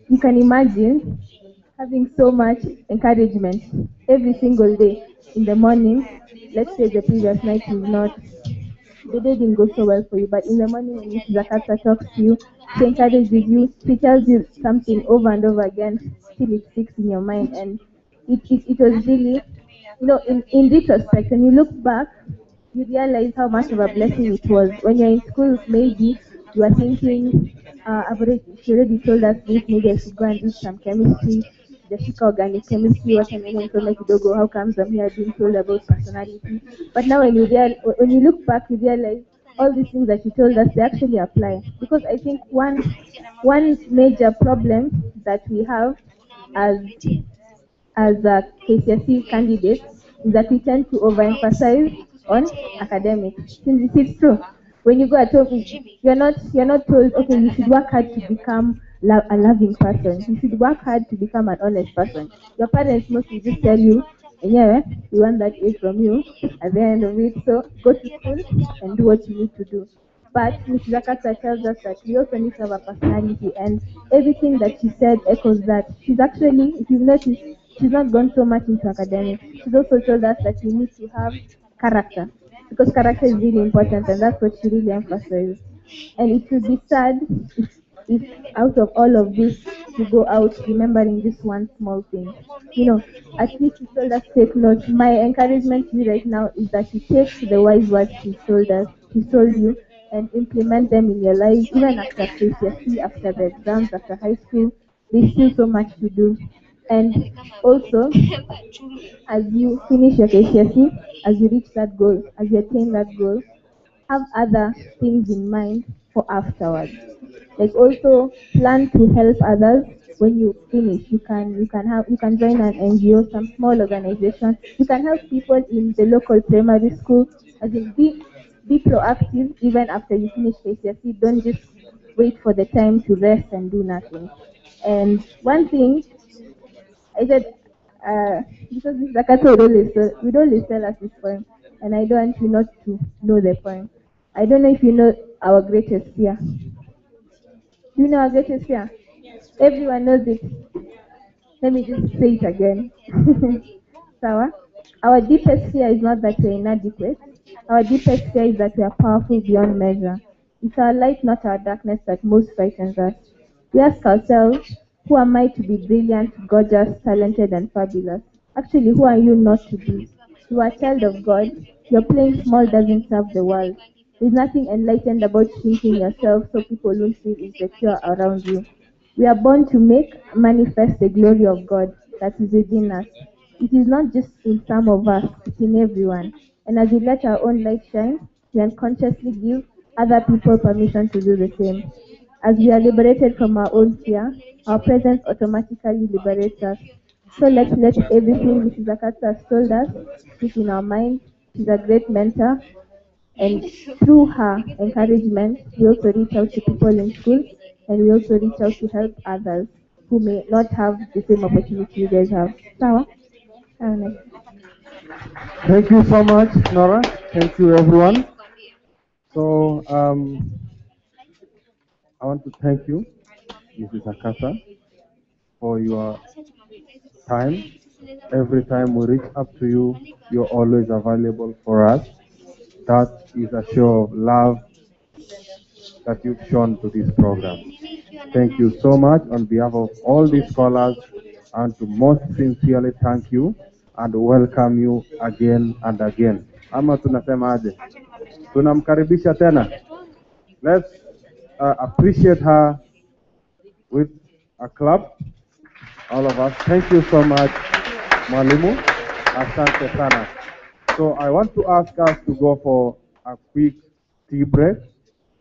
you can imagine having so much encouragement every single day in the morning. Let's say the previous night the day didn't go so well for you, but in the morning when Mrs. Akasa talks to you, she encourages you, she tells you something over and over again till it sticks in your mind. And it was really, in retrospect, when you look back, you realize how much of a blessing it was. When you're in school, maybe you are thinking, she already told us this, maybe I should go and do some chemistry, Jessica organic chemistry, how comes I'm here being told about personality. But now when you look back, you realize all these things that you told us, they actually apply. Because I think one major problem that we have as a KCSE candidates is that we tend to overemphasize on academics. Since it's true, when you go at home, you're not told, okay, you should work hard to become a loving person. You should work hard to become an honest person. Your parents mostly just tell you, yeah, we want that A from you at the end of it. So go to school and do what you need to do. But Mrs. Akasa tells us that we also need to have a personality, and everything that she said echoes that. She's actually, if you've noticed, she's not gone so much into academics. She's also told us that we need to have character, because character is really important, and that's what she really emphasizes. And it would be sad if out of all of this you go out remembering this one small thing. At least he told us take notes. My encouragement to you right now is that you take the wise words he told you, and implement them in your life, even after KCSE, after the exams, after high school. There's still so much to do. And also, as you finish your KCSE, as you reach that goal, as you attain that goal, have other things in mind for afterwards. Like also plan to help others when you finish. You can join an NGO, some small organization. You can help people in the local primary school. As in be proactive even after you finish KCSE. Don't just wait for the time to rest and do nothing. And one thing I said, because Mr. Zakato would always tell us this poem, and I don't want you not to know the poem. I don't know if you know our greatest fear. Do you know our greatest fear? Everyone knows it. Let me just say it again. Sawa? Our deepest fear is not that we're inadequate. Our deepest fear is that we are powerful beyond measure. It's our light, not our darkness, that most frightens us. We ask ourselves, who am I to be brilliant, gorgeous, talented, and fabulous? Actually, who are you not to be? You are a child of God. Your playing small doesn't serve the world. There's nothing enlightened about shrinking yourself so people won't feel insecure around you. We are born to make manifest the glory of God that is within us. It is not just in some of us, it's in everyone. And as we let our own light shine, we unconsciously give other people permission to do the same. As we are liberated from our own fear, our presence automatically liberates us. So let's let everything Mrs. Akatsu has told us stick in our mind. She's a great mentor. And through her encouragement, we also reach out to people in school, and we also reach out to help others who may not have the same opportunity you guys have. Sawa? Thank you so much, Nora. Thank you, everyone. So, I want to thank you, Mrs. Akasa, for your time. Every time we reach up to you, you're always available for us. That is a show of love that you've shown to this program. Thank you so much on behalf of all the scholars, and to most sincerely thank you and welcome you again and again. Ama tunasemaje? Tunamkaribisha tena. Let's appreciate her with a clap. All of us. Thank you so much, Mwalimu. Asante sana. So I want to ask us to go for a quick tea break.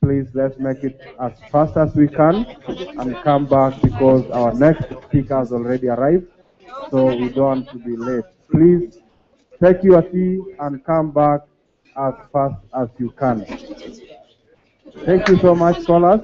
Please, let's make it as fast as we can and come back because our next speaker has already arrived. So we don't want to be late. Please take your tea and come back as fast as you can. Thank you so much, scholars.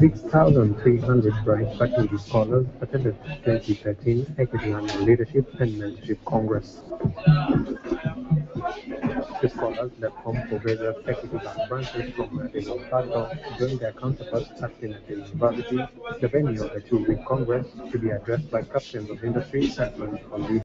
(6,300) bright faculty scholars attended 2013 Equity Annual Leadership and Mentorship Congress. The scholars that come from various equity branches from the North joined their counterparts at Trinity University, the venue of the two-week congress, to be addressed by captains of industry and on